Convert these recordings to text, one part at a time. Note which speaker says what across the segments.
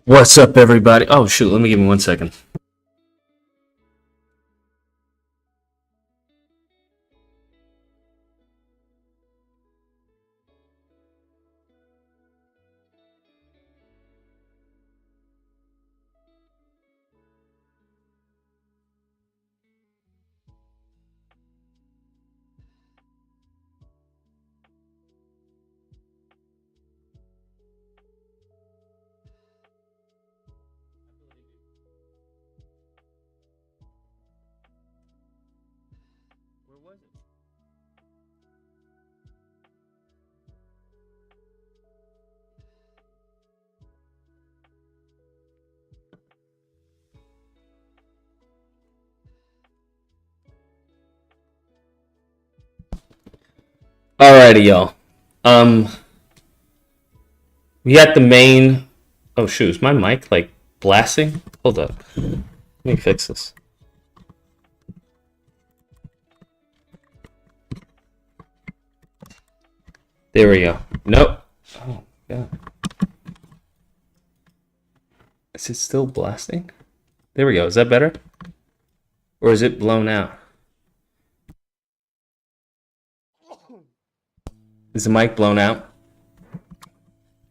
Speaker 1: What's up, everybody? Oh, shoot, let me give me 1 second. Where was it? Alrighty, y'all. We got the main. Oh, shoot, is my mic like blasting? Hold up. Let me fix this. There we go. Nope. Oh, God. Is it still blasting? There we go. Is that better? Or is it blown out? Is the mic blown out?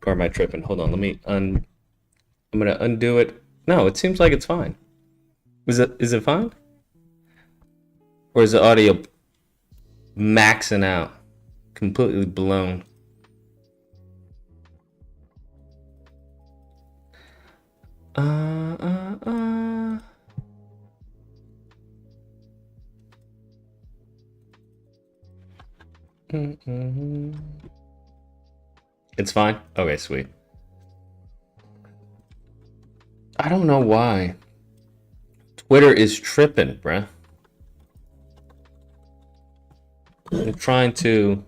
Speaker 1: Or am I tripping? Hold on. Let me I'm gonna undo it. No, it seems like it's fine. Is it fine? Or is the audio maxing out? Completely blown. It's fine? Okay, sweet. I don't know why. Twitter is tripping, bruh. I'm trying to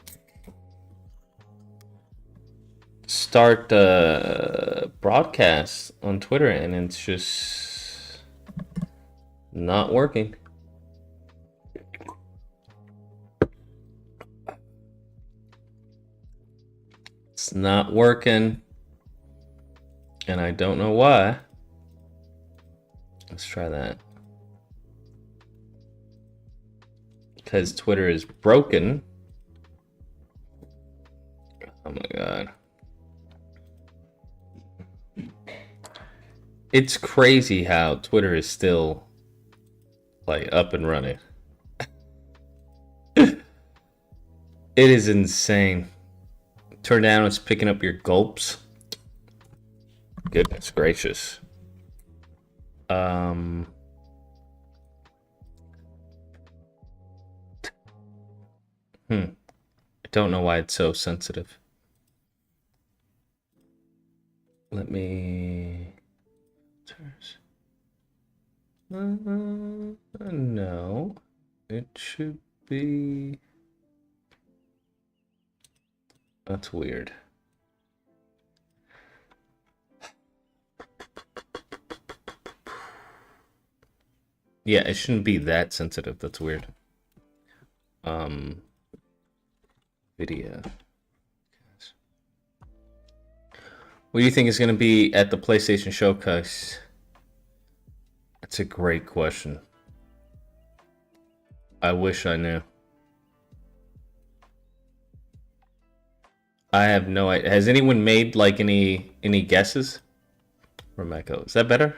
Speaker 1: start broadcast on Twitter and it's just not working. It's not working, and I don't know why. Let's try that. Because Twitter is broken. Oh my God. It's crazy how Twitter is still like up and running. It is insane. Turn down, it's picking up your gulps. Goodness gracious. I don't know why it's so sensitive. Let me. No, it should be. That's weird. Yeah, it shouldn't be that sensitive. That's weird. Video. What do you think is going to be at the PlayStation Showcase? That's a great question. I wish I knew. I have no idea. Has anyone made like any guesses? Remeco, is that better?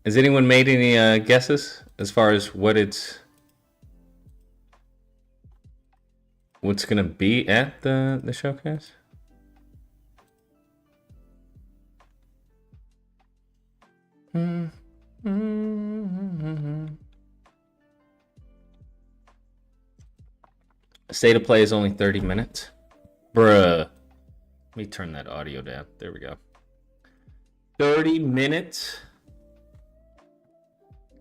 Speaker 1: Has anyone made any guesses as far as what's gonna be at the showcase? State of play is only 30 minutes. Bruh. Let me turn that audio down. There we go. 30 minutes?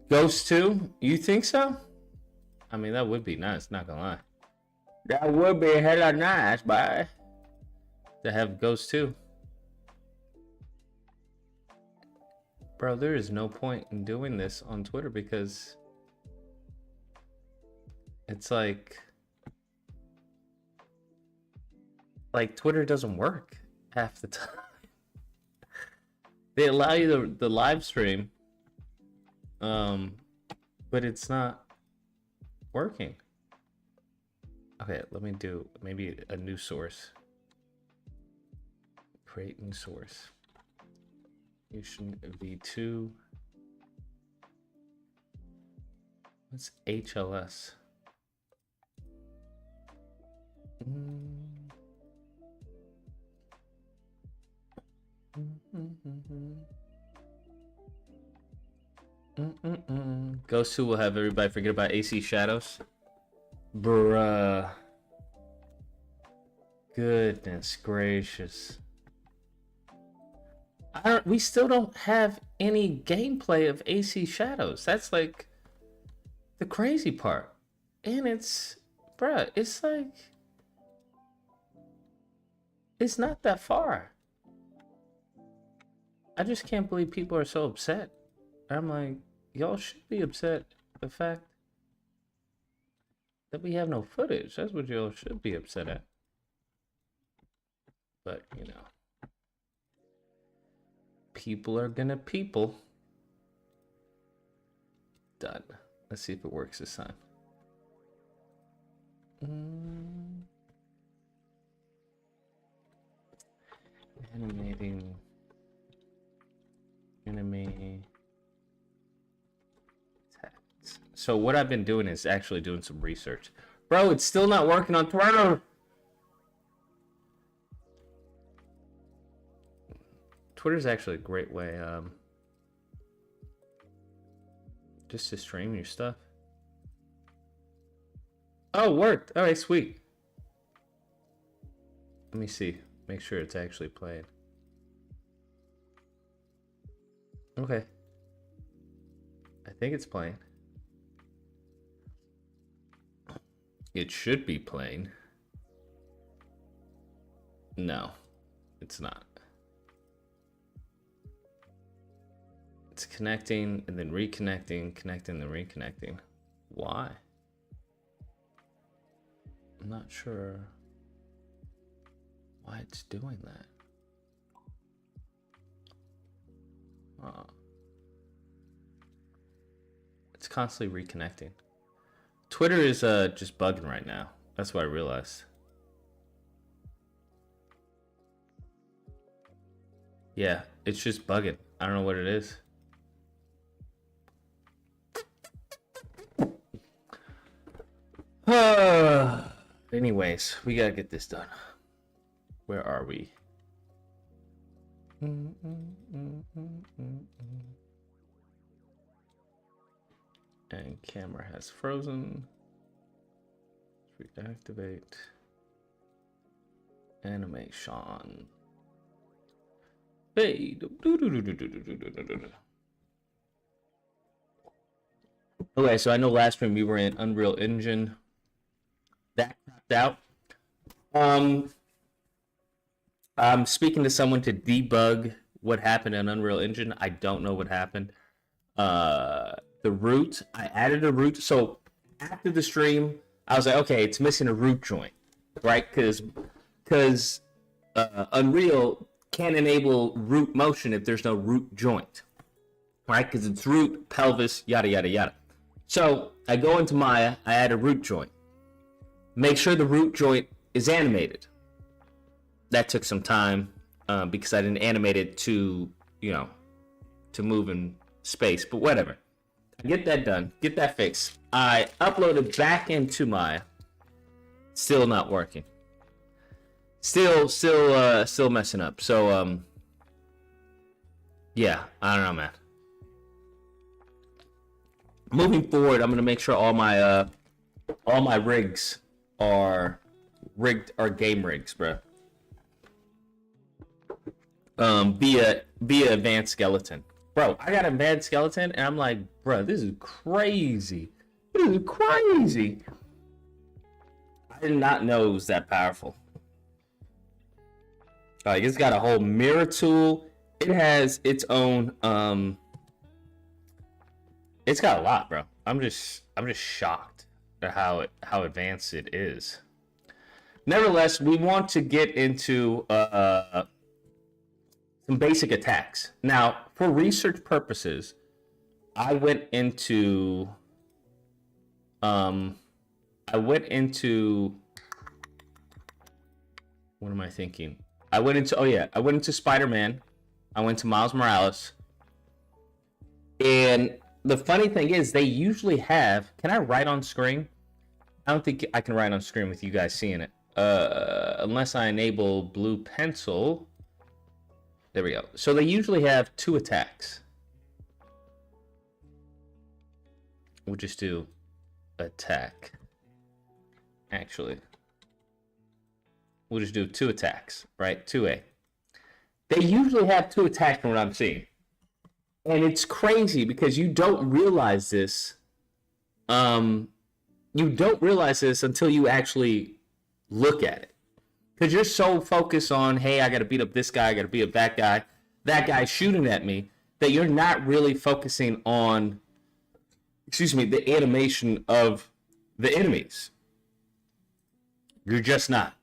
Speaker 1: Ghost 2? You think so? I mean, that would be nice, not gonna lie. That would be hella nice, bye. To have Ghost 2. Bro, there is no point in doing this on Twitter because it's like Twitter doesn't work half the time. They allow you the live stream, but it's not working. Okay, let me do maybe a new source. Create new source. Fusion v2. What's HLS? Ghost 2 will have everybody forget about AC Shadows. Bruh. Goodness gracious. We still don't have any gameplay of AC Shadows. That's like the crazy part. And it's, bruh, it's like, it's not that far. I just can't believe people are so upset. I'm like, y'all should be upset the fact that we have no footage. That's what y'all should be upset at. But, you know, people are gonna people. Done. Let's see if it works this time. Animating. Enemy. Text. So what I've been doing is actually doing some research. Bro, it's still not working on Twitter. Twitter's actually a great way just to stream your stuff. Oh, it worked. All right, sweet. Let me see. Make sure it's actually playing. Okay. I think it's playing. It should be playing. No, it's not. It's connecting and then reconnecting, connecting and reconnecting. Why? I'm not sure why it's doing that. It's constantly reconnecting. Twitter is just bugging right now. That's what I realized. Yeah, it's just bugging. I don't know what it is. Anyways, we gotta get this done. Where are we? And camera has frozen. Reactivate. Animation. Fade. Okay, so I know last stream we were in Unreal Engine. That crapped out. I'm speaking to someone to debug what happened in Unreal Engine. I don't know what happened. The root, I added a root. So after the stream, I was like, okay, it's missing a root joint, right? Because Unreal can't enable root motion if there's no root joint, right? Because it's root, pelvis, yada, yada, yada. So I go into Maya, I add a root joint. Make sure the root joint is animated. That took some time because I didn't animate it to, you know, to move in space, but whatever. Get that done, get that fixed. I uploaded back into Maya. Still not working. Still messing up. So yeah, I don't know, man. Moving forward, I'm gonna make sure all my rigs are game rigs, bro. Via advanced skeleton. Bro, I got advanced skeleton and I'm like, bro, this is crazy. This is crazy. I did not know it was that powerful. Like, it's got a whole mirror tool. It has its own it's got a lot, bro. I'm just shocked at how advanced it is. Nevertheless, we want to get into some basic attacks. Now, for research purposes, I went into what am I thinking? I went into Spider-Man. I went to Miles Morales. And the funny thing is, they usually have, can I write on screen? I don't think I can write on screen with you guys seeing it. Unless I enable blue pencil. There we go. So they usually have 2 attacks. We'll just do attack. Actually, we'll just do 2 attacks, right? 2A. They usually have 2 attacks from what I'm seeing. And it's crazy because you don't realize this. You don't realize this until you actually look at it. Because you're so focused on, hey, I got to beat up this guy, I got to beat up that guy's shooting at me, that you're not really focusing on, the animation of the enemies. You're just not.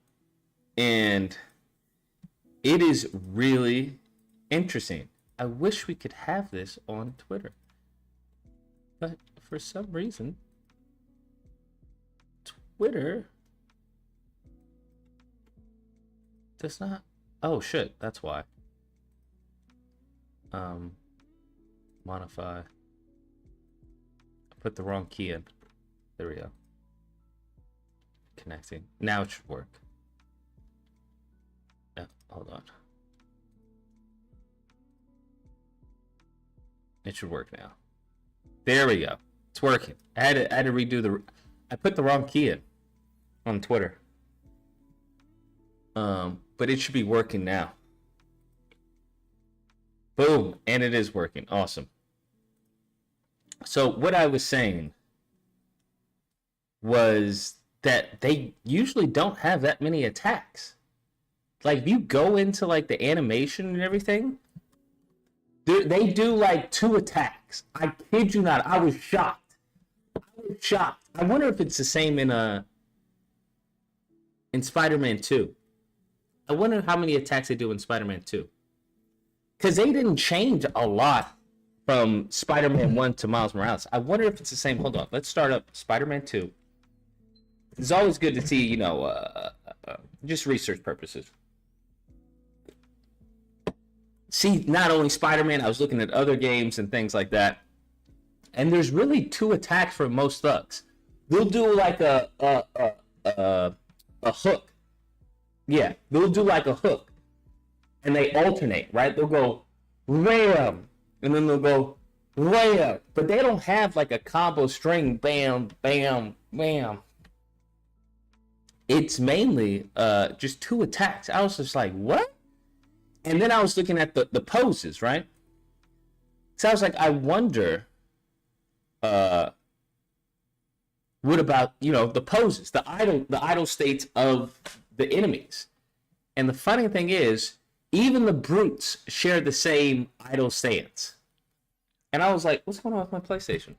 Speaker 1: And it is really interesting. I wish we could have this on Twitter. But for some reason, Twitter does not. Oh shit, that's why. Modify. I put the wrong key in. There we go. Connecting. Now it should work. Yeah, hold on. It should work now. There we go. It's working. I had to redo I put the wrong key in on Twitter. But it should be working now. Boom, and it is working. Awesome. So what I was saying was that they usually don't have that many attacks. Like, if you go into like the animation and everything, they do like 2 attacks. I kid you not. I was shocked. I wonder if it's the same in Spider-Man 2. I wonder how many attacks they do in Spider-Man 2. Because they didn't change a lot from Spider-Man 1 to Miles Morales. I wonder if it's the same. Hold on. Let's start up Spider-Man 2. It's always good to see, just research purposes. See, not only Spider-Man, I was looking at other games and things like that. And there's really 2 attacks for most thugs. They'll do like a hook. Yeah, they'll do like a hook. And they alternate, right? They'll go ram, and then they'll go ram. But they don't have like a combo string, bam, bam, bam. It's mainly just 2 attacks. I was just like, what? And then I was looking at the poses, right? So I was like, I wonder, what about, the poses, the idle states of the enemies. And the funny thing is, even the brutes share the same idle stance. And I was like, what's going on with my PlayStation?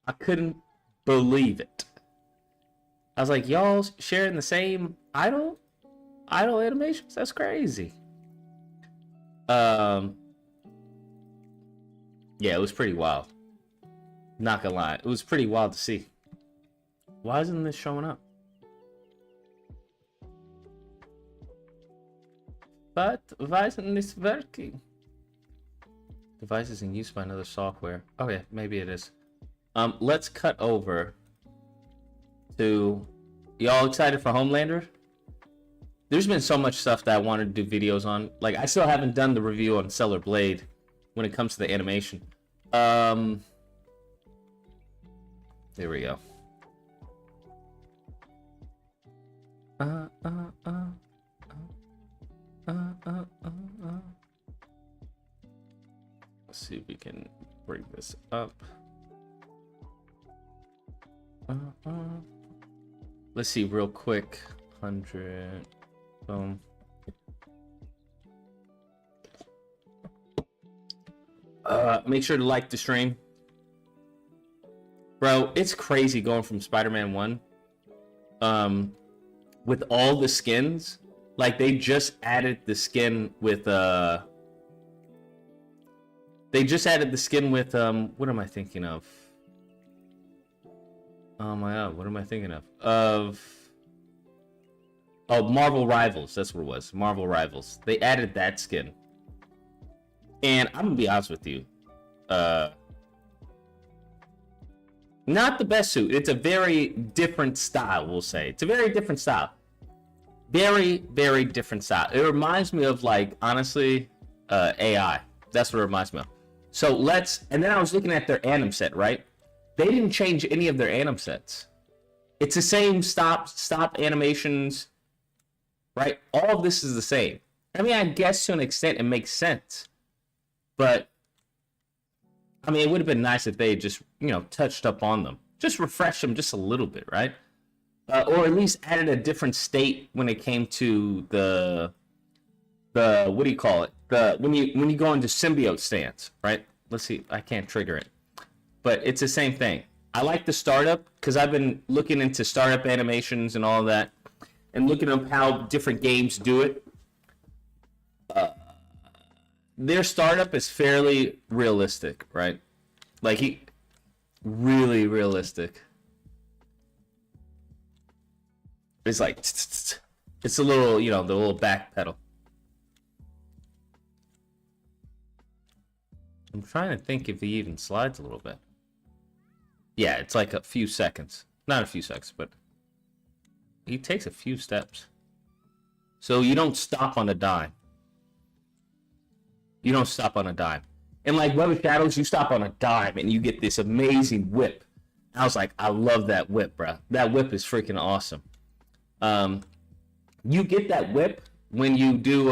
Speaker 1: I couldn't believe it. I was like, y'all sharing the same idle animations? That's crazy. Yeah, it was pretty wild. Not gonna lie, it was pretty wild to see. Why isn't this showing up? But why isn't this working? Device is in use by another software. Oh yeah, maybe it is. Let's cut over to, y'all excited for Homelander? There's been so much stuff that I wanted to do videos on. Like, I still haven't done the review on Stellar Blade when it comes to the animation. There we go. Let's see if we can bring this up. Let's see real quick. 100. Boom. Make sure to like the stream. Bro, it's crazy going from Spider-Man 1 with all the skins Like they just added the skin with They just added the skin with what am I thinking of? Oh my god, what am I thinking of? Oh, Marvel Rivals. That's what it was. Marvel Rivals. They added that skin. And I'm gonna be honest with you. Not the best suit. It's a very different style, we'll say. It's a very different style. Very, very different style. It reminds me of, like, honestly, AI. That's what it reminds me of. So and then I was looking at their anim set, right? They didn't change any of their anim sets. It's the same stop animations, right? All of this is the same. I mean, I guess to an extent it makes sense. But, I mean, it would have been nice if they just, touched up on them. Just refresh them just a little bit, right? Or at least added a different state when it came to the what do you call it? When you go into symbiote stance, right? Let's see, I can't trigger it. But it's the same thing. I like the startup because I've been looking into startup animations and all of that, and looking at how different games do it. Their startup is fairly realistic, right? Like really realistic. It's like it's a little, the little back pedal. I'm trying to think if he even slides a little bit. Yeah, it's like a few seconds. Not a few seconds, but he takes a few steps. So you don't stop on a dime. You don't stop on a dime. And like Web of Shadows, you stop on a dime and you get this amazing whip. I was like, I love that whip, bro. That whip is freaking awesome. You get that whip when you do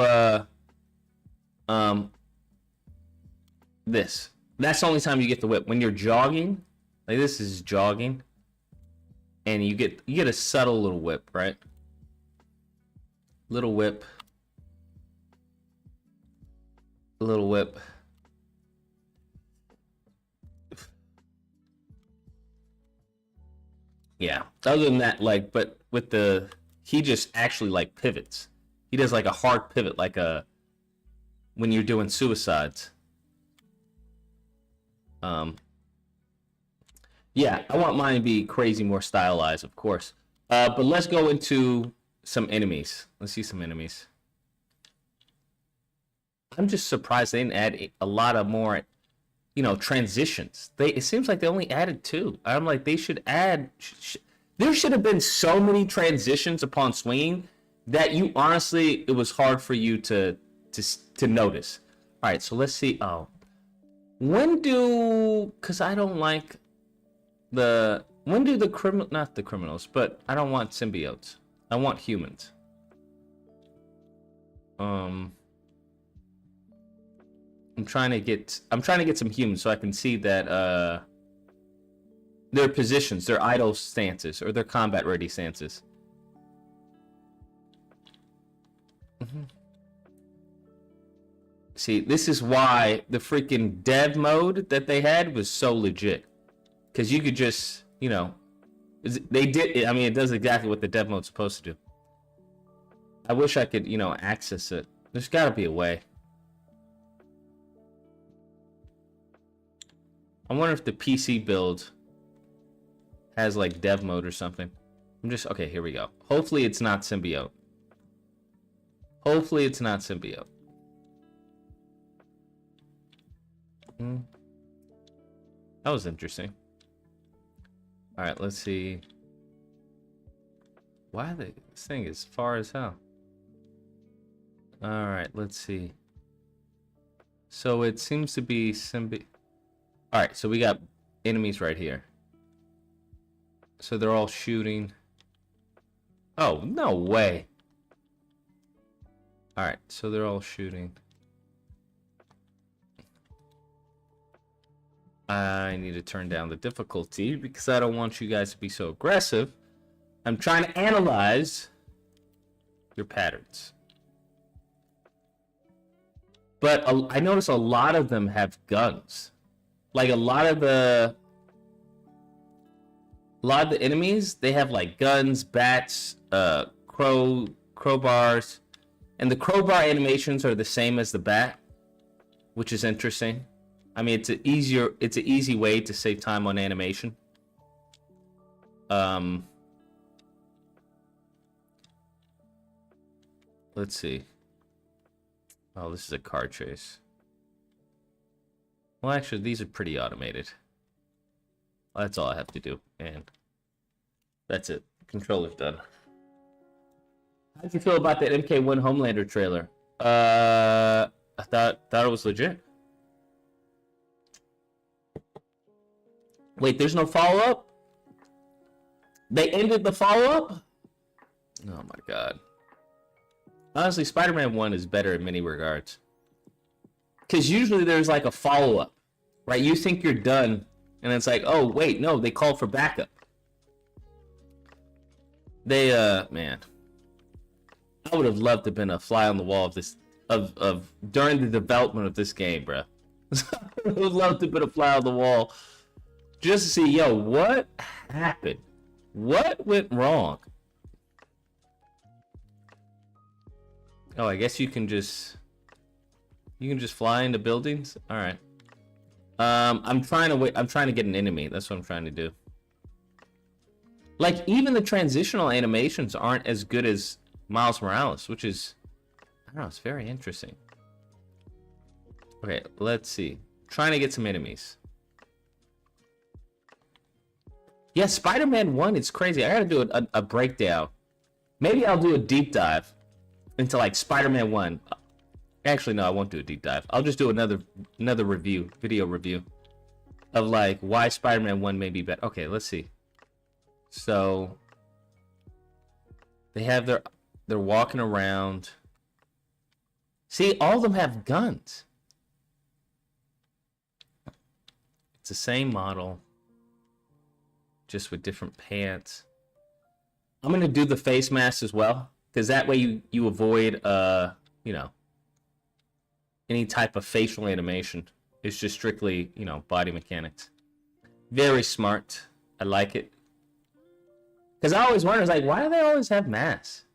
Speaker 1: this. That's the only time you get the whip. When you're jogging, like this is jogging, and you get a subtle little whip, right? Little whip. Little whip. Yeah. Other than that, like, but with he just actually like pivots. He does like a hard pivot, like when you're doing suicides. Yeah, I want mine to be crazy more stylized, of course. But let's go into some enemies. Let's see some enemies. I'm just surprised they didn't add a lot of more, transitions. It seems like they only added 2. I'm like, they should add. There should have been so many transitions upon swinging that it was hard for you to notice. All right, so let's see. Oh, because I don't like when do not the criminals, but I don't want symbiotes. I want humans. I'm trying to get some humans so I can see that their positions, their idle stances, or their combat ready stances. See, this is why the freaking dev mode that they had was so legit. Because you could just, they did, I mean, it does exactly what the dev mode's supposed to do. I wish I could, access it. There's got to be a way. I wonder if the PC build has like dev mode or something. Okay, here we go. Hopefully it's not symbiote. Hopefully it's not symbiote. That was interesting. All right, let's see. This thing is far as hell. All right, let's see. So it seems to be symbiote. All right, so we got enemies right here. So they're all shooting. Oh, no way. All right, so they're all shooting. I need to turn down the difficulty because I don't want you guys to be so aggressive. I'm trying to analyze your patterns. But I notice a lot of them have guns. Like a lot of the enemies, they have like guns, bats, crowbars. And the crowbar animations are the same as the bat, which is interesting. I mean, it's an easy way to save time on animation. Let's see. Oh, this is a car chase. Well, actually, these are pretty automated. That's all I have to do, and that's it. Controller's done. How'd you feel about that MK1 Homelander trailer? I thought it was legit. Wait, there's no follow-up? They ended the follow-up? Oh my god. Honestly, Spider-Man 1 is better in many regards. Because usually there's like a follow-up, right? You think you're done, and it's like, oh, wait, no, they called for backup. They, man. I would have loved to have been a fly on the wall of this, during the development of this game, bro. I would have loved to have been a fly on the wall. Just to see, yo, what happened? What went wrong? Oh, I guess you can just fly into buildings. All right. I'm trying to get an enemy. That's what I'm trying to do. Like, even the transitional animations aren't as good as Miles Morales, which is, I don't know, it's very interesting. Okay, let's see. Trying to get some enemies. Yeah, Spider-Man 1, it's crazy. I gotta do a breakdown. Maybe I'll do a deep dive into like Spider-Man 1. Actually, no, I won't do a deep dive. I'll just do another video review of like why Spider-Man 1 may be better. Okay, let's see. So they have they're walking around. See, all of them have guns. It's the same model, just with different pants. I'm gonna do the face mask as well, because that way you avoid you know, any type of facial animation. It's just strictly, you know, body mechanics. Very smart. I like it. Because I always wonder, like, why do they always have masks?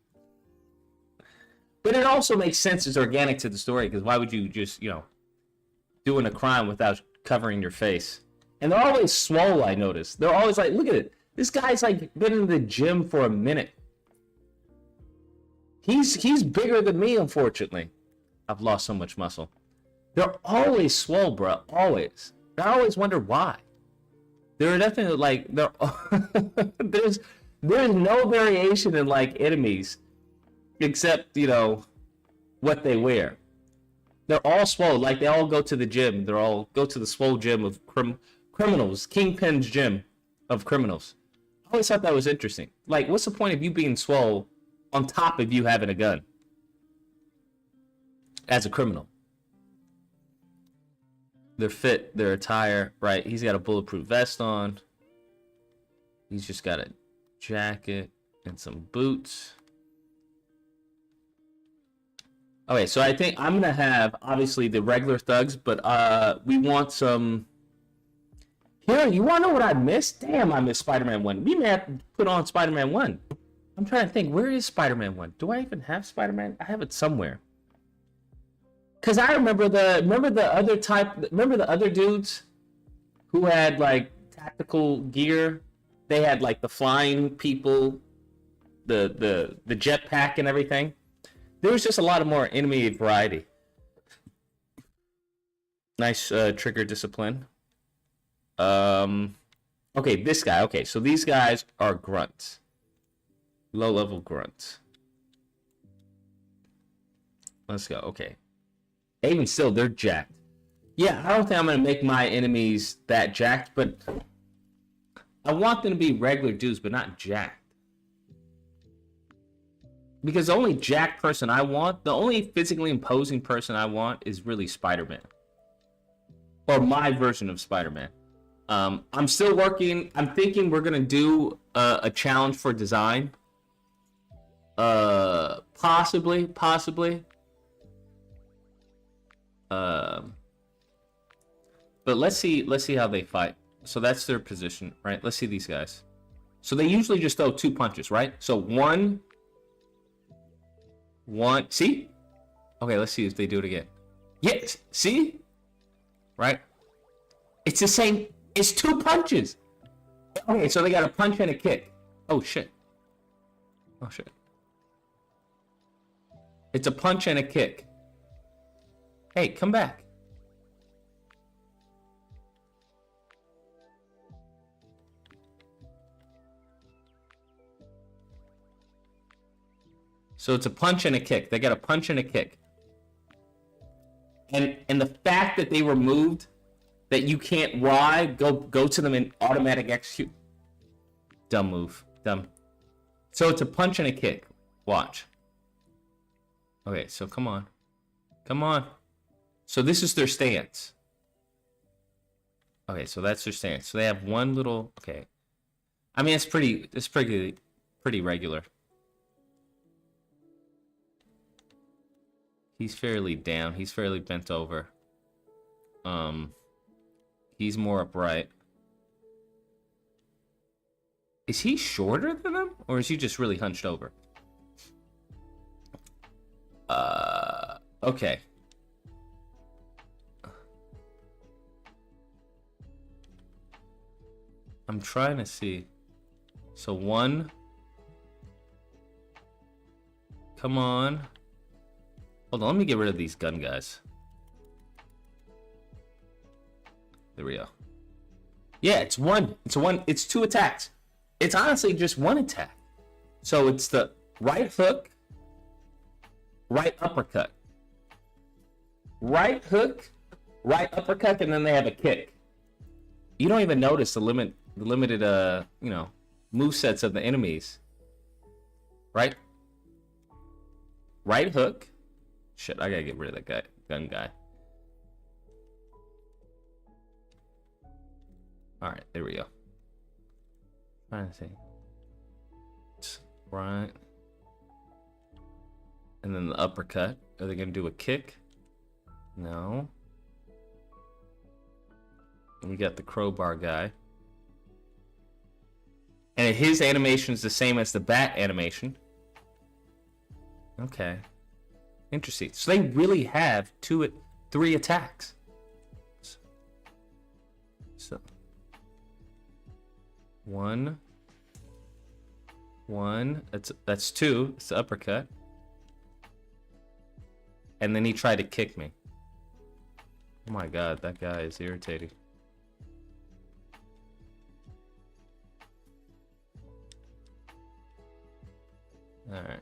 Speaker 1: But it also makes sense. It's organic to the story, because why would you just, you know, doing a crime without covering your face? And they're always swole, I noticed. They're always like, look at it. This guy's like been in the gym for a minute. He's bigger than me, unfortunately. I've lost so much muscle. They're always swole, bro. Always. I always wonder why. There are definitely like there's no variation in like enemies, except, you know, what they wear. They're all swole. Like, they all go to the gym. They all go to the swole gym of criminals. Kingpin's gym of criminals. I always thought that was interesting. Like, what's the point of you being swole on top of you having a gun as a criminal? Their fit, their attire, right? He's got a bulletproof vest on. He's just got a jacket and some boots. Okay, so I think I'm gonna have obviously the regular thugs, but we want some. Here, you wanna know what I missed? Damn, I missed Spider-Man 1. We may have to put on Spider-Man 1. I'm trying to think, where is Spider-Man 1? Do I even have Spider-Man? I have it somewhere. Cause I remember the other dudes who had like tactical gear. They had like the flying people, the jetpack and everything. There was just a lot of more enemy variety. Nice trigger discipline. Okay, this guy. Okay, so these guys are grunts. Low-level grunts. Let's go. Okay. Even still, they're jacked. Yeah, I don't think I'm going to make my enemies that jacked, but I want them to be regular dudes, but not jacked. Because the only jacked person I want, the only physically imposing person I want is really Spider-Man. Or my version of Spider-Man. I'm still working. I'm thinking we're going to do a challenge for design. Possibly. But let's see how they fight. So that's their position, right? Let's see these guys. So they usually just throw 2 punches, right? So one One. See? Okay, let's see if they do it again. Yes. See? Right? It's the same. It's 2 punches. Okay, so they got a punch and a kick. Oh, shit. Oh, shit. It's a punch and a kick. Hey, come back. So it's a punch and a kick. They got a punch and a kick. And the fact that they removed that you can't go to them and automatic execute. Dumb move. Dumb. So it's a punch and a kick. Watch. Okay, so come on. Come on. So this is their stance. Okay, so that's their stance. So they have one little, okay. I mean, it's pretty regular. He's fairly down. He's fairly bent over. He's more upright. Is he shorter than them? Or is he just really hunched over? Okay. I'm trying to see. So one. Come on. Hold on, let me get rid of these gun guys. There we go. Yeah, it's one. It's 2 attacks. It's honestly just 1 attack. So it's the right hook, right uppercut. Right hook, right uppercut, and then they have a kick. You don't even notice the limited movesets of the enemies. Right? Right hook. Shit, I gotta get rid of that gun guy. Alright, there we go. Trying to see. Right. And then the uppercut. Are they gonna do a kick? No. And we got the crowbar guy. And his animation is the same as the bat animation. Okay. Interesting. So they really have 3 attacks. So 1. That's 2. It's the uppercut. And then he tried to kick me. Oh my god, that guy is irritating. Alright.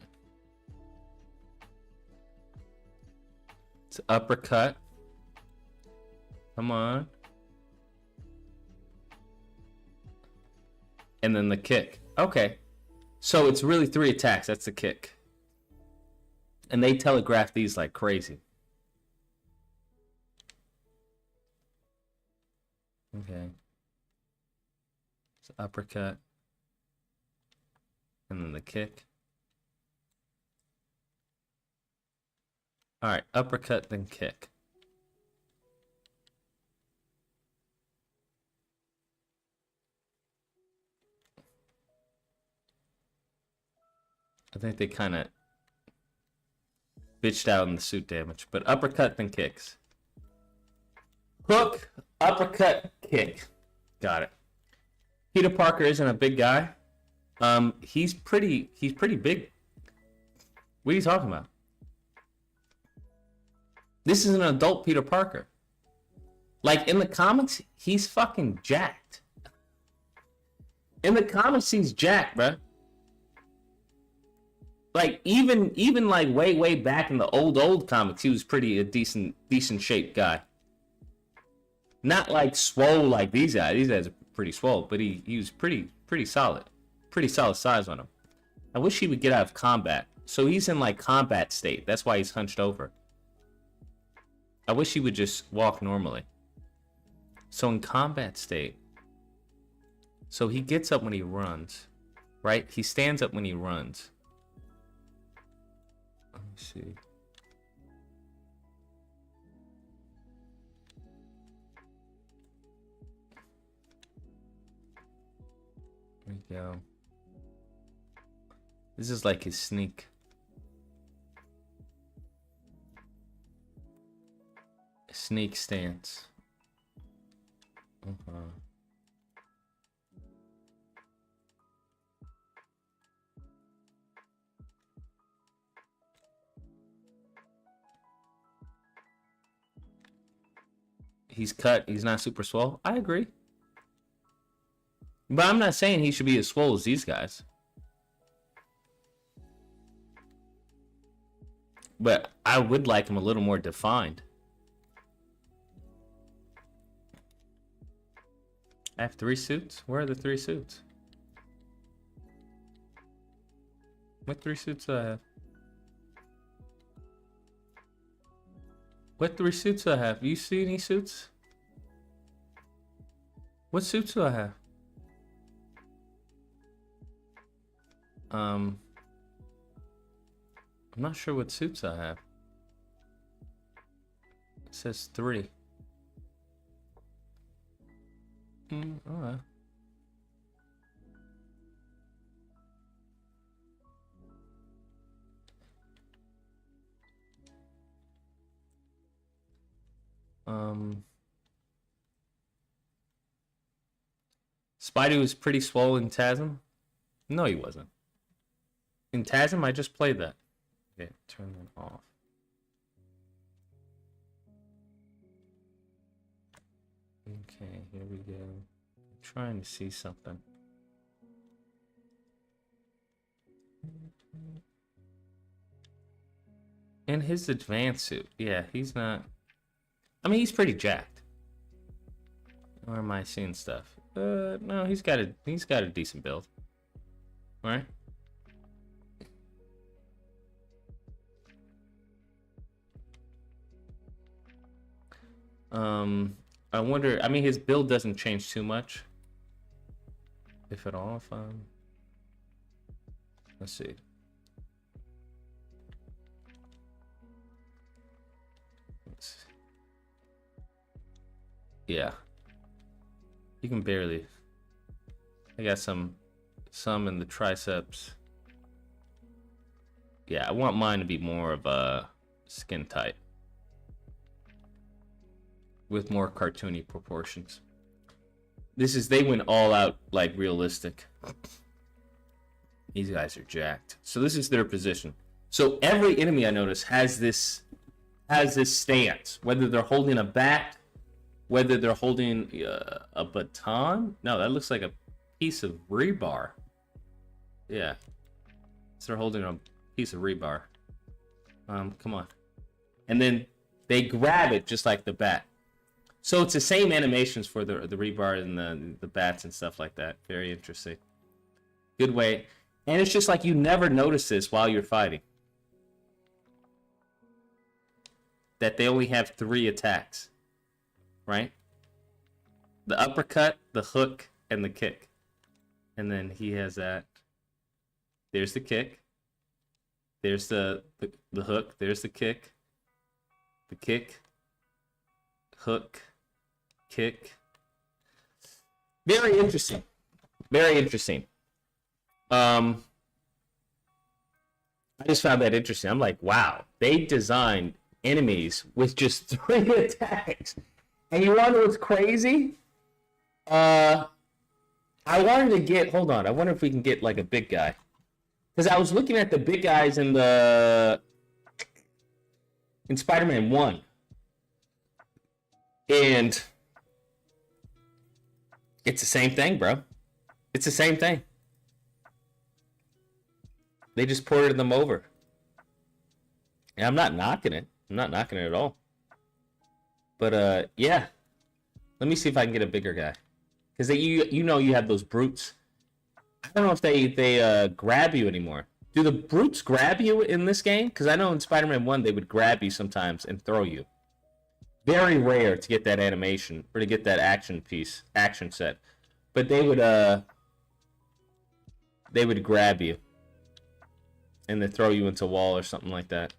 Speaker 1: It's uppercut. Come on. And then the kick. Okay. So it's really 3 attacks. That's the kick. And they telegraph these like crazy. Okay. It's uppercut. And then the kick. Alright, uppercut, then kick. I think they kind of bitched out in the suit damage, but uppercut, then kicks. Hook, uppercut, kick. Got it. Peter Parker isn't a big guy. He's pretty big. What are you talking about? This is an adult Peter Parker. Like, in the comics, he's fucking jacked. In the comics, he's jacked, bruh. Like, even like way back in the old comics, he was a decent shaped guy. Not like swole like these guys. These guys are pretty swole, but he was pretty solid. Pretty solid size on him. I wish he would get out of combat. So he's in like combat state. That's why he's hunched over. I wish he would just walk normally. So in combat state. So he gets up when he runs. Right? He stands up when he runs. Let me see. There we go. This is like his sneak. Sneak stance. He's cut. He's not super swole. I agree. But I'm not saying he should be as swole as these guys. But I would like him a little more defined. I have 3 suits? Where are the 3 suits? What 3 suits do I have? What 3 suits do I have? You see any suits? What suits do I have? I'm not sure what suits I have. It says 3. Alright. Spidey was pretty swollen in TASM? No, he wasn't. In TASM, I just played that. Okay, turn that off. Okay, here we go. I'm trying to see something. And his advanced suit. Yeah, he's not... I mean, he's pretty jacked. Or am I seeing stuff? No, he's got a decent build. Alright. I wonder, I mean, his build doesn't change too much. If at all, if let's see. Yeah. You can barely. I got some in the triceps. Yeah, I want mine to be more of a skin tight. With more cartoony proportions. They went all out, like, realistic. These guys are jacked. So this is their position. So every enemy I notice has this stance. Whether they're holding a bat, whether they're holding a baton. No, that looks like a piece of rebar. Yeah. So they're holding a piece of rebar. Come on. And then they grab it just like the bat. So it's the same animations for the rebar and the bats and stuff like that. Very interesting. Good way. And it's just like you never notice this while you're fighting. That they only have 3 attacks. Right? The uppercut, the hook, and the kick. And then he has that. There's the kick. There's the hook. There's the kick. The kick. Hook. Kick. Very interesting. Very interesting. I just found that interesting. I'm like, wow, they designed enemies with just 3 attacks. And you want to know what's crazy? I wanted to get, hold on, I wonder if we can get like a big guy. Because I was looking at the big guys in Spider-Man 1. And it's the same thing, bro. It's the same thing. They just ported them over. And I'm not knocking it. I'm not knocking it at all. But, yeah. Let me see if I can get a bigger guy. Because you know you have those brutes. I don't know if they grab you anymore. Do the brutes grab you in this game? Because I know in Spider-Man 1 they would grab you sometimes and throw you. Very rare to get that animation or to get that action set. But they would grab you and then throw you into a wall or something like that.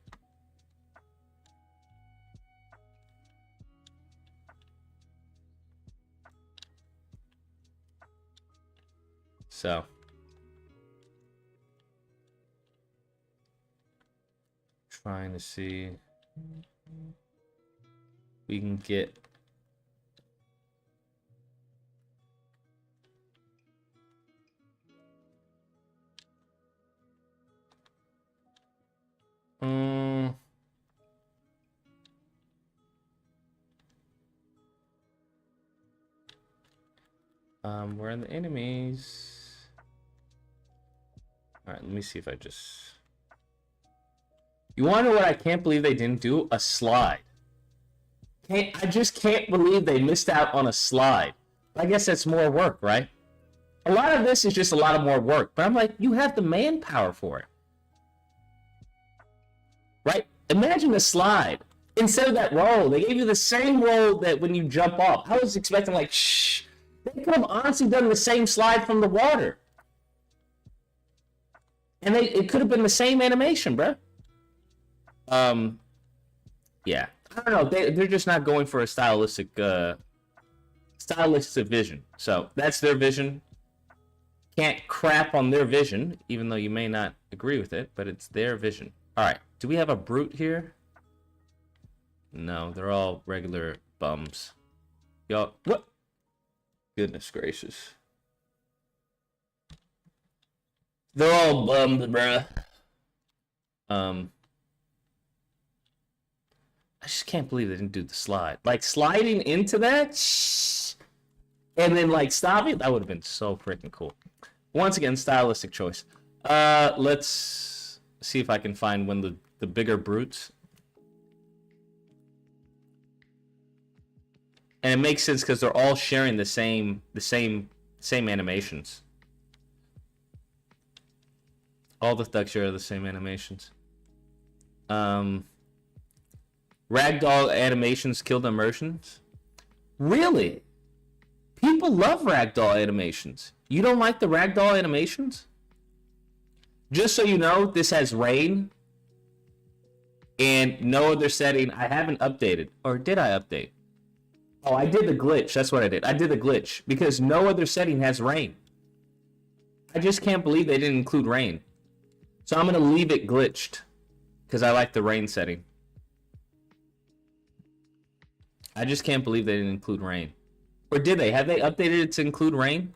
Speaker 1: So trying to see. we can get. Where are the enemies? All right, let me see if I just. You want to know what I can't believe they didn't do? A slide. I just can't believe they missed out on a slide. I guess that's more work, right? A lot of this is just a lot of more work, but I'm like, you have the manpower for it. Right? Imagine a slide. Instead of that roll, they gave you the same roll that when you jump off. I was expecting like, shh. They could have honestly done the same slide from the water. And it could have been the same animation, bro. Yeah. I don't know. They're just not going for a stylistic vision. So that's their vision. Can't crap on their vision, even though you may not agree with it, but it's their vision. All right. Do we have a brute here? No, they're all regular bums. Y'all, what? Goodness gracious. They're all bummed, bruh. I just can't believe they didn't do the slide. Like, sliding into that, and then, like, stopping, that would have been so freaking cool. Once again, stylistic choice. Let's see if I can find one of the bigger brutes. And it makes sense because they're all sharing the same animations. All the thugs share the same animations. Ragdoll animations kill the immersions? Really? People love ragdoll animations. You don't like the ragdoll animations? Just so you know, this has rain. And no other setting. I haven't updated. Or did I update? Oh, I did the glitch. That's what I did. I did the glitch. Because no other setting has rain. I just can't believe they didn't include rain. So I'm going to leave it glitched. Because I like the rain setting. I just can't believe they didn't include rain. Or did they? Have they updated it to include rain?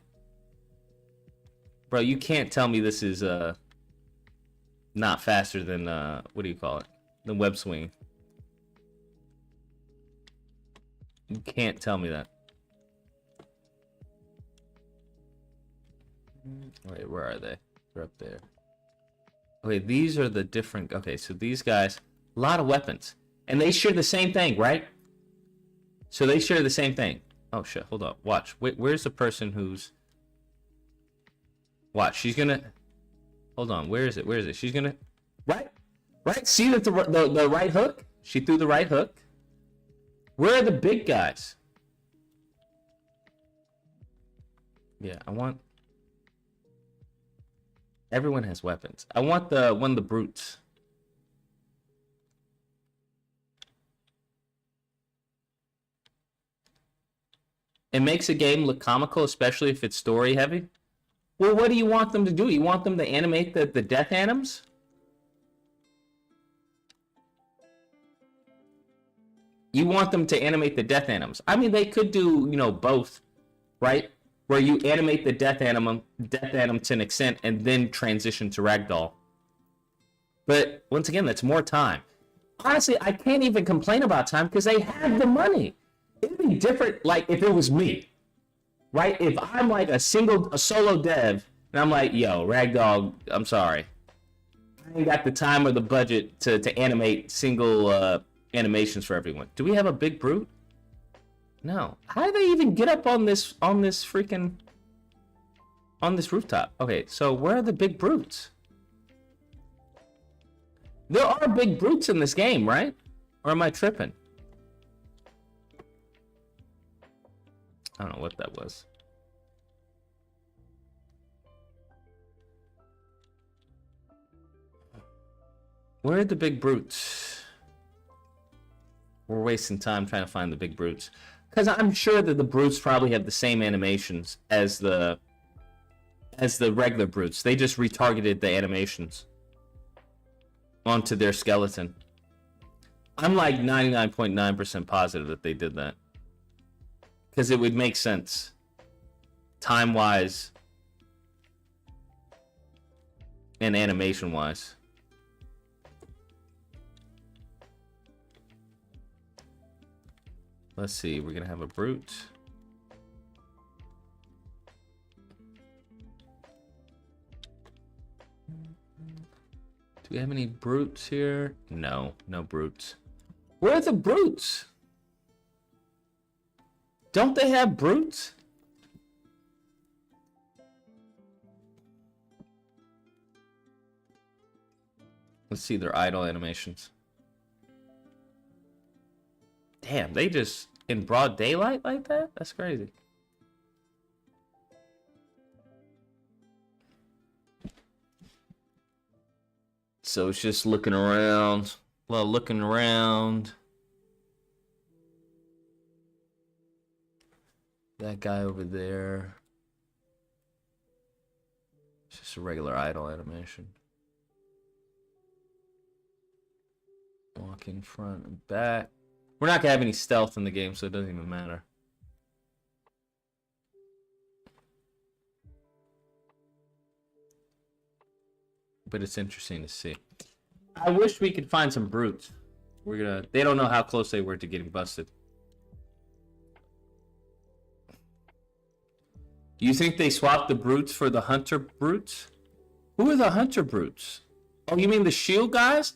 Speaker 1: Bro, you can't tell me this is not faster than, what do you call it? The web swing. You can't tell me that. Wait, where are they? They're up there. Okay, these are the different... Okay, so these guys... A lot of weapons. And they share the same thing, right? So they share the same thing. Oh, shit. Hold up. Watch. Wait, where's the person who's... Watch. She's gonna... Hold on. Where is it? Where is it? She's gonna... Right? Right? See that the right hook? She threw the right hook. Where are the big guys? Yeah, I want... Everyone has weapons. I want one of the brutes. It makes a game look comical, especially if it's story heavy. Well, what do you want them to do? You want them to animate the death anims? You want them to animate the death animals. I mean, they could do, you know, both, right? Where you animate the death anim to an extent and then transition to ragdoll. But once again, that's more time. Honestly, I can't even complain about time because they have the money. It'd be different, like, if it was me, right? If I'm like a solo dev, and I'm like, yo, ragdoll, I'm sorry. I ain't got the time or the budget to animate single animations for everyone. Do we have a big brute? No. How did they even get up on this rooftop? Okay, so where are the big brutes? There are big brutes in this game, right? Or am I tripping? I don't know what that was. Where are the big brutes? We're wasting time trying to find the big brutes. Because I'm sure that the brutes probably have the same animations as the regular brutes. They just retargeted the animations onto their skeleton. I'm like 99.9% positive that they did that. Because it would make sense. Time-wise. And animation-wise. Let's see. We're going to have a brute. Do we have any brutes here? No. No brutes. Where are the brutes? Don't they have brutes? Let's see their idle animations. Damn, they just in broad daylight like that? That's crazy. So it's just looking around. A lot of looking around. That guy over there. It's just a regular idle animation. Walking front and back. We're not gonna have any stealth in the game, so it doesn't even matter. But it's interesting to see. I wish we could find some brutes. They don't know how close they were to getting busted. Do you think they swapped the brutes for the hunter brutes? Who are the hunter brutes? Oh, you mean the shield guys?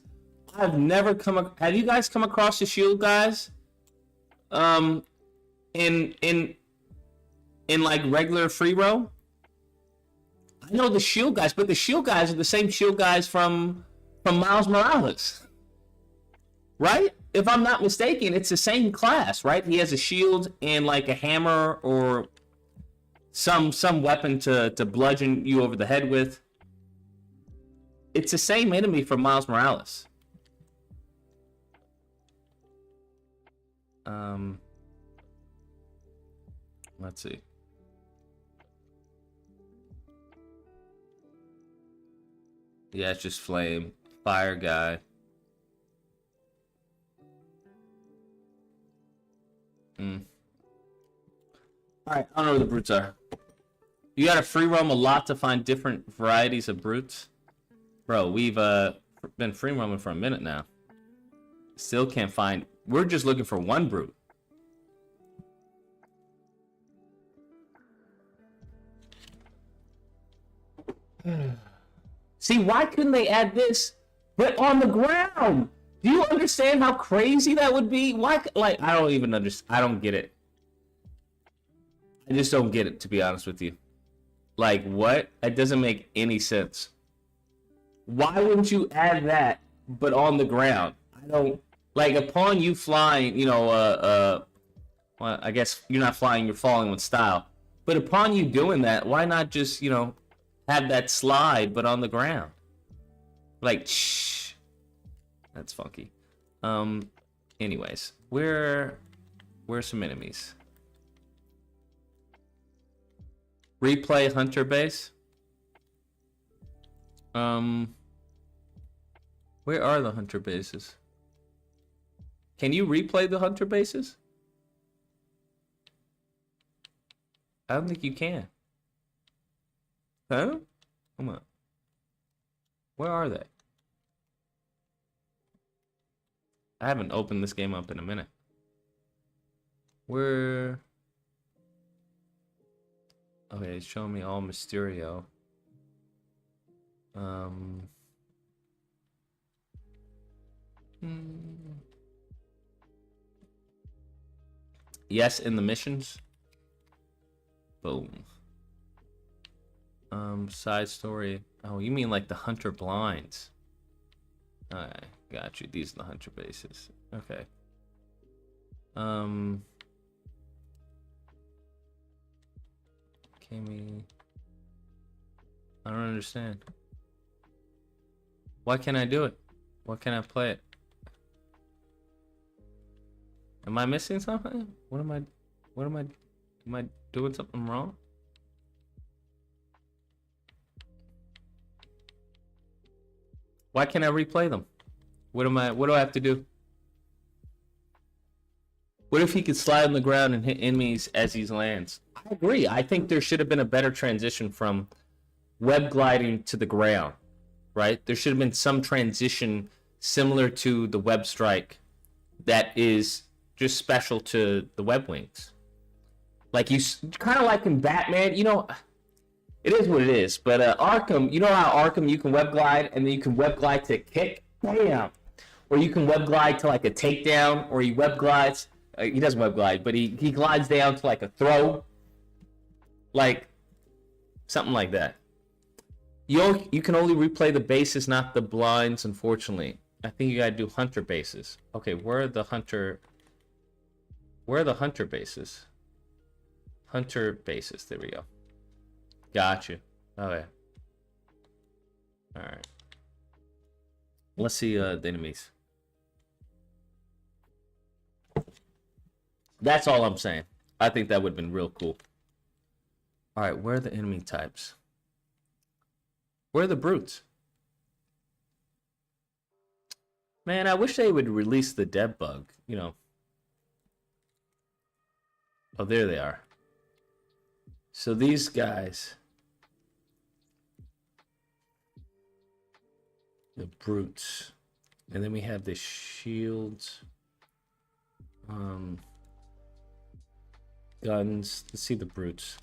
Speaker 1: I've never have you guys come across the shield guys? In like regular free roam? I know the shield guys, but the shield guys are the same shield guys from Miles Morales. Right? If I'm not mistaken, it's the same class, right? He has a shield and like a hammer or some weapon to bludgeon you over the head with. It's the same enemy from Miles Morales. Let's see. Yeah, it's just flame. Fire guy. Alright, I don't know where the brutes are. You gotta free roam a lot to find different varieties of brutes. Bro, we've been free roaming for a minute now. Still can't find. We're just looking for one brute. See, why couldn't they add this, but on the ground? Do you understand how crazy that would be? Why? Like, I don't even understand. I don't get it. I just don't get it, to be honest with you. Like, what? It doesn't make any sense. Why wouldn't you add that, but on the ground? I don't. Like, upon you flying, you know, well, I guess you're not flying, you're falling with style. But upon you doing that, why not just, you know, have that slide, but on the ground? Like, shh. That's funky. Anyways, where's some enemies? Replay hunter base. Where are the hunter bases? Can you replay the hunter bases? I don't think you can. Huh? Come on. Where are they? I haven't opened this game up in a minute. Where? Okay, it's showing me all Mysterio. Yes, in the missions. Boom. Side story. Oh, you mean like the hunter blinds? Alright, got you. These are the hunter bases. Okay. Kimmy. I don't understand. Why can't I do it? Why can't I play it? Am I missing something? Am I doing something wrong? Why can't I replay them? What do I have to do? What if he could slide on the ground and hit enemies as he lands? I agree. I think there should have been a better transition from web gliding to the ground, right? There should have been some transition similar to the web strike that is just special to the web wings. Like you kind of like in Batman, you know, it is what it is. But Arkham, you know how Arkham you can web glide and then you can web glide to kick, bam, or you can web glide to like a takedown, or he web glides. He doesn't web glide, but he glides down to like a throw, like something like that. You can only replay the bases, not the blinds, unfortunately. I think you gotta do hunter bases. Okay, where are the hunter bases? Hunter bases, there we go. Got you. Okay. Alright. Let's see the enemies. That's all I'm saying. I think that would have been real cool. Alright, where are the enemy types? Where are the brutes? Man, I wish they would release the dead bug, you know. Oh, there they are. So these guys, the brutes, and then we have the shields, guns. Let's see the brutes.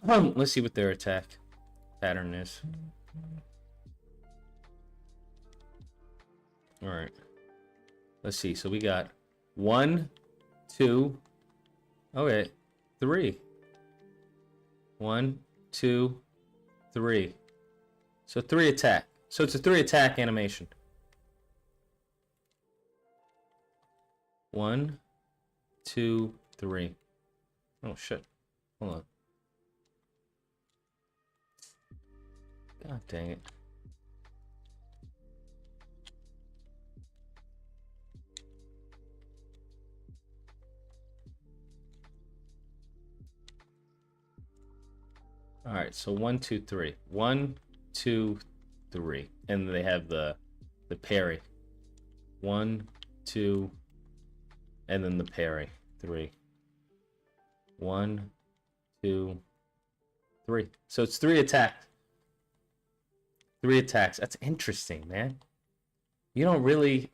Speaker 1: Let's see what their attack pattern is. All right. Let's see. So we got 1, 2. Okay, 3. 1, 2, 3. So 3 attack. So it's a 3 attack animation. 1, 2, 3. Oh shit. Hold on. God dang it. All right, so 1, 2, 3. 1, 2, 3, and they have the parry. 1, 2, and then the parry. 3. 1, 2, 3. So it's 3 attacks. 3 attacks. That's interesting, man. You don't really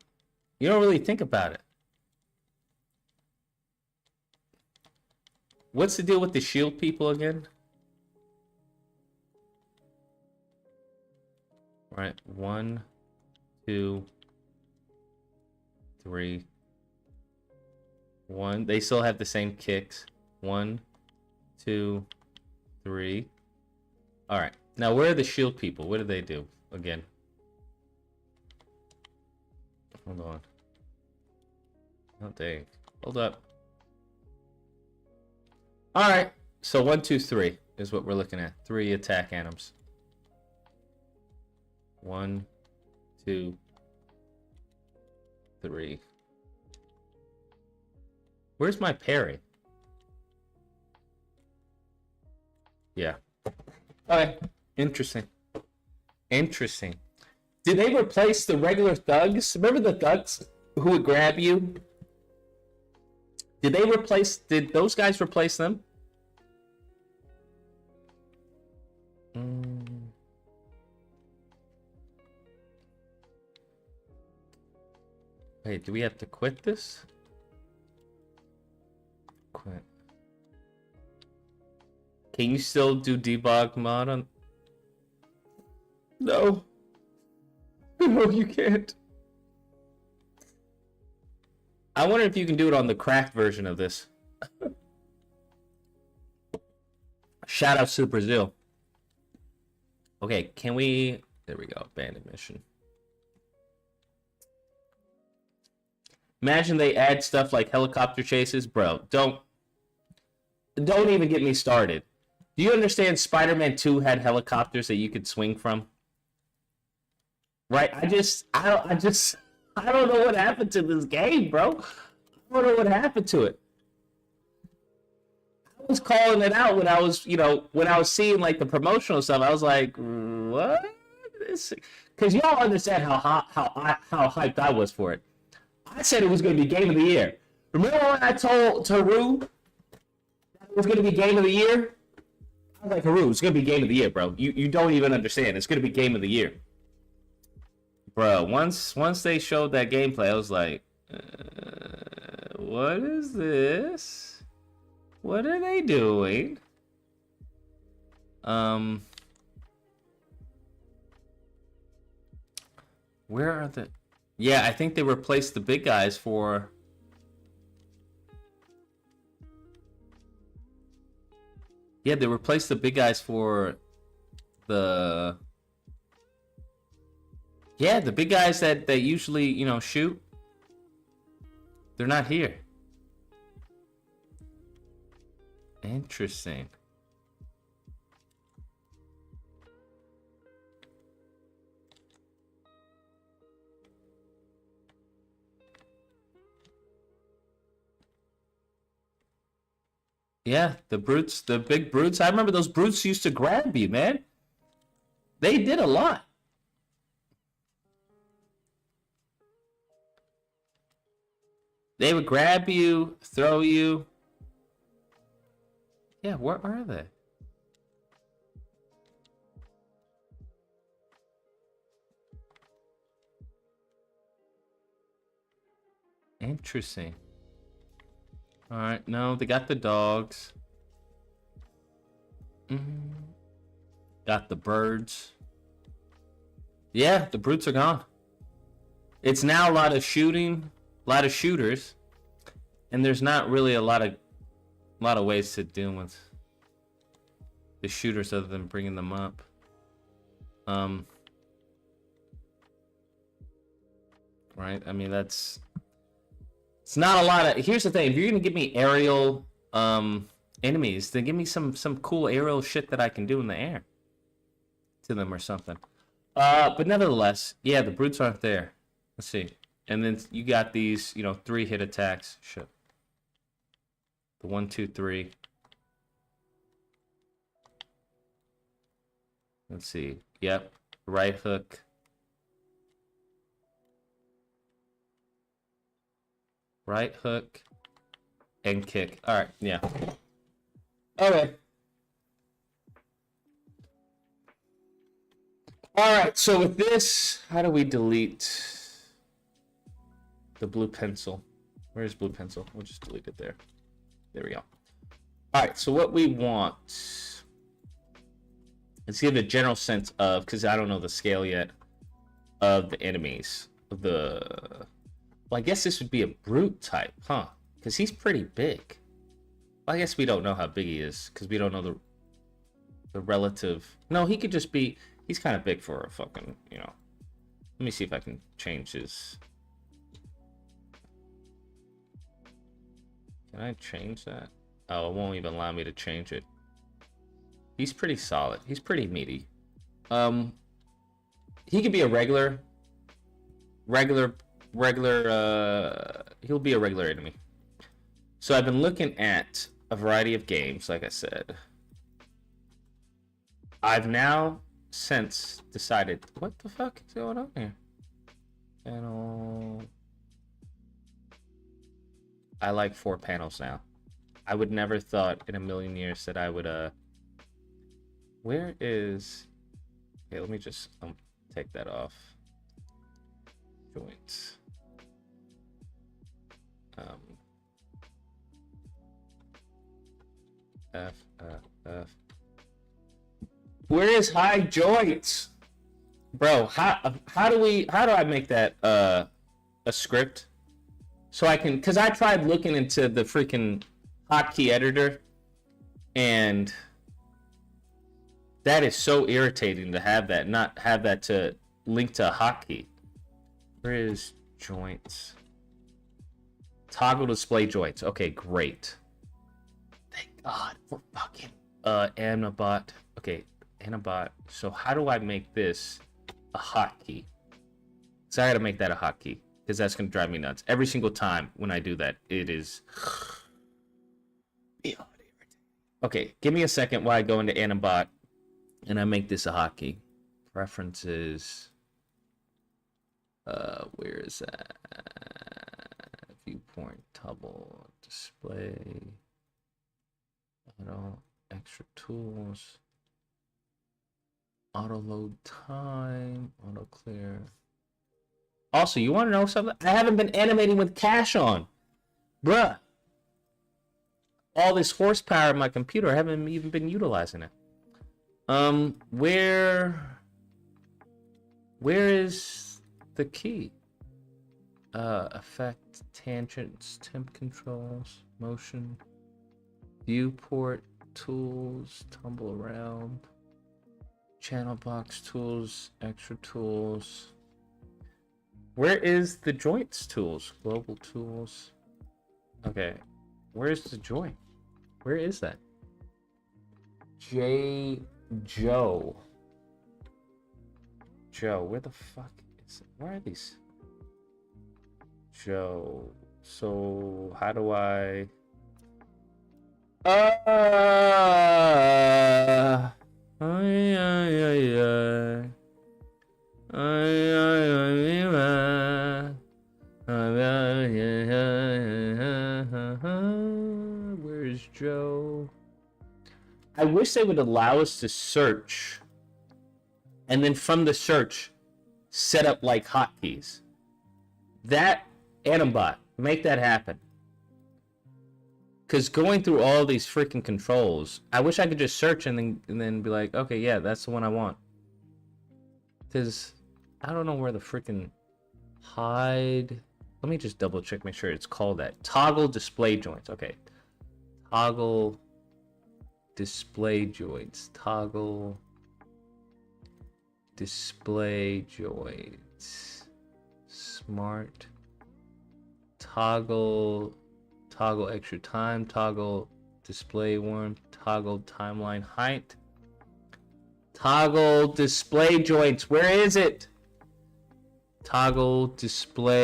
Speaker 1: think about it. What's the deal with the shield people again? Right, 1, 2, 3. 1. They still have the same kicks. 1, 2, 3. All right. Now, where are the shield people? What do they do again? Hold on. Oh, dang. Hold up. All right. So 1, 2, 3 is what we're looking at. 3 attack anims. 1, 2, 3. Where's my parry? Yeah. Okay. Interesting. Interesting. Did they replace the regular thugs? Remember the thugs who would grab you? Did those guys replace them? Wait, do we have to quit this? Quit. Can you still do debug mod on? No. No, you can't. I wonder if you can do it on the cracked version of this. Shout out to Brazil. Okay, can we... There we go, abandoned mission. Imagine they add stuff like helicopter chases. Bro, don't even get me started. Do you understand Spider-Man 2 had helicopters that you could swing from? Right? I don't know what happened to this game, bro. I don't know what happened to it. I was calling it out when I was, when I was seeing like the promotional stuff. I was like, what? Because y'all understand how hyped I was for it. I said it was going to be game of the year.
Speaker 2: Remember when I told Haru that it was going to be game of the year? I was like, Haru, it's going to be game of the year, bro. You don't even understand. It's going to be game of the year. Bro, once they showed that gameplay, I was like, what is this? What are they doing? Where are the... Yeah, I think they replaced the big guys for... Yeah, they replaced the big guys for the... Yeah, the big guys that usually, you know, shoot. They're not here. Interesting. Yeah, the brutes, the big brutes. I remember those brutes used to grab you, man. They did a lot. They would grab you, throw you. Yeah, where are they? Interesting. All right, no, they got the dogs. Got the birds. Yeah, the brutes are gone. It's now a lot of shooting, a lot of shooters, and there's not really a lot of ways to deal with the shooters other than bringing them up. Right? I mean, it's not a lot of... Here's the thing. If you're going to give me aerial enemies, then give me some cool aerial shit that I can do in the air to them or something. But nevertheless, yeah, the brutes aren't there. Let's see. And then you got these, you know, 3-hit attacks. Shit. The 1, 2, 3. Let's see. Yep. Right hook. Right hook. And kick. Alright, yeah. Okay. Alright, so with this, how do we delete the blue pencil? Where's blue pencil? We'll just delete it there. There we go. Alright, so what we want... Let's give a general sense of, because I don't know the scale yet, of the enemies. Well, I guess this would be a brute type, huh? Because he's pretty big. Well, I guess we don't know how big he is, because we don't know the relative... No, he could just be... He's kind of big for a fucking, you know... Let me see if I can change his... Can I change that? Oh, it won't even allow me to change it. He's pretty solid. He's pretty meaty. He could be a regular, he'll be a regular enemy. So I've been looking at a variety of games, like I said. I've now since decided, what the fuck is going on here? Panel. I like 4 panels now. I would never thought in a million years that I would, where is... Okay, let me just take that off. Joints. F. Where is high joints? Bro, how do I make that a script? So I can, because I tried looking into the freaking hotkey editor, and that is so irritating to have that, not have that to link to a hotkey. Where is joints? Toggle display joints. Okay, great. Thank God for fucking Anabot. Okay, Anabot. So how do I make this a hotkey? So I gotta make that a hotkey, because that's gonna drive me nuts. Every single time when I do that, it is beyond irritating. Okay, give me a second while I go into Anabot and I make this a hotkey. Preferences. Where is that? viewport, toggle, display, auto, extra tools, auto load time, auto clear. Also, you want to know something? I haven't been animating with cache on. Bruh. All this horsepower in my computer, I haven't even been utilizing it. Where is the key? Effect, tangents, temp controls, motion, viewport, tools, tumble around, channel box tools, extra tools. Where is the joints tools? Global tools. Okay, where's the joint? Where is that? Joe. Joe, where the fuck is it? Where are these? Joe. So how do I? Where's Joe? I wish they would allow us to search, and then from the search, set up like hotkeys. That Animbot, make that happen. Because going through all these freaking controls, I wish I could just search and then be like, okay, yeah, that's the one I want. Because I don't know where the freaking hide. Let me just double check, make sure it's called that. Toggle display joints. Okay. Toggle display joints. Toggle display joints. Smart. Toggle extra time, toggle display warmth, toggle timeline height, toggle display joints. Where is it? Toggle display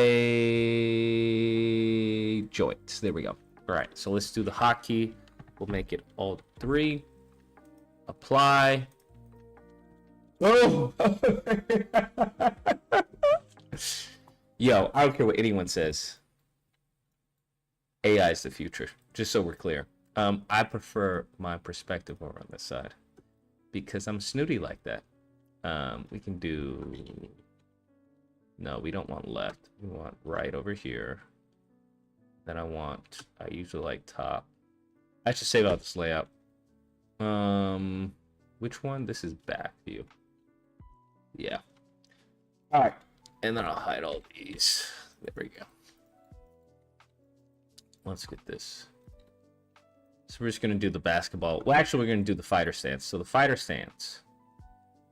Speaker 2: joints. There we go. All right, so let's do the hotkey. We'll make it all 3. Apply. Oh! Yo, I don't care what anyone says. AI is the future, just so we're clear. I prefer my perspective over on this side because I'm snooty like that. We can do... No, we don't want left. We want right over here. Then I usually like top. I should save out this layout. Which one? This is back view. Yeah. All right. And then I'll hide all these. There we go. Let's get this. So we're just going to do the basketball. Well, actually, we're going to do the fighter stance. So the fighter stance.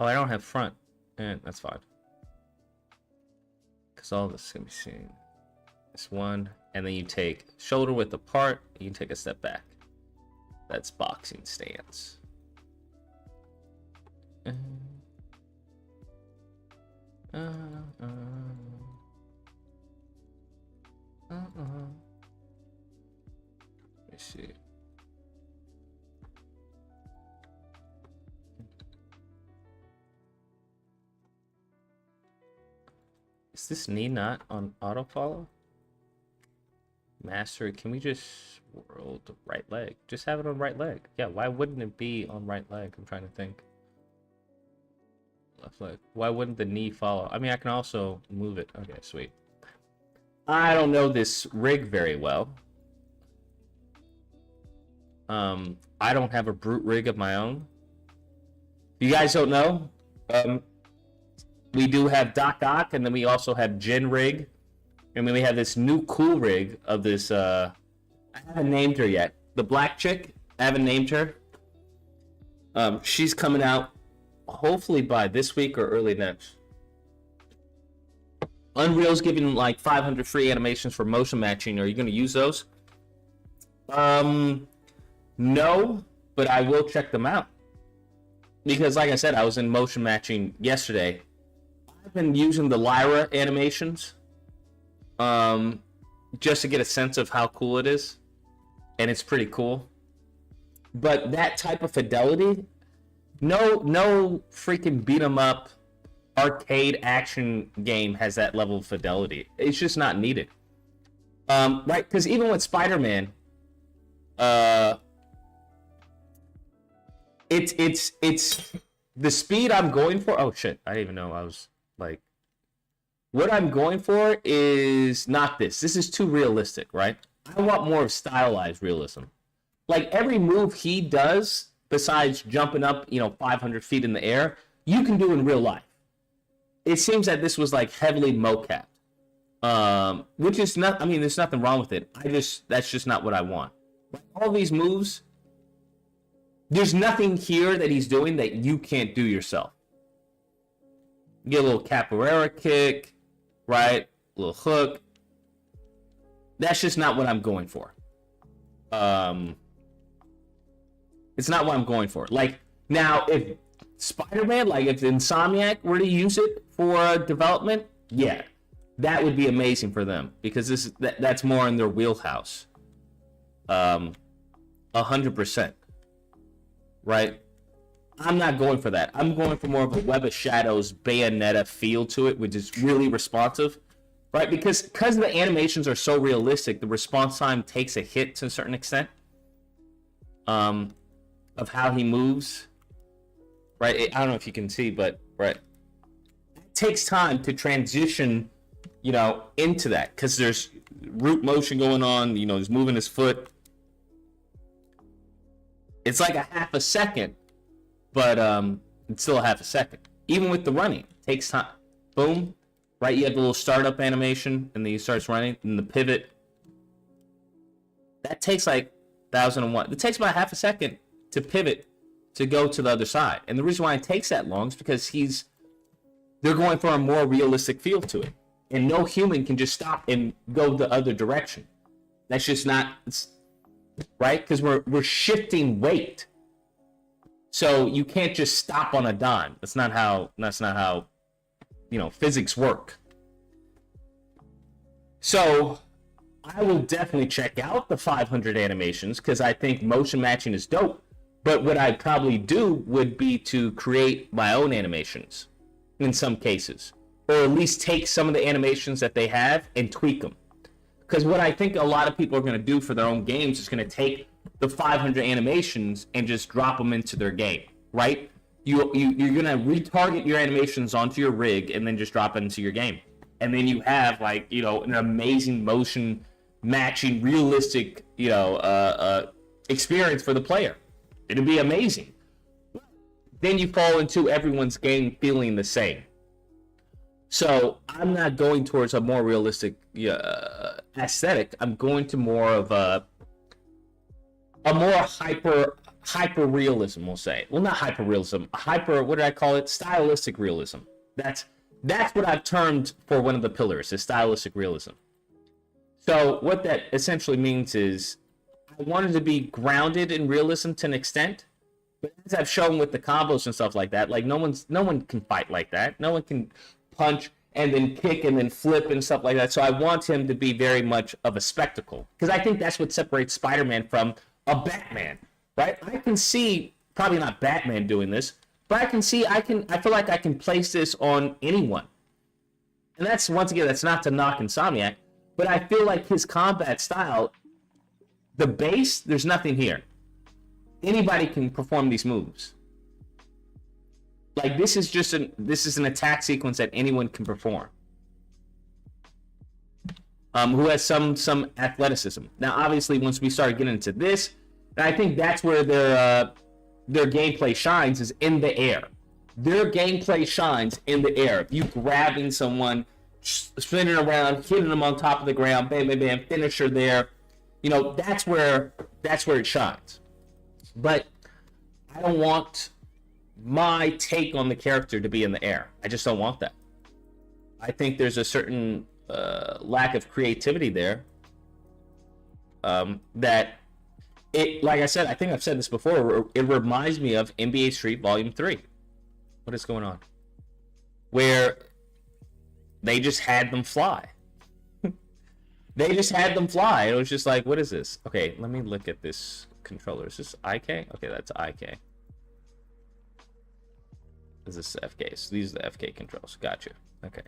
Speaker 2: Oh, I don't have front. And that's fine. Because all this is going to be seen. This one. And then you take shoulder width apart. You can take a step back. That's boxing stance. Let me see. Is this knee not on auto follow? Master, can we just world right leg? Just have it on right leg. Yeah, why wouldn't it be on right leg? I'm trying to think. Left leg. Why wouldn't the knee follow? I mean, I can also move it. Okay, sweet. I don't know this rig very well. I don't have a brute rig of my own. You guys don't know? We do have Doc Ock, and then we also have Jin rig. And then we have this new cool rig of this, I haven't named her yet. The black chick, I haven't named her. She's coming out hopefully by this week or early next. Unreal's giving like 500 free animations for motion matching. Are you going to use those? No, but I will check them out. Because like I said, I was in motion matching yesterday. I've been using the Lyra animations just to get a sense of how cool it is. And it's pretty cool. But that type of fidelity, no freaking beat 'em up arcade action game has that level of fidelity. It's just not needed. Right? Because even with Spider-Man, uh, it's the speed I'm going for. Oh shit! I didn't even know I was like. What I'm going for is not this. This is too realistic, right? I want more of stylized realism. Like every move he does, besides jumping up, 500 feet in the air, you can do in real life. It seems that this was like heavily mocapped, which is not. I mean, there's nothing wrong with it. That's just not what I want. All these moves, there's nothing here that he's doing that you can't do yourself. You get a little capoeira kick, right? A little hook. That's just not what I'm going for. It's not what I'm going for. Like, now, if Spider-Man, like if Insomniac were to use it for development, yeah, that would be amazing for them because that's more in their wheelhouse. 100%. Right? I'm not going for that. I'm going for more of a Web of Shadows Bayonetta feel to it, which is really responsive, right? Because the animations are so realistic, the response time takes a hit to a certain extent of how he moves, right? I don't know if you can see, but right, it takes time to transition, into that because there's root motion going on. He's moving his foot. It's like a half a second. But it's still a half a second. Even with the running, it takes time. Boom, right? You have the little startup animation, and then he starts running, and the pivot. That takes like 1001. It takes about half a second to pivot to go to the other side. And the reason why it takes that long is because they're going for a more realistic feel to it, and no human can just stop and go the other direction. That's just not right because we're shifting weight. So you can't just stop on a dime. That's not how physics work. So I will definitely check out the 500 animations because I think motion matching is dope. But what I'd probably do would be to create my own animations in some cases, or at least take some of the animations that they have and tweak them. Because what I think a lot of people are going to do for their own games is going to take the 500 animations and just drop them into their game, right? You're gonna retarget your animations onto your rig and then just drop it into your game, and then you have like an amazing motion matching, realistic experience for the player. It'd be amazing. Then you fall into everyone's game feeling the same. So I'm not going towards a more realistic aesthetic. I'm going to more of a more hyper realism, we'll say. Well, not hyper realism. What did I call it? Stylistic realism. That's what I've termed for one of the pillars, is stylistic realism. So what that essentially means is I wanted to be grounded in realism to an extent, but as I've shown with the combos and stuff like that, like no one can fight like that. No one can punch and then kick and then flip and stuff like that. So I want him to be very much of a spectacle, because I think that's what separates Spider-Man from a Batman, right? I can see, probably not Batman doing this, but I feel like I can place this on anyone. And that's, once again, that's not to knock Insomniac, but I feel like his combat style, the base, there's nothing here. Anybody can perform these moves. Like this is an attack sequence that anyone can perform. Who has some athleticism. Now, obviously, once we start getting into this, and I think that's where their gameplay shines, is in the air. Their gameplay shines in the air. You grabbing someone, spinning around, hitting them on top of the ground, bam, bam, bam, finisher there. That's where it shines. But I don't want my take on the character to be in the air. I just don't want that. I think there's a certain lack of creativity there. That it, like I said, I think I've said this before, it reminds me of NBA Street Volume 3. What is going on? Where they just had them fly. They just had them fly. It was just like, what is this? Okay, let me look at this controller. Is this IK? Okay, that's IK. Is this FK? So these are the FK controls. Gotcha. Okay.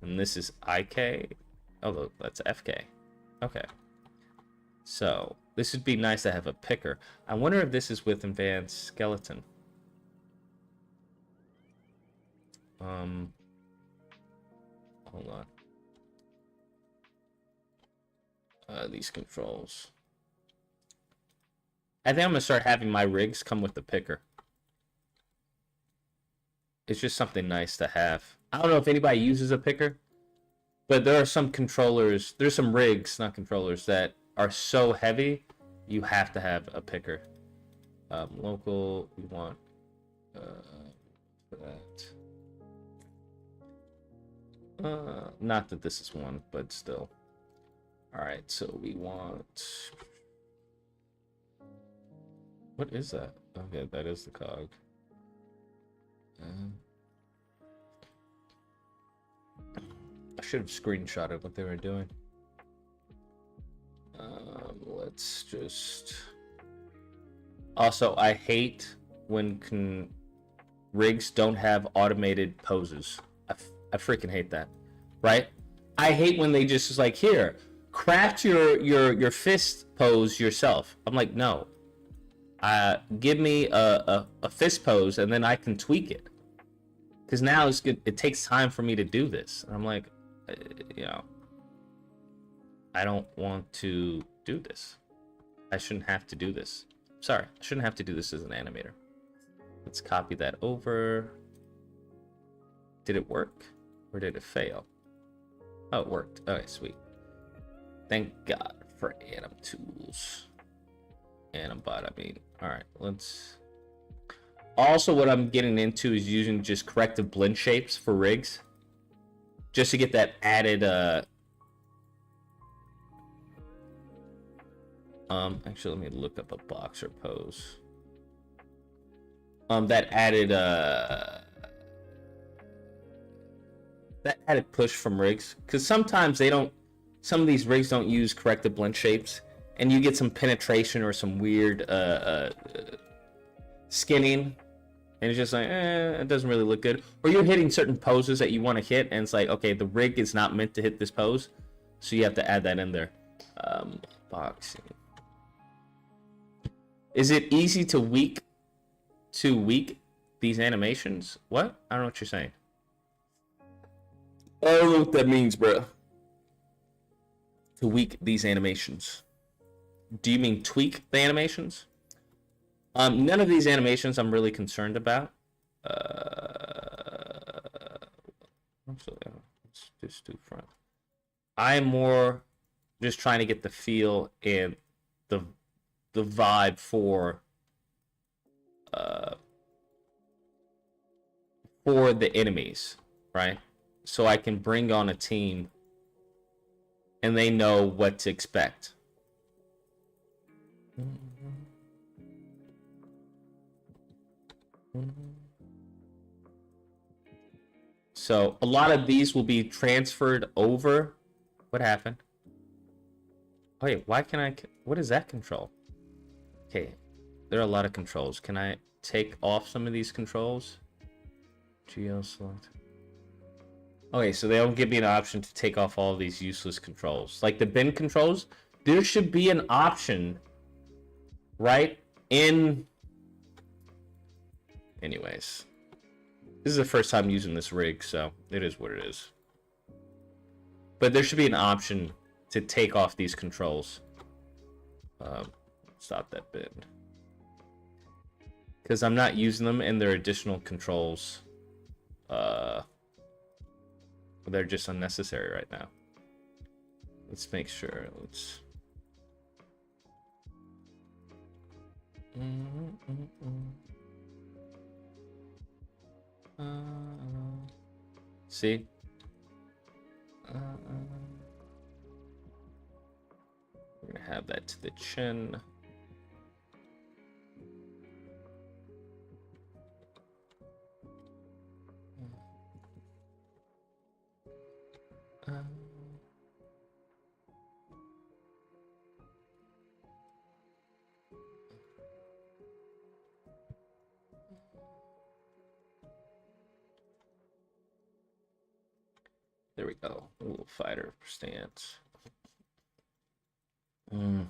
Speaker 2: And this is IK. Oh, that's FK. Okay. So this would be nice to have a picker. I wonder if this is with advanced skeleton. Hold on. These controls. I think I'm gonna start having my rigs come with the picker. It's just something nice to have. I don't know if anybody uses a picker, but there are some controllers, there's some rigs, not controllers, that are so heavy, you have to have a picker. Local, we want for that. Not that this is one, but still. All right, so we want. What is that? Okay, that is the cog. I should have screenshotted what they were doing. Let's just. Also, I hate when rigs don't have automated poses. I freaking hate that, right? I hate when they just is like, here, craft your fist pose yourself. I'm like, no. Give me a fist pose and then I can tweak it. Because now it's good. It takes time for me to do this. And I'm like, you know, I don't want to do this. I shouldn't have to do this. Sorry, I shouldn't have to do this as an animator. Let's copy that over. Did it work? Or did it fail? Oh, it worked. Okay, sweet. Thank God for Anim tools. Animbot, I mean. Alright, let's... Also, what I'm getting into is using just corrective blend shapes for rigs. Just to get that added, actually, let me look up a boxer pose. That added, that added push from rigs. Because sometimes they don't... Some of these rigs don't use corrective blend shapes. And you get some penetration or some weird, skinning. And it's just like, it doesn't really look good. Or you're hitting certain poses that you want to hit, and it's like, okay, the rig is not meant to hit this pose, so you have to add that in there. Boxing. Is it easy to tweak these animations? What? I don't know what you're saying. I don't know what that means, bro. Tweak these animations. Do you mean tweak the animations? None of these animations I'm really concerned about. Let's just do front. I'm more just trying to get the feel and the vibe for the enemies, right? So I can bring on a team and they know what to expect. So a lot of these will be transferred over. What happened? Oh, wait, why can I... What is that control? Okay, there are a lot of controls. Can I take off some of these controls? Geo select. Okay, so they don't give me an option to take off all of these useless controls. Like the bin controls, there should be an option, right? Anyways. This is the first time using this rig, so it is what it is. But there should be an option to take off these controls. Stop that bit. Because I'm not using them and they're additional controls. They're just unnecessary right now. Let's make sure. Let's... See? We're gonna have that to the chin. There we go. A little fighter stance. Mm.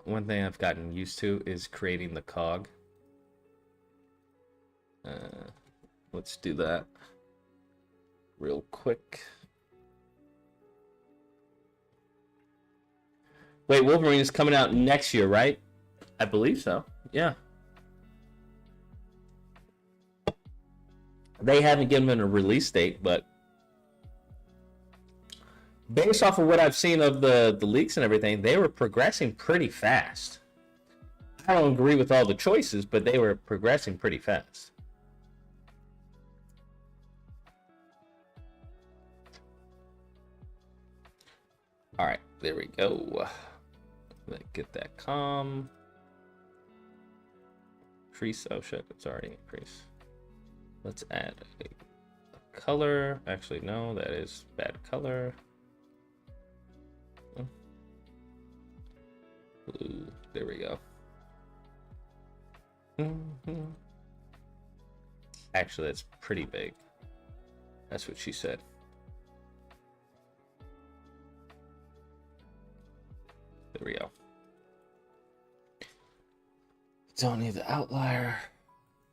Speaker 2: One thing I've gotten used to is creating the cog. Let's do that real quick. Wait, Wolverine is coming out next year, right? I believe so. Yeah. They haven't given a release date, but based off of what I've seen of the leaks and everything, they were progressing pretty fast. I don't agree with all the choices, but they were progressing pretty fast. All right, there we go. Let's get that calm. Increase. Oh shit, it's already increased. Let's add a color. Actually, no, that is bad color. Blue. There we go. Actually, that's pretty big. That's what she said. There we go. Don't need the outlier.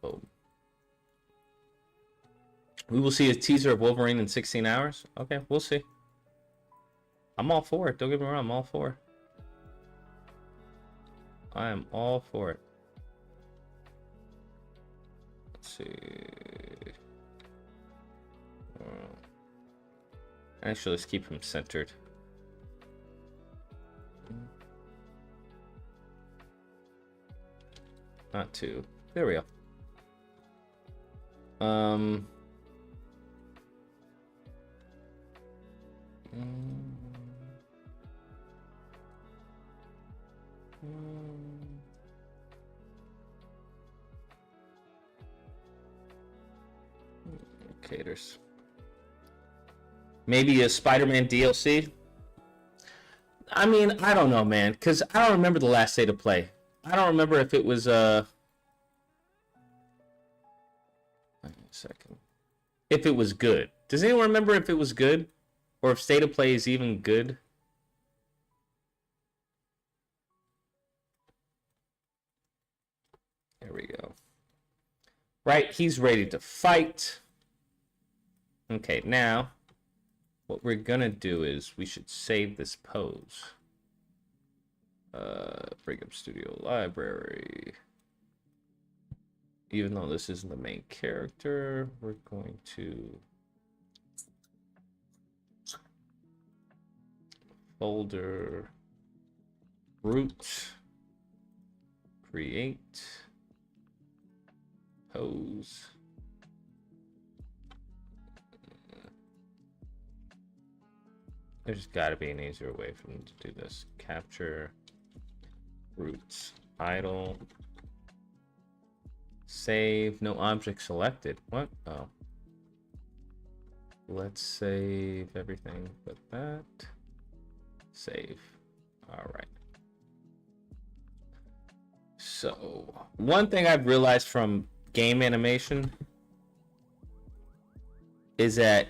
Speaker 2: Boom. We will see a teaser of Wolverine in 16 hours. Okay, we'll see. I'm all for it. Don't get me wrong, I'm all for it. I am all for it. Let's see. Actually, let's keep him centered. Not two. There we go. Caters. Maybe a Spider-Man DLC? I mean, I don't know, man, because I don't remember the last State of Play. I don't remember if it was, wait a second. If it was good. Does anyone remember if it was good? Or if State of Play is even good? There we go. Right, he's ready to fight. Okay, now, what we're gonna do is we should save this pose. Bring up Studio Library. Even though this isn't the main character, we're going to folder root, create, pose. There's got to be an easier way for them to do this. Capture roots, idle, save, no object selected. What? Oh. Let's save everything but that. Save. All right. So, one thing I've realized from game animation is that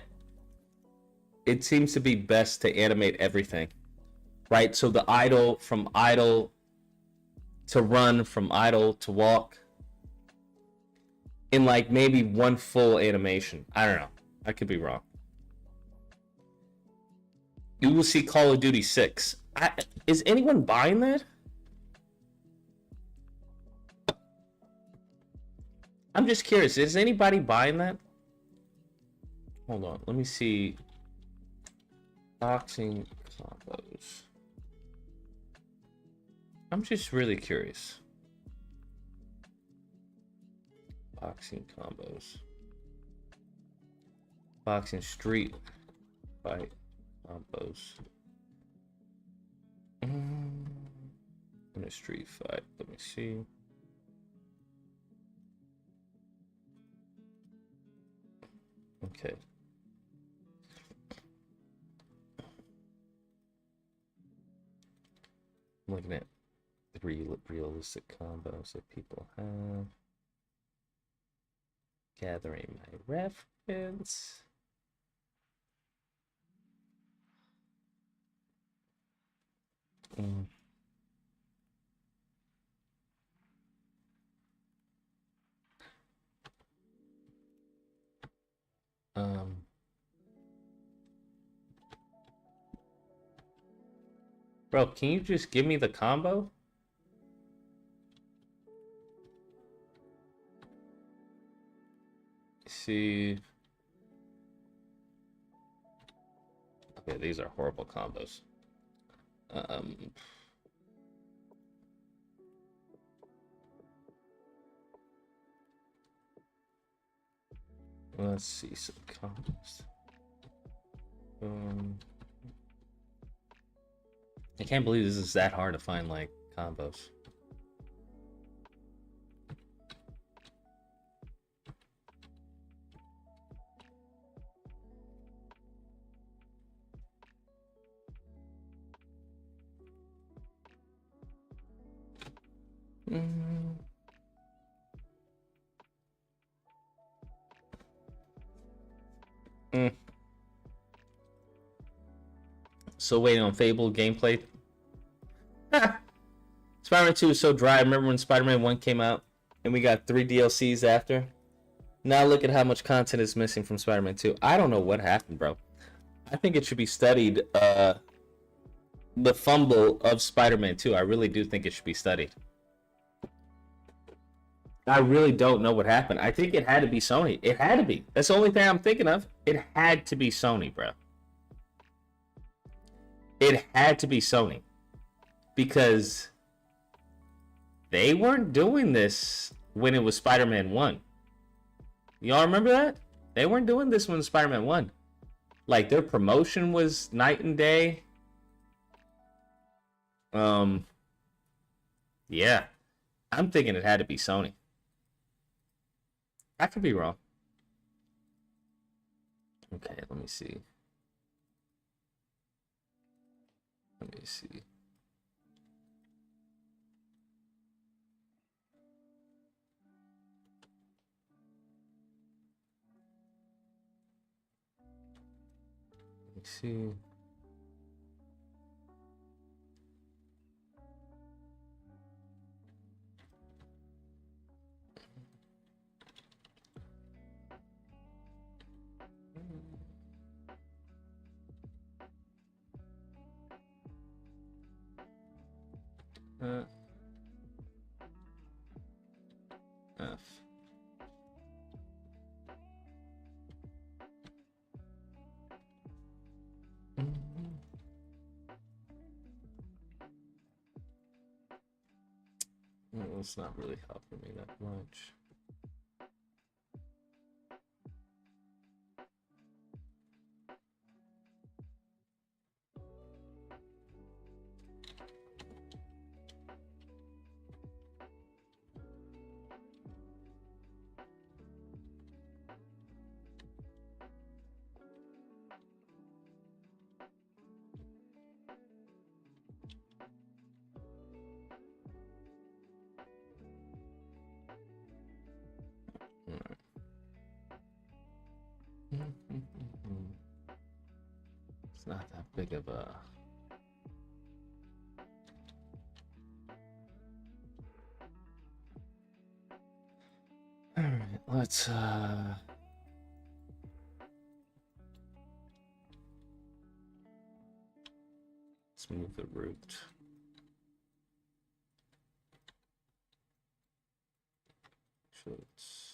Speaker 2: it seems to be best to animate everything, right? So the idle, from idle to run, from idle to walk, in like maybe one full animation. I don't know. I could be wrong. You will see Call of Duty 6. Is anyone buying that? I'm just curious. Is anybody buying that? Hold on. Let me see. Boxing combos. I'm just really curious. Boxing combos. Boxing street fight combos. In a street fight. Let me see. Okay. I'm looking at the
Speaker 1: realistic combos that people have. Gathering my reference. Mm. Bro, can you just give me the combo? See. Okay, these are horrible combos. Let's see some combos. I can't believe this is that hard to find like combos. So waiting on Fable gameplay. Spider-Man 2 is so dry. I remember when Spider-Man 1 came out and we got 3 DLCs after. Now look at how much content is missing from Spider-Man 2. I don't know what happened, bro. I think it should be studied, the fumble of Spider-Man 2. I really do think it should be studied. I really don't know what happened. I think it had to be Sony. It had to be. That's the only thing I'm thinking of. It had to be Sony, bro. It had to be Sony. Because they weren't doing this when it was Spider-Man 1. Y'all remember that? They weren't doing this when Spider-Man 1. Like, their promotion was night and day. Yeah. I'm thinking it had to be Sony. I could be wrong. Okay, let me see. Let me see. Let me see. F. Well, it's not really helping me that much. It's not that big of a... Alright, let's move the root. Let's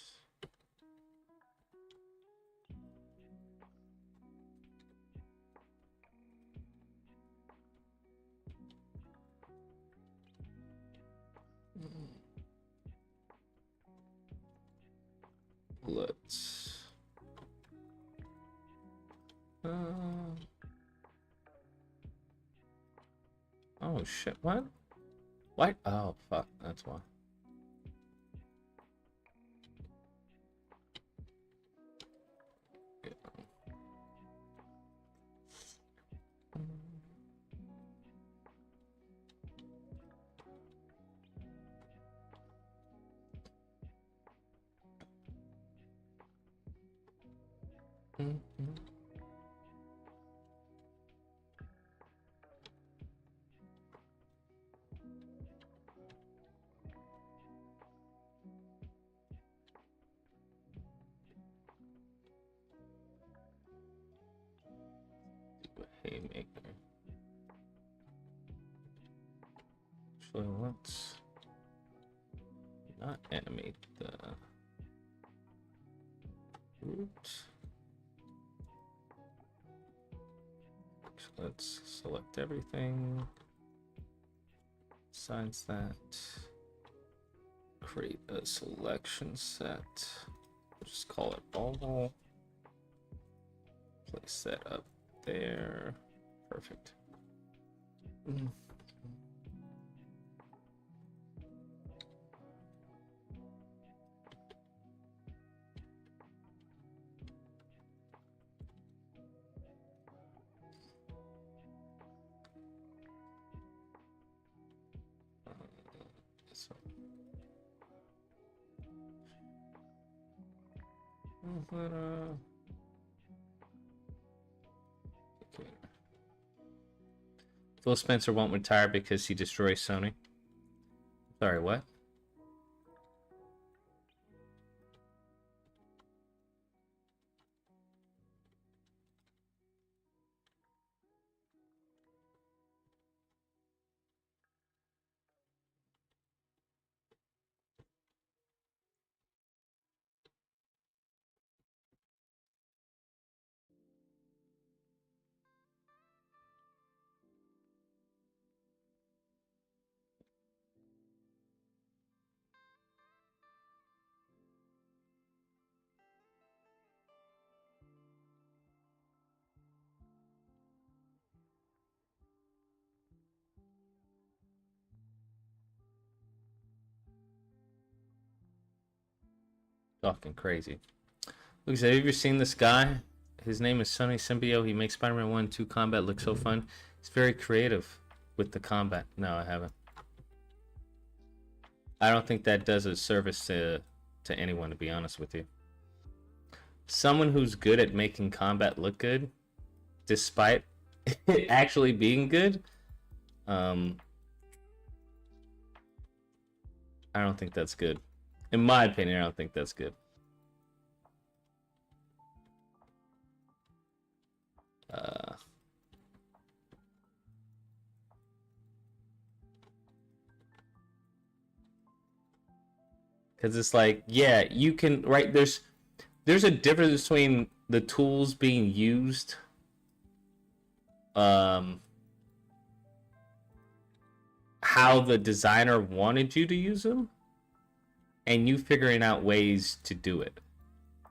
Speaker 1: oh shit, what? What? Oh fuck, that's why.
Speaker 2: Haymaker. Actually, let's not animate the root. Actually, let's select everything. Besides that, create a selection set. Just call it all. Place that up there. Perfect. So. Phil Spencer won't retire because he destroys Sony. Sorry, what? Fucking crazy. Look, have you ever seen this guy? His name is Sonny Symbio. He makes Spider-Man 1 and 2 combat look so fun. He's very creative with the combat. No, I haven't. I don't think that does a service to anyone, to be honest with you. Someone who's good at making combat look good, despite it actually being good, I don't think that's good. In my opinion, I don't think that's good. Because it's like, yeah, you can, right? There's a difference between the tools being used, how the designer wanted you to use them, and you figuring out ways to do it,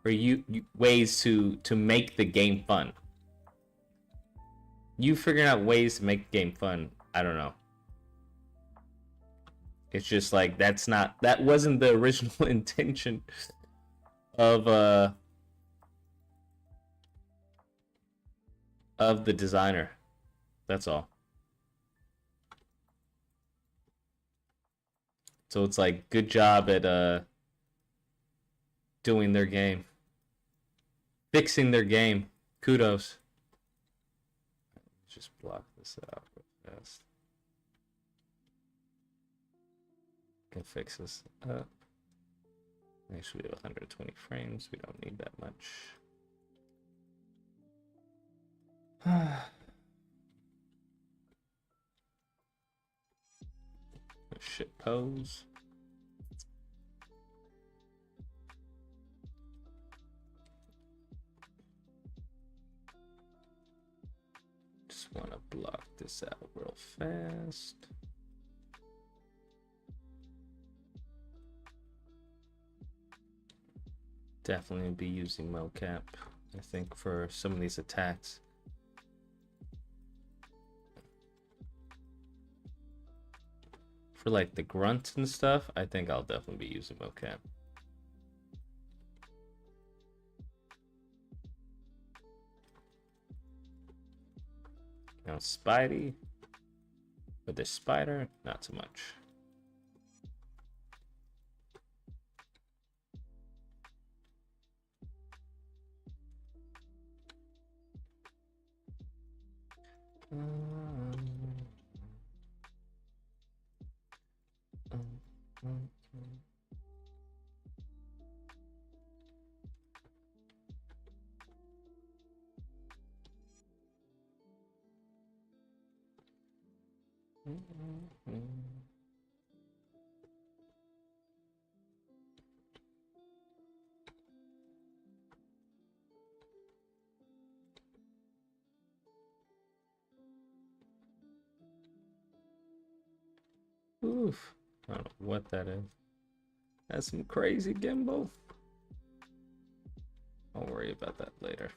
Speaker 2: or ways to make the game fun. You figuring out ways to make the game fun, I don't know. It's just like that wasn't the original intention of the designer. That's all. So it's like, good job at doing their game. Fixing their game. Kudos. Just block this out real fast. Can fix this up. Actually, we have 120 frames. We don't need that much. Shit pose. Just want to block this out real fast. Definitely be using mocap, I think, for some of these attacks. For like the grunts and stuff, I think I'll definitely be using mocap. Now Spidey, but the spider, not so much.
Speaker 1: Oof. I don't know what that is. That's some crazy gimbal. I'll worry about that later.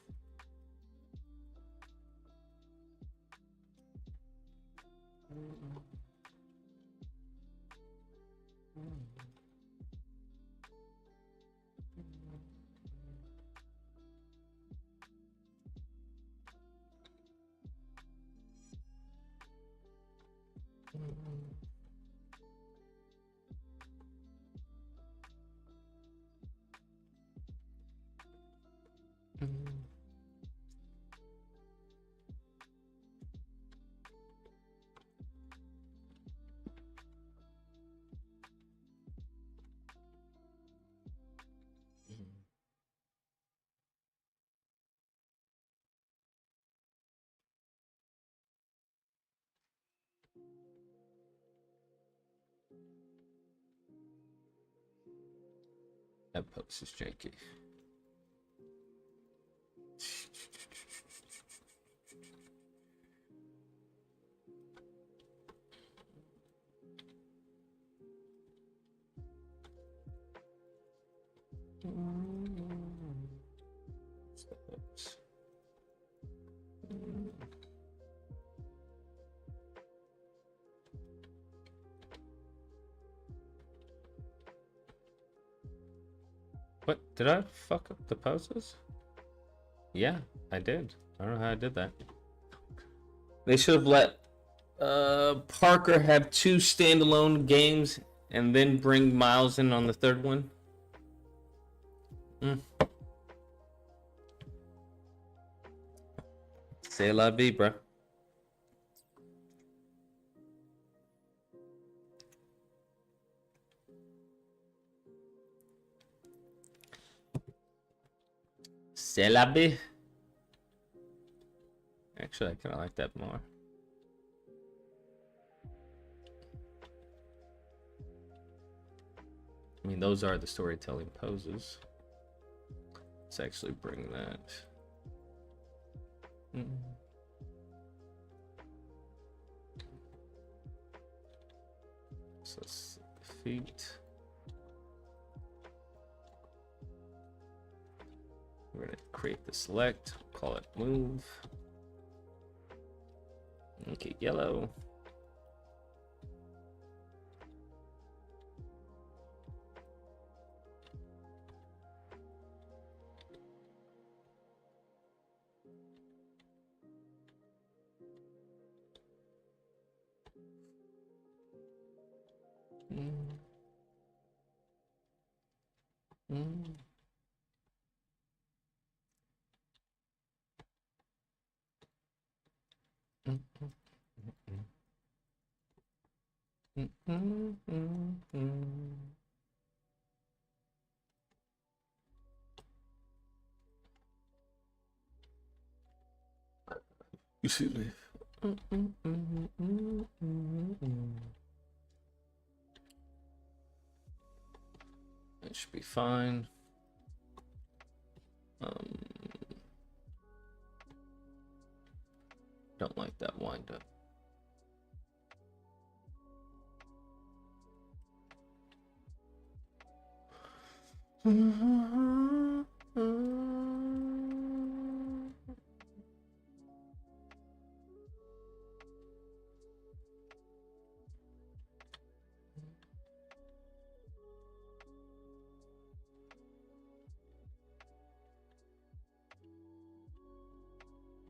Speaker 1: That post is janky. What? Did I fuck up the poses? Yeah, I did. I don't know how I did that. They should have let Parker have 2 standalone games and then bring Miles in on the third one. C'est la vie, bro. C'est la vie. Actually, I kind of like that more. I mean, those are the storytelling poses. Let's actually bring that. So let's feet. We're gonna create the select, call it move. Okay, yellow. You see me. It should be fine. Don't like that wind up.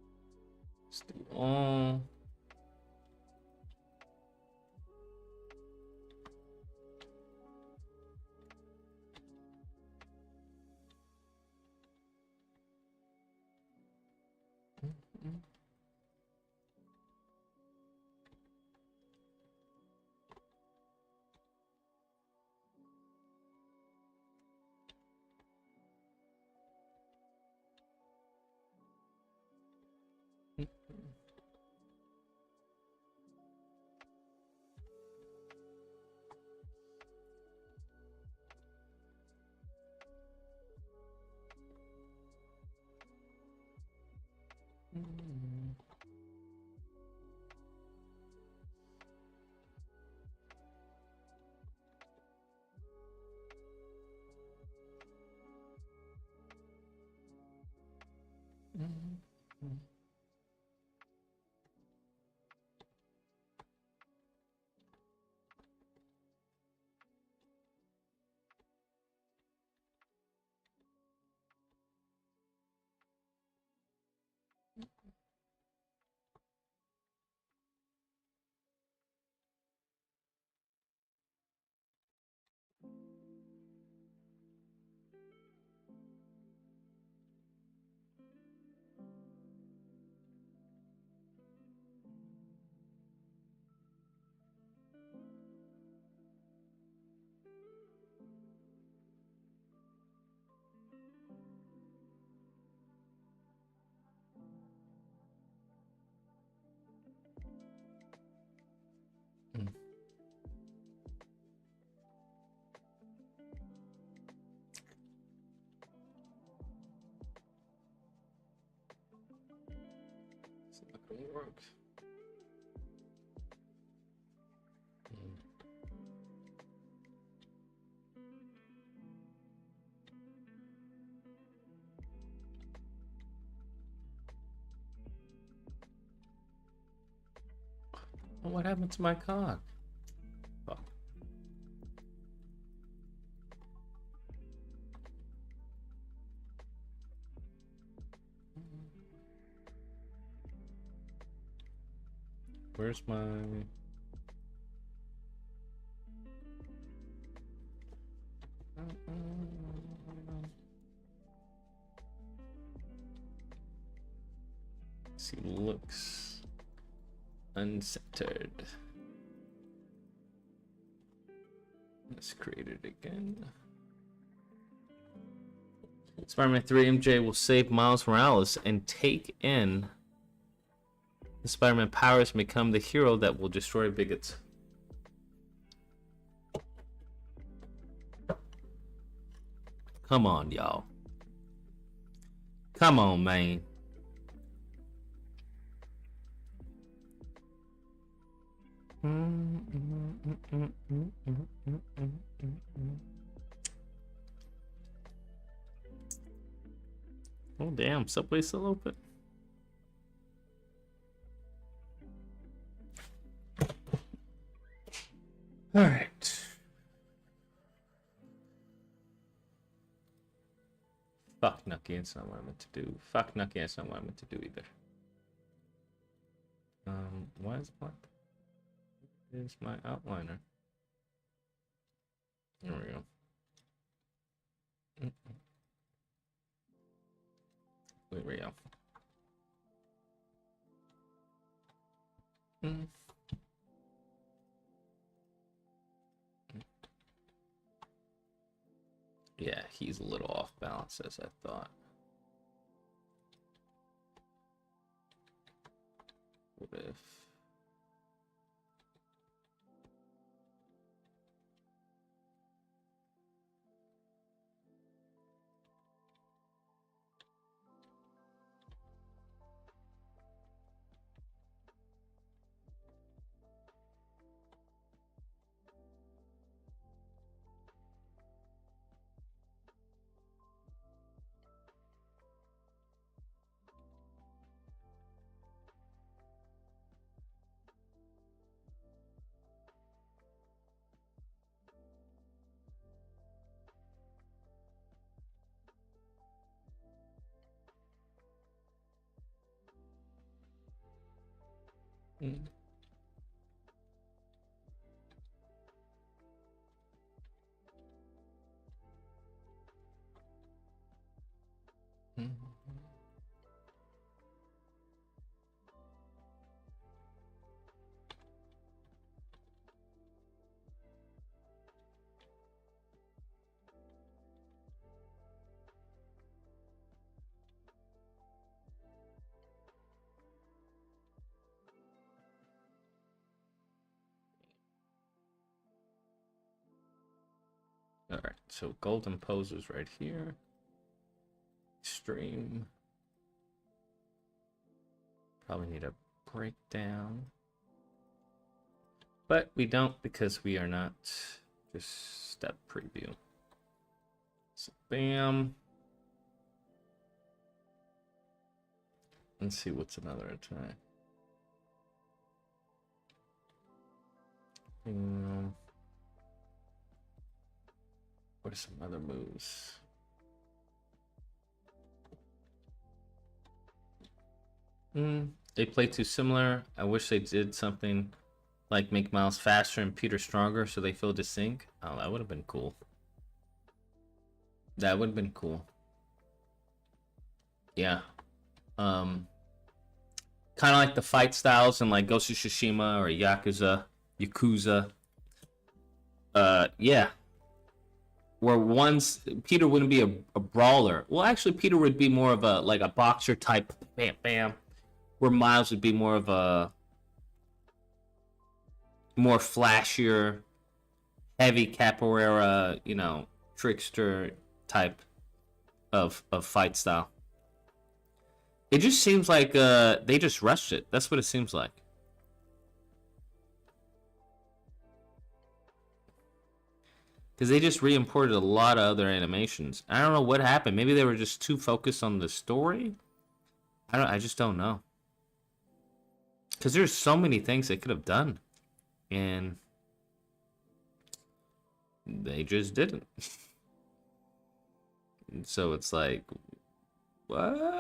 Speaker 1: Let's do all.
Speaker 2: It's not gonna work. Oh, what happened to my cock? Fuck. Where's my... See, looks uncentered. Let's create it again. Spider-Man 3 MJ will save Miles Morales and take in the Spider-Man powers and become the hero that will destroy bigots. Come on, y'all. Come on, man. Oh, damn. Subway's still open. All right. Fuck Nucky, it's not what I meant to do. Fuck Nucky, it's not what I meant to do either. Why is black? Is my outliner? There we go. There we go. Yeah, he's a little off balance as I thought. What if... All right, so golden poses right here. Extreme. Probably need a breakdown. But we don't because we are not just step preview. So bam. Let's see what's another attack. What are some other moves? They play too similar. I wish they did something like make Miles faster and Peter stronger so they feel distinct. Oh, that would have been cool. That would have been cool. Yeah. Kind of like the fight styles in like Ghost of Tsushima or Yakuza. Yeah. Where once Peter wouldn't be a brawler. Well, actually, Peter would be more of a boxer type, bam, bam. Where Miles would be more of a more flashier, heavy capoeira, trickster type of fight style. It just seems like they just rushed it. That's what it seems like. Because they just re-imported a lot of other animations. I don't know what happened. Maybe they were just too focused on the story. I just don't know. Because there's so many things they could have done. And they just didn't. And so it's like, what?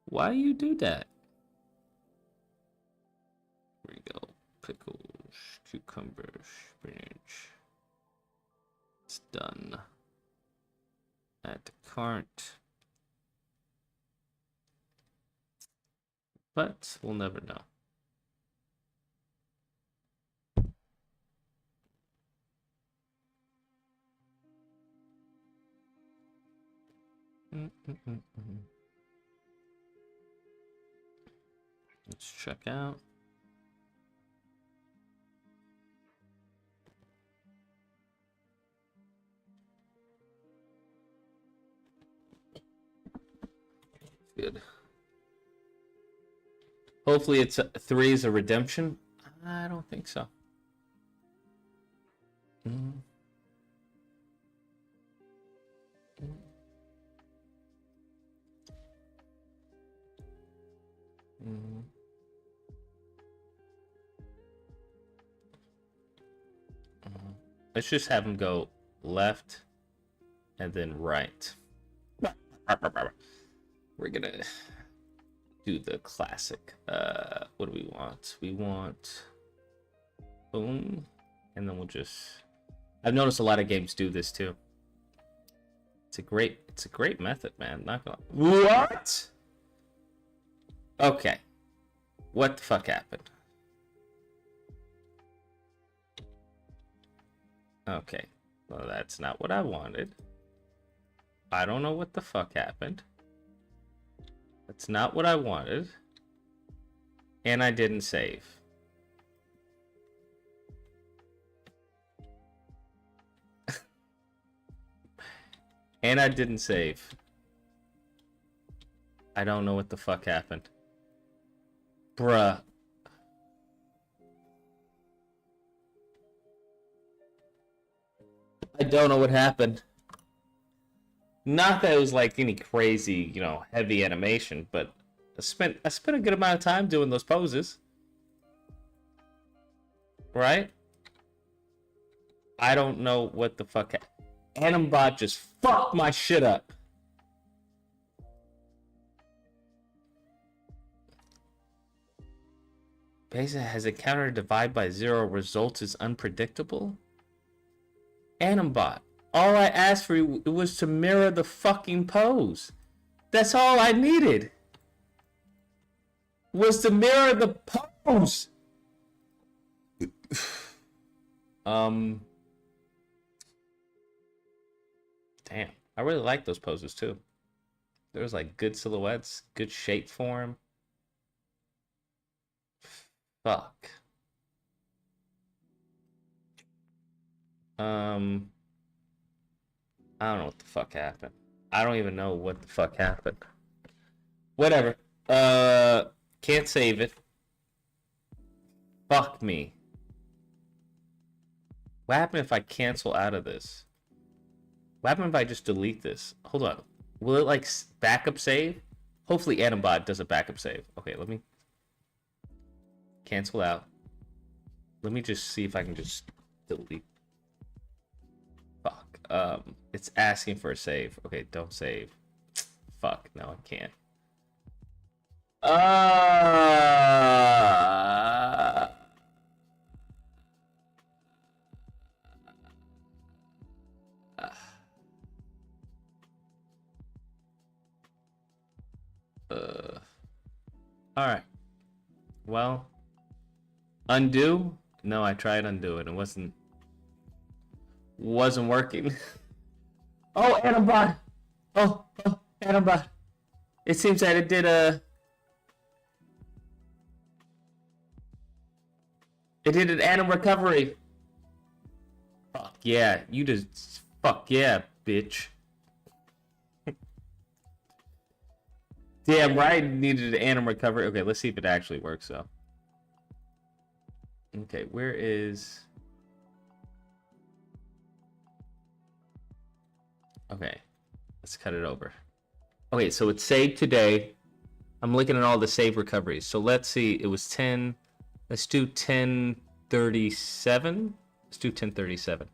Speaker 2: Why you do that? Here we go. Pickles, cucumbers, spinach. It's done. Add to cart. But we'll never know. Let's check out. Good. Hopefully it's 3 is a redemption. I don't think so. Let's just have him go left and then right. We're gonna do the classic. What do we want? We want boom, and then we'll just. I've noticed a lot of games do this too. It's a great method, man. Not gonna. What? Okay. What the fuck happened? Okay. Well, that's not what I wanted. I don't know what the fuck happened. That's not what I wanted. And I didn't save. And I didn't save. I don't know what the fuck happened. Bruh. I don't know what happened. Not that it was like any crazy, heavy animation, but I spent a good amount of time doing those poses. Right? I don't know what the fuck Animbot just fucked my shit up. Beza has encountered a divide by 0. Results is unpredictable. Animbot. All I asked for was to mirror the fucking pose. That's all I needed. Was to mirror the pose. Damn. I really like those poses too. There was like good silhouettes, good shape form. Fuck. I don't know what the fuck happened. I don't even know what the fuck happened. Whatever. Can't save it. Fuck me. What happened if I cancel out of this? What happened if I just delete this? Hold on. Will it like backup save? Hopefully Animbot does a backup save. Okay, let me cancel out. Let me just see if I can just delete. Fuck. It's asking for a save. Okay, don't save. Fuck, no, I can't. All right. Well, undo. No, I tried undo it. It wasn't working. Oh, Animbot. Oh, Animbot. It seems that it did an anim recovery. Fuck yeah, you just fuck yeah, bitch. Damn right, needed an anim recovery. Okay, let's see if it actually works though. Okay, where is? Okay, let's cut it over. Okay, so it's saved today. I'm looking at all the save recoveries. So let's see, it was 10. Let's do 1037. Let's do 1037.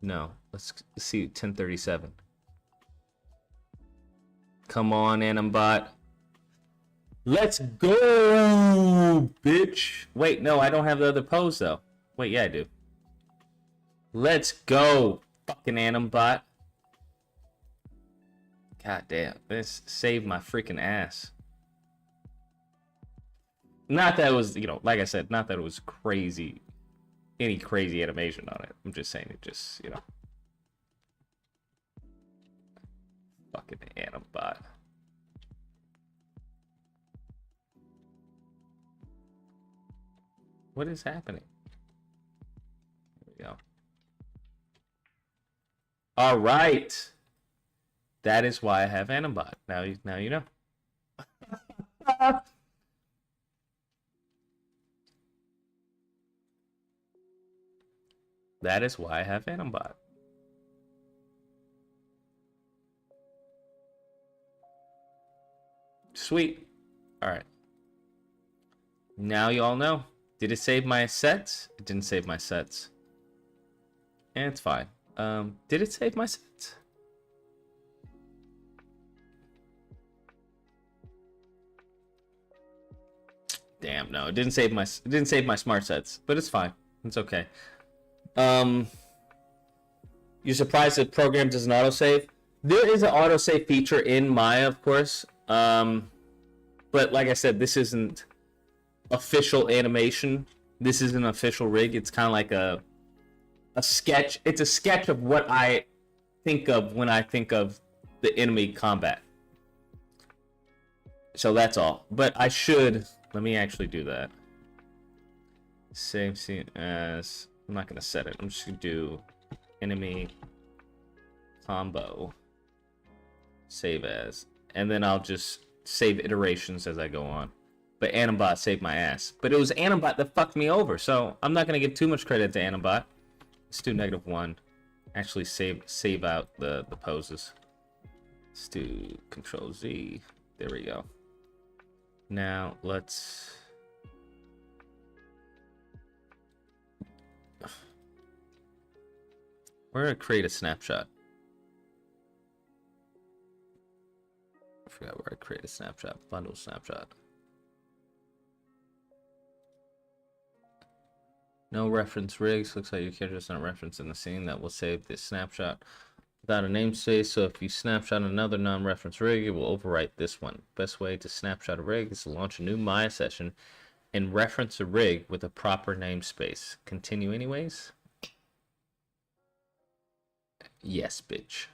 Speaker 2: No, let's see 1037. Come on, Animbot. Let's go, bitch. Wait, no, I don't have the other pose though. Wait, yeah, I do. Let's go, fucking Animbot. God damn, this saved my freaking ass. Not that it was, you know, like I said, not that it was crazy, any crazy animation on it. I'm just saying it just, you know. Fucking Animbot. What is happening? There we go. All right. That is why I have Animbot. Now you know. That is why I have Animbot. Sweet. All right. Now you all know. Did it save my sets? It didn't save my sets. And it's fine. Did it save my sets? Damn, no, it didn't save my smart sets, but it's fine. It's okay. You're surprised the program does an autosave? There is an autosave feature in Maya, of course. But like I said, this isn't official animation. This is an official rig. It's kind of like a sketch. It's a sketch of what I think of when I think of the enemy combat. So that's all. But I should. Let me actually do that. Same scene as. I'm not gonna set it. I'm just gonna do enemy combo. Save as, and then I'll just save iterations as I go on. But Animbot saved my ass. But it was Animbot that fucked me over, so I'm not gonna give too much credit to Animbot. Let's do -1. Actually, save out the poses. Let's do Control Z. There we go. Now let's. We're gonna create a snapshot. I forgot where I create a snapshot. Bundle snapshot. No reference rigs. Looks like your character is not referenced in the scene. That will save this snapshot without a namespace. So if you snapshot another non-reference rig, it will overwrite this one. Best way to snapshot a rig is to launch a new Maya session and reference a rig with a proper namespace. Continue anyways. Yes, bitch.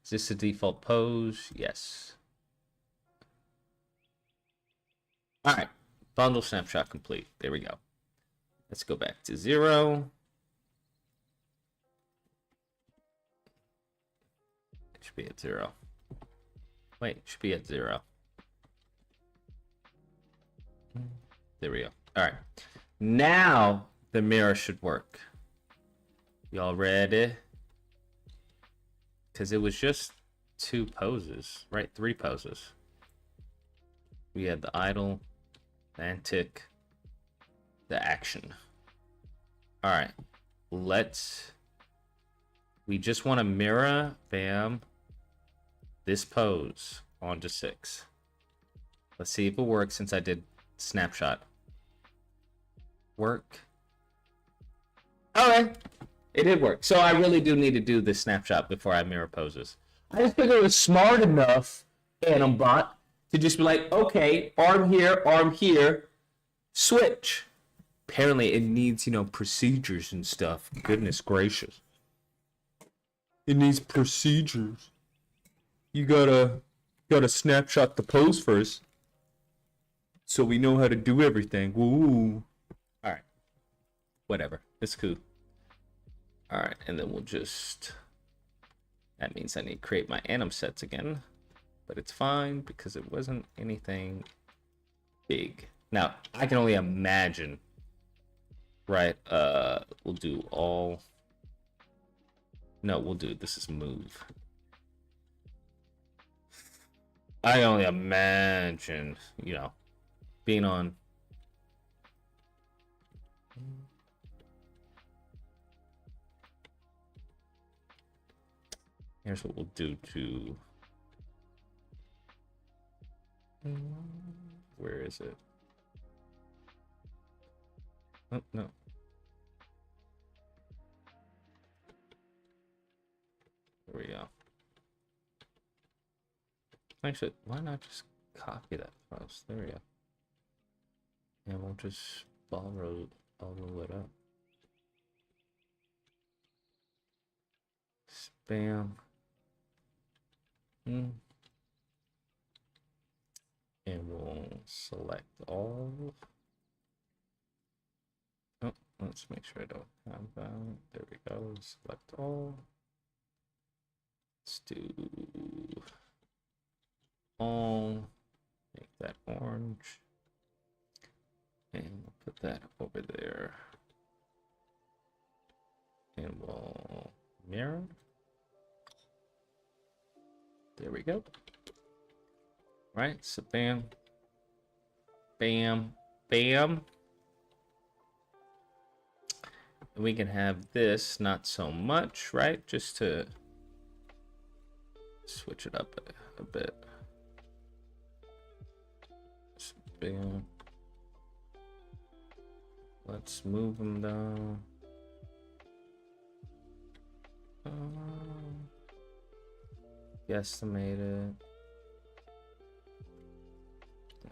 Speaker 2: Is this the default pose? Yes. All right. Bundle snapshot complete. There we go. Let's go back to 0. It should be at 0. Wait, it should be at 0. There we go. All right. Now the mirror should work. Y'all ready? Because it was just 2 poses, right? 3 poses. We had the idle, the antic, the action. All right, we just want to mirror, bam, this pose onto 6. Let's see if it works since I did snapshot. Work. Okay, it did work. So I really do need to do the snapshot before I mirror poses. I just figured it was smart enough, AnimBot, to just be like, okay, arm here, switch. Apparently it needs, procedures and stuff. Goodness gracious. It needs procedures. You gotta snapshot the pose first, so we know how to do everything. Woo. All right. Whatever. It's cool. All right, and then we'll just. That means I need to create my anim sets again, but it's fine because it wasn't anything big. Now I can only imagine. Right. We'll do all. No, we'll do this is move. I only imagine, being on. Here's what we'll do to. Where is it? Oh, no. There we go. Actually, why not just copy that post? There we go. And we'll just borrow it up. Spam. And we'll select all. Oh, let's make sure I don't have that. There we go. Select all. Let's do all. Make that orange. And we'll put that over there. And we'll mirror. There we go. Right, so bam, bam, bam. And we can have this not so much, right? Just to switch it up a bit. So bam. Let's move them down. Guesstimate it.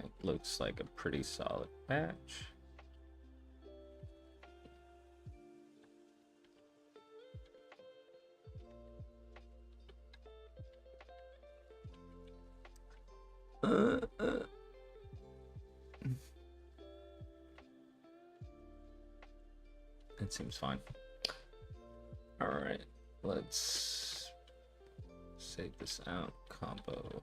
Speaker 2: It looks like a pretty solid match. It seems fine. All right, let's save this out. Combo.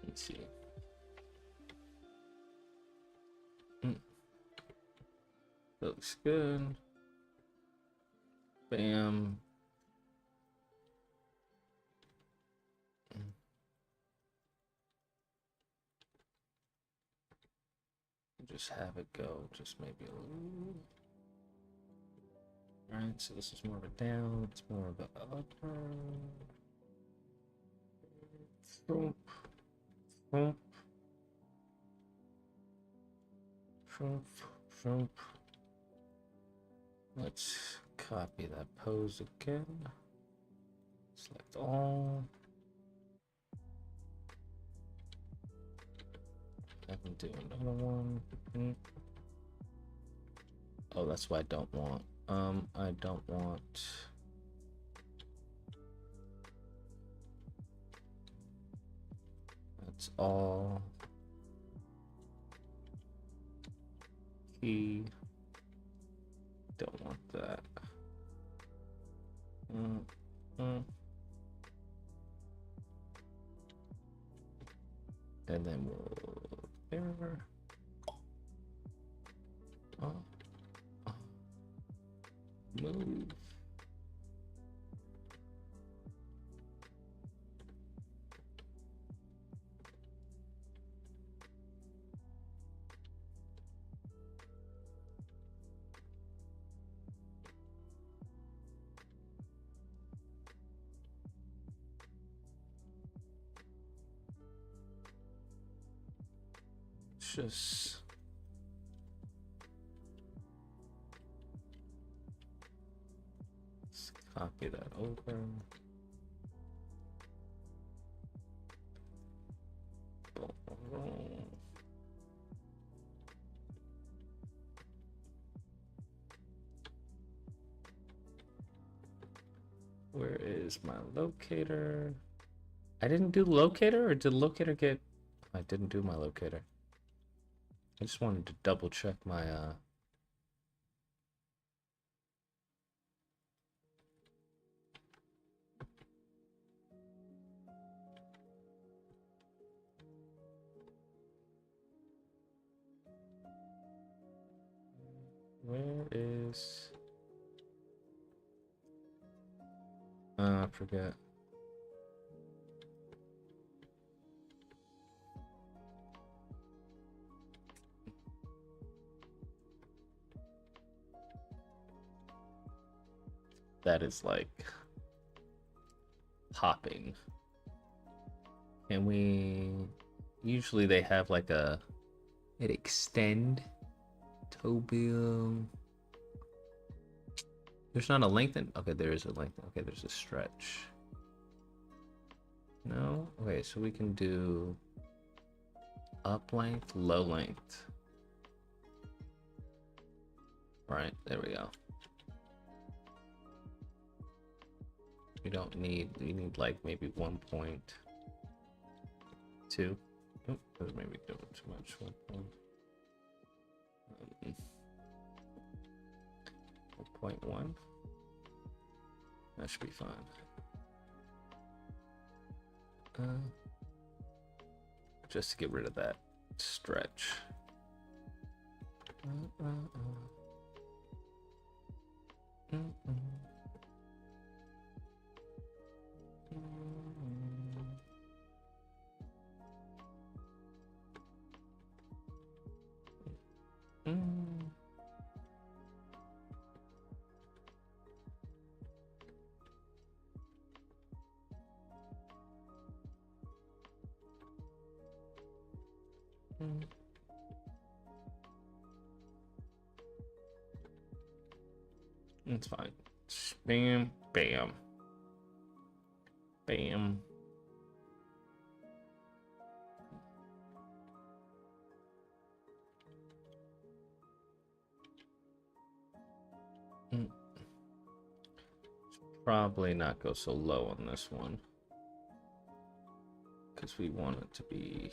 Speaker 2: Let's see. Looks good. Bam. Just have it go. Just maybe a little. Alright, so this is more of a down. It's more of a up. Thump. Thump. Shrimp, shrimp. Let's copy that pose again. Select all. I can do another one. Oh, that's what I don't want. I don't want. That's all. Key. Don't want that. And then we'll there. Move. Just let's copy that over. Where is my locator? I didn't do locator, or did locator get? I didn't do my locator. I just wanted to double check my where is I forget. That is like popping. Can we usually they have like a it extend tobium. There's not a lengthen. Okay, there is a lengthen. Okay, there's a stretch. No? Okay, so we can do up length, low length. Right, there we go. We don't need, we need like maybe 1.2. Oh, that's maybe doing too much. 1.1. That should be fine. Just to get rid of that stretch. It's fine. Bam, bam, bam. Probably not go so low on this one because we want it to be.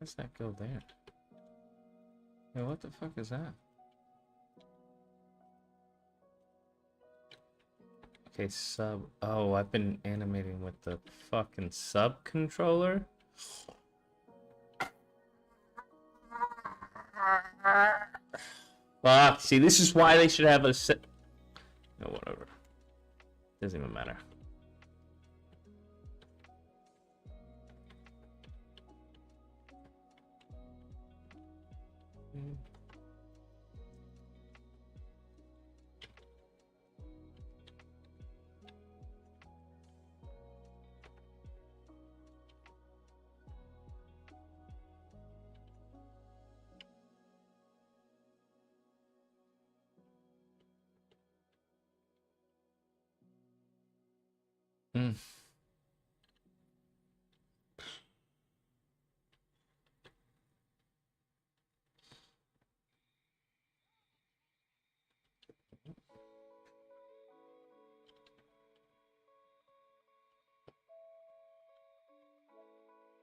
Speaker 2: does that go there? Yeah, what the fuck is that? Okay, sub. Oh, I've been animating with the fucking sub controller. Fuck. See, this is why they should have a set. No, whatever. Doesn't even matter. Mm.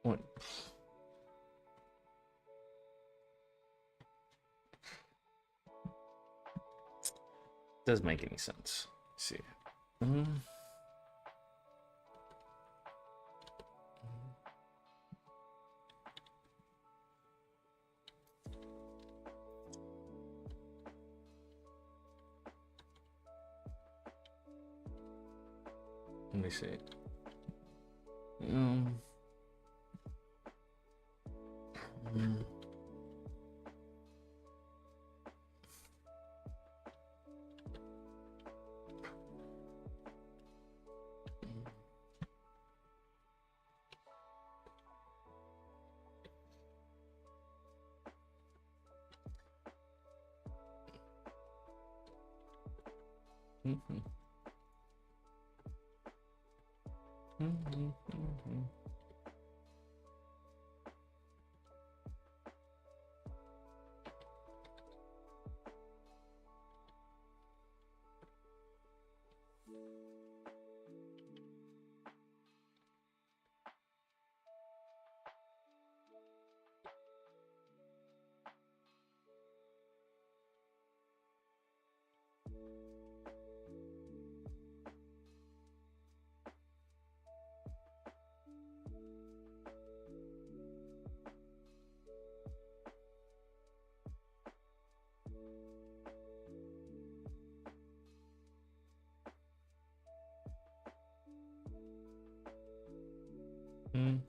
Speaker 2: What? Doesn't make any sense. Let's see. Let me see. Mm. Mm-hmm. Mm-hmm. Mm-hmm. Mm.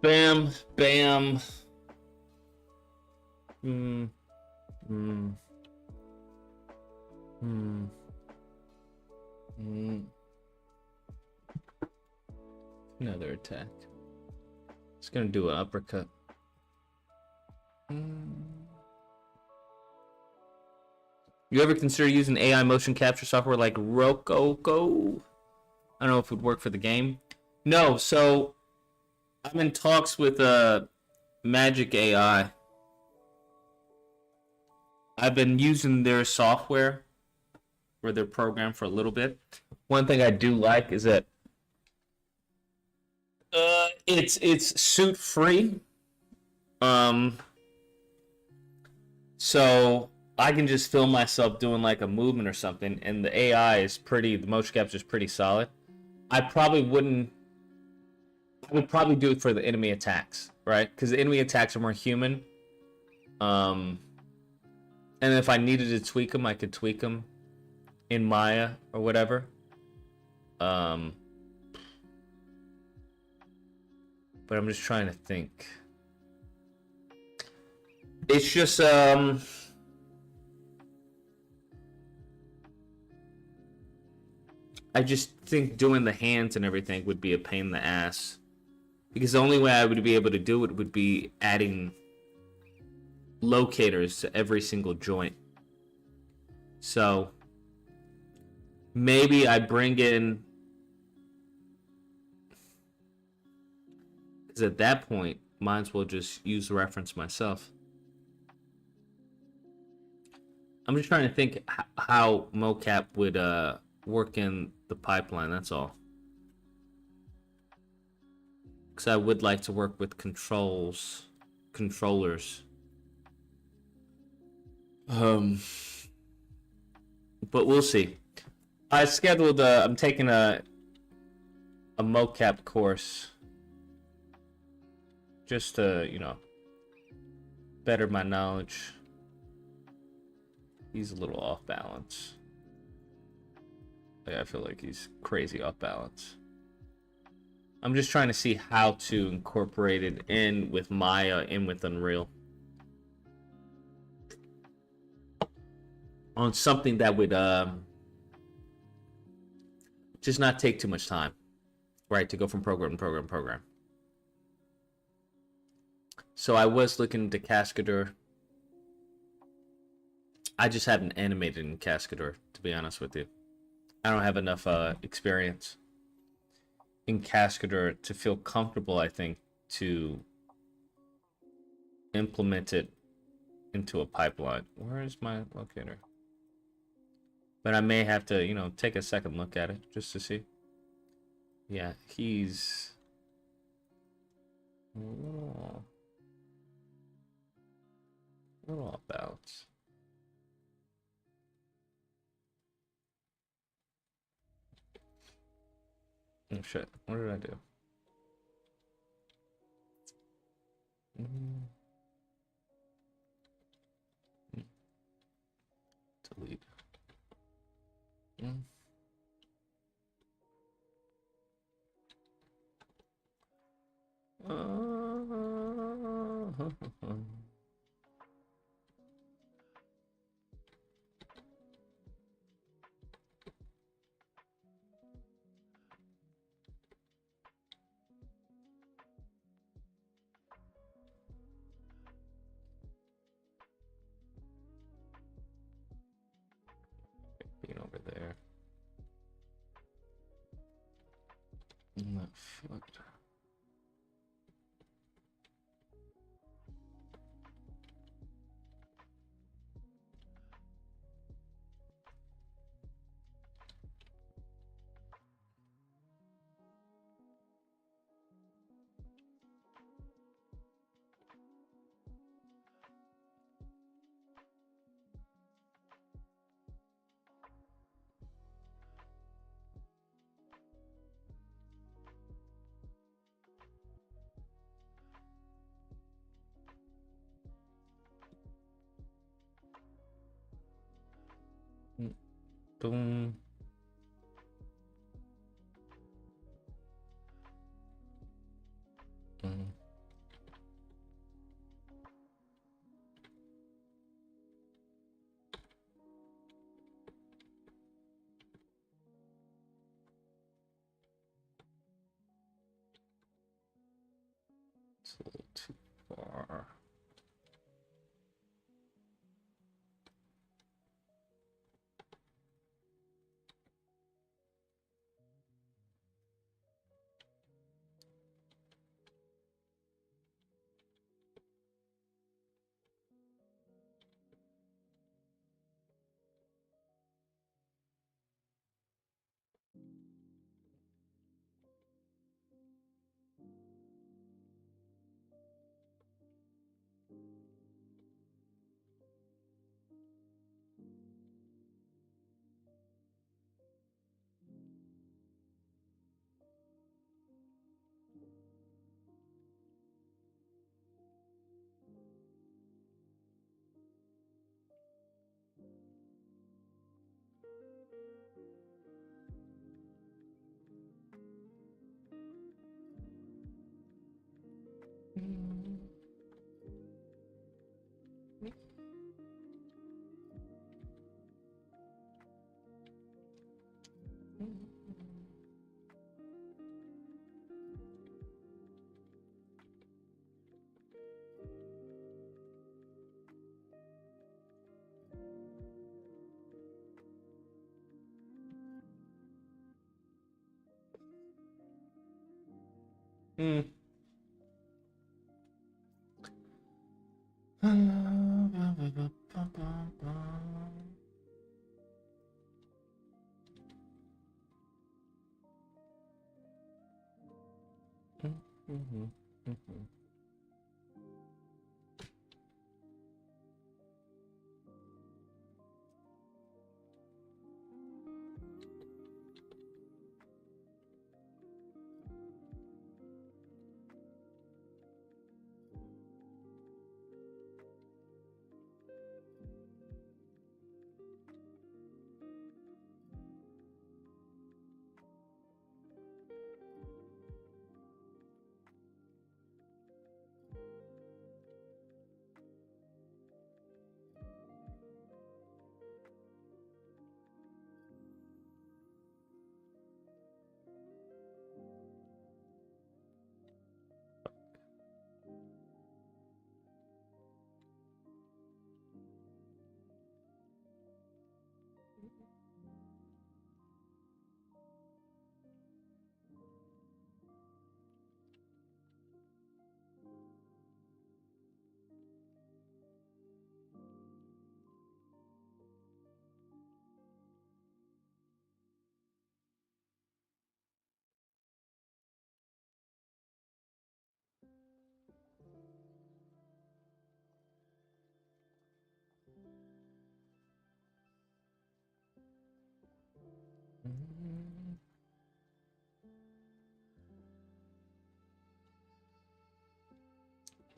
Speaker 2: Bam, bam. Hmm. Hmm. Hmm. Hmm. Another attack. It's gonna do an uppercut. You ever consider using AI motion capture software like Rococo? I don't know if it would work for the game. No, so I'm in talks with Magic AI. I've been using their software or their program for a little bit. One thing I do like is that it's suit free. So I can just film myself doing like a movement or something, and the AI is the motion capture is pretty solid. I would probably do it for the enemy attacks, right? Because the enemy attacks are more human. And if I needed to tweak them, I could tweak them in Maya or whatever. But I'm just trying to think. It's just I just think doing the hands and everything would be a pain in the ass. Because the only way I would be able to do it would be adding locators to every single joint. So maybe I bring in, because at that point, might as well just use the reference myself. I'm just trying to think how mocap would work in the pipeline, that's all. because I would like to work with controllers. But we'll see. I scheduled. I'm taking a mocap course just to, better my knowledge. He's a little off balance. Like, I feel like he's crazy off balance. I'm just trying to see how to incorporate it in with Maya, in with Unreal. On something that would just not take too much time, right? To go from program to program. So I was looking into Cascadeur. I just haven't animated in Cascadeur, to be honest with you. I don't have enough experience in Cascadeur to feel comfortable, I think, to implement it into a pipeline. Where is my locator? But I may have to, take a second look at it just to see. Yeah, he's a little off balance. Oh shit, what did I do? Delete. Being over there. That foot. Boom. It's a little too far.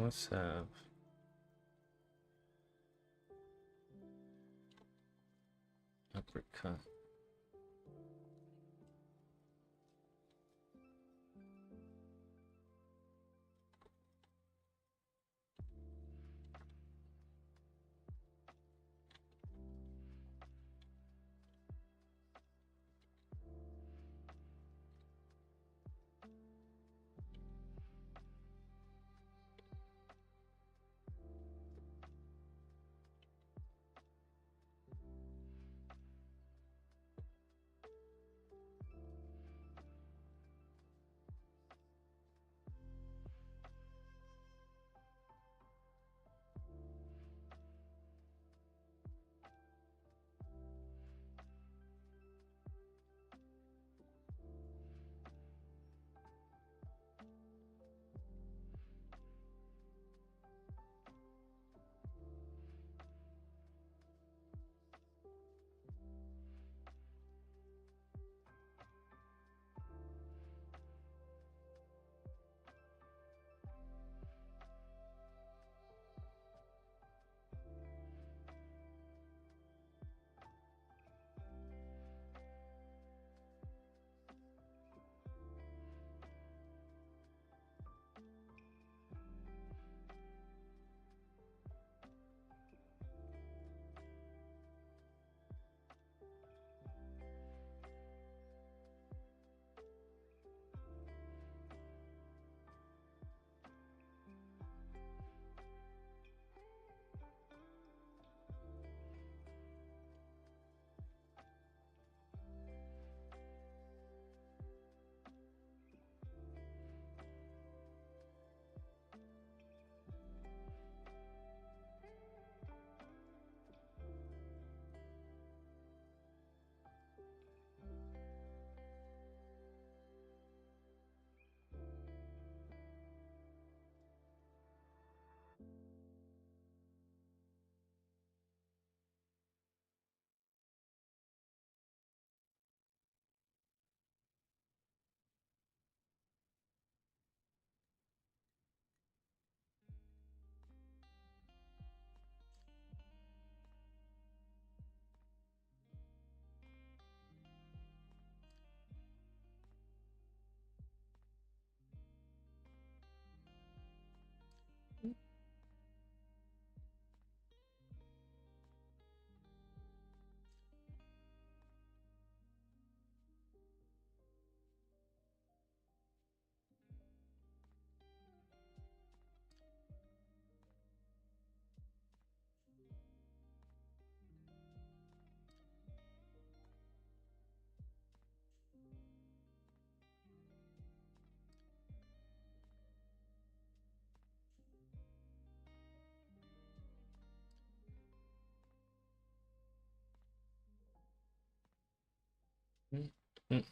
Speaker 2: Let's have uppercut. Mm, mm.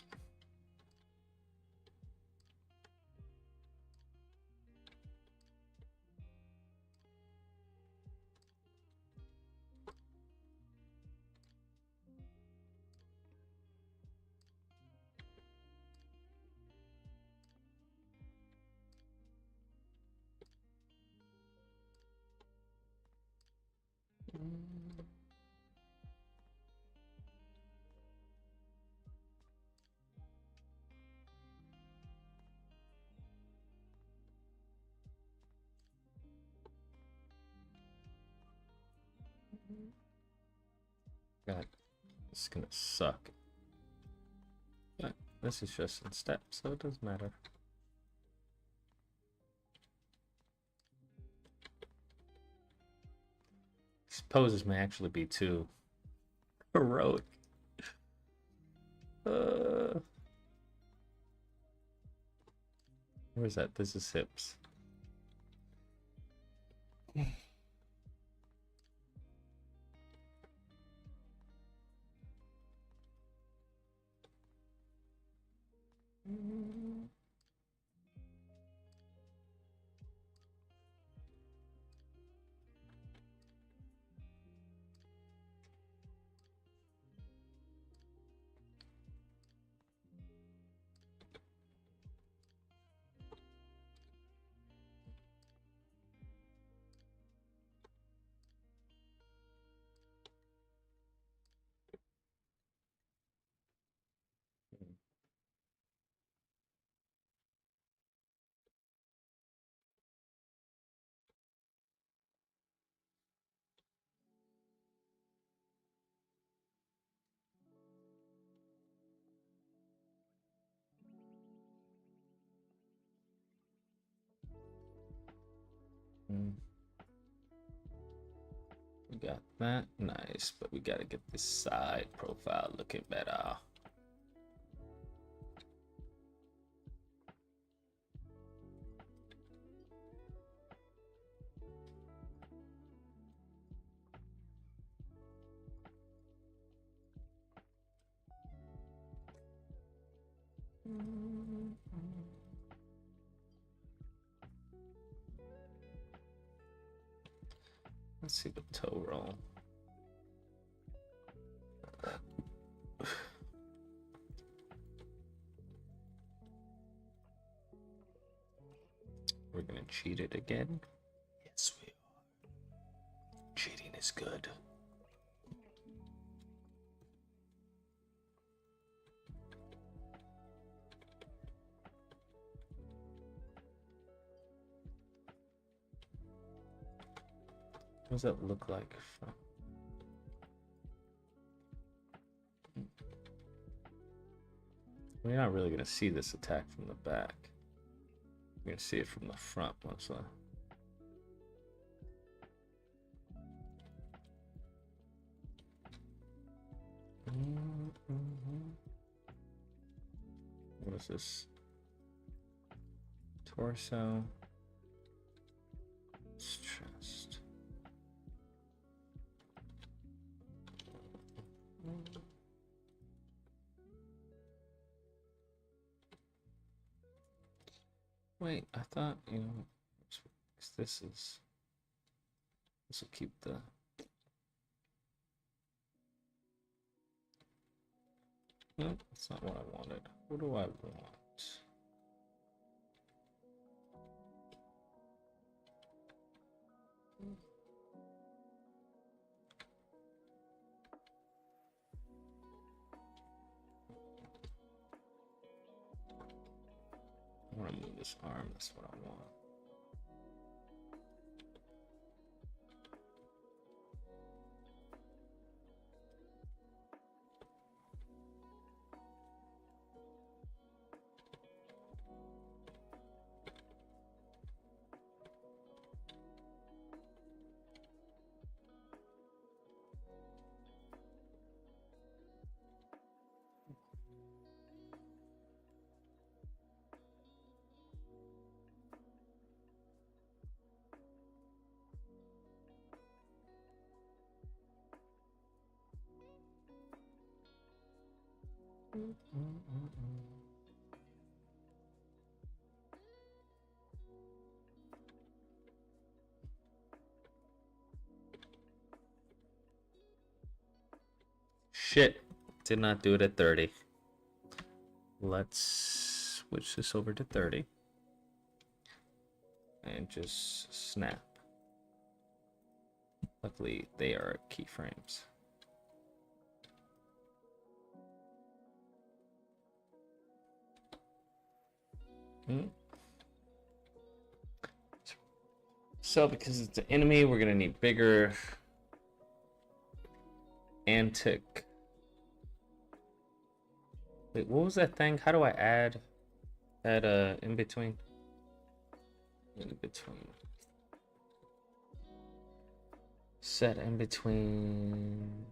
Speaker 2: God, this is gonna suck. But this is just in steps, so it doesn't matter. These poses may actually be too heroic. Where's that? This is hips. We got that, nice, but we gotta get this side profile looking better. Let's see the toe roll. We're gonna cheat it again. Yes, we are. Cheating is good. What does that look like from? We're not really gonna see this attack from the back. We're gonna see it from the front once. What is this? Torso. It's chest. Wait, I thought, this will keep the. No, that's not what I wanted. What do I want? I want to move this arm. That's what I want. Shit, did not do it at 30. Let's switch this over to 30 and just snap. Luckily, they are keyframes. So because it's an enemy, we're gonna need bigger antic. Wait, what was that thing? How do I add in between? In between. Set in between.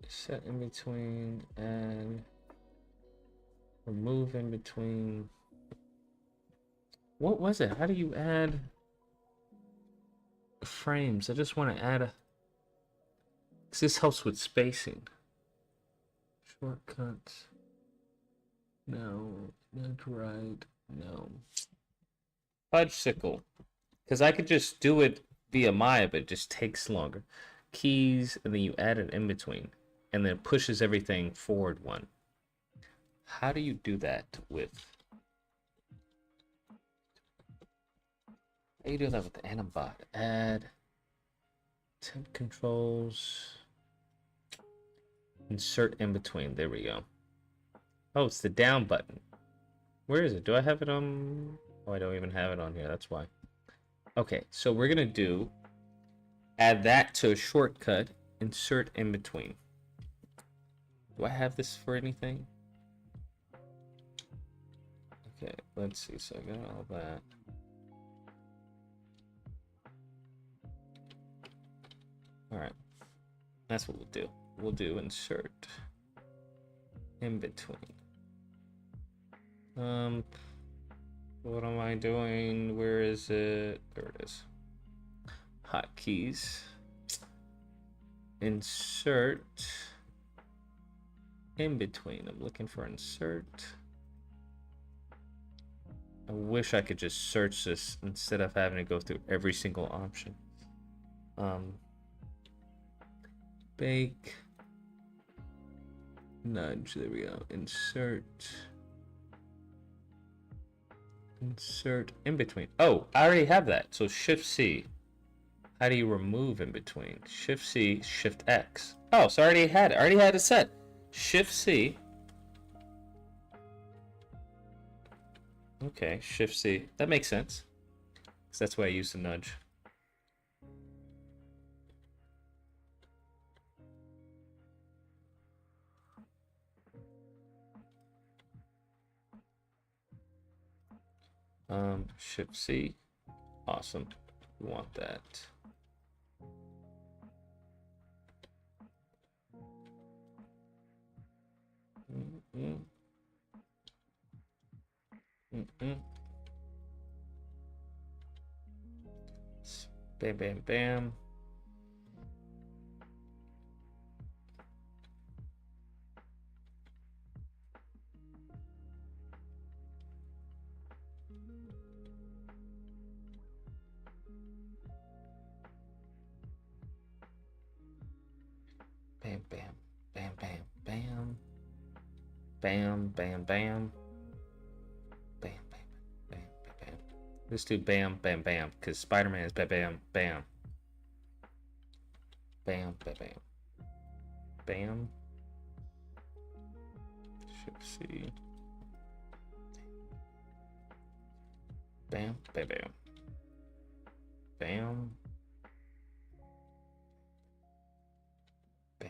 Speaker 2: Set in between and remove in between. What was it? How do you add frames? I just want to add a. This helps with spacing. Shortcuts. No, not right. No. Fudgesicle. Because I could just do it via Maya, but it just takes longer. Keys, and then you add it in between. And then it pushes everything forward one. How do you do that with... How do you do that with the Animbot? Add... Temp controls... Insert in between. There we go. Oh, it's the down button. Where is it? Do I have it on... Oh, I don't even have it on here. That's why. Okay, so we're going to do... Add that to a shortcut. Insert in between. Do I have this for anything? Okay, let's see. So I got all that. Alright. That's what we'll do. We'll do insert in between. What am I doing? Where is it? There it is. Hotkeys. Insert in between. I'm looking for insert. I wish I could just search this instead of having to go through every single option. Bake. Nudge. There we go. Insert. Insert in between. Oh, I already have that. So Shift C. How do you remove in between? Shift C, Shift X. Oh, so I already had it. I already had it set. Shift C. Okay, Shift C. That makes sense. Because that's why I use the nudge. Shift C. Awesome. We want that. Bam, bam, bam. Bam, bam, bam, bam, bam. Bam, bam, bam. Bam, bam, bam, bam, bam. Let's do bam, bam, bam, because Spider-Man is bam, bam, bam. Bam, bam, bam. Bam. Shift C. Bam, bam, bam. Bam. Bam.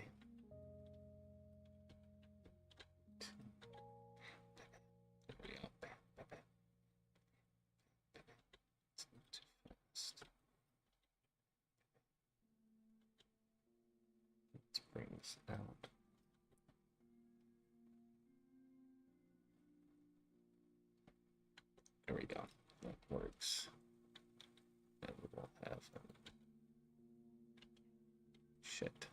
Speaker 2: There we go. Bam, bam, bam. It's not too fast. Let's bring this out. There we go. That works. And we will have shit.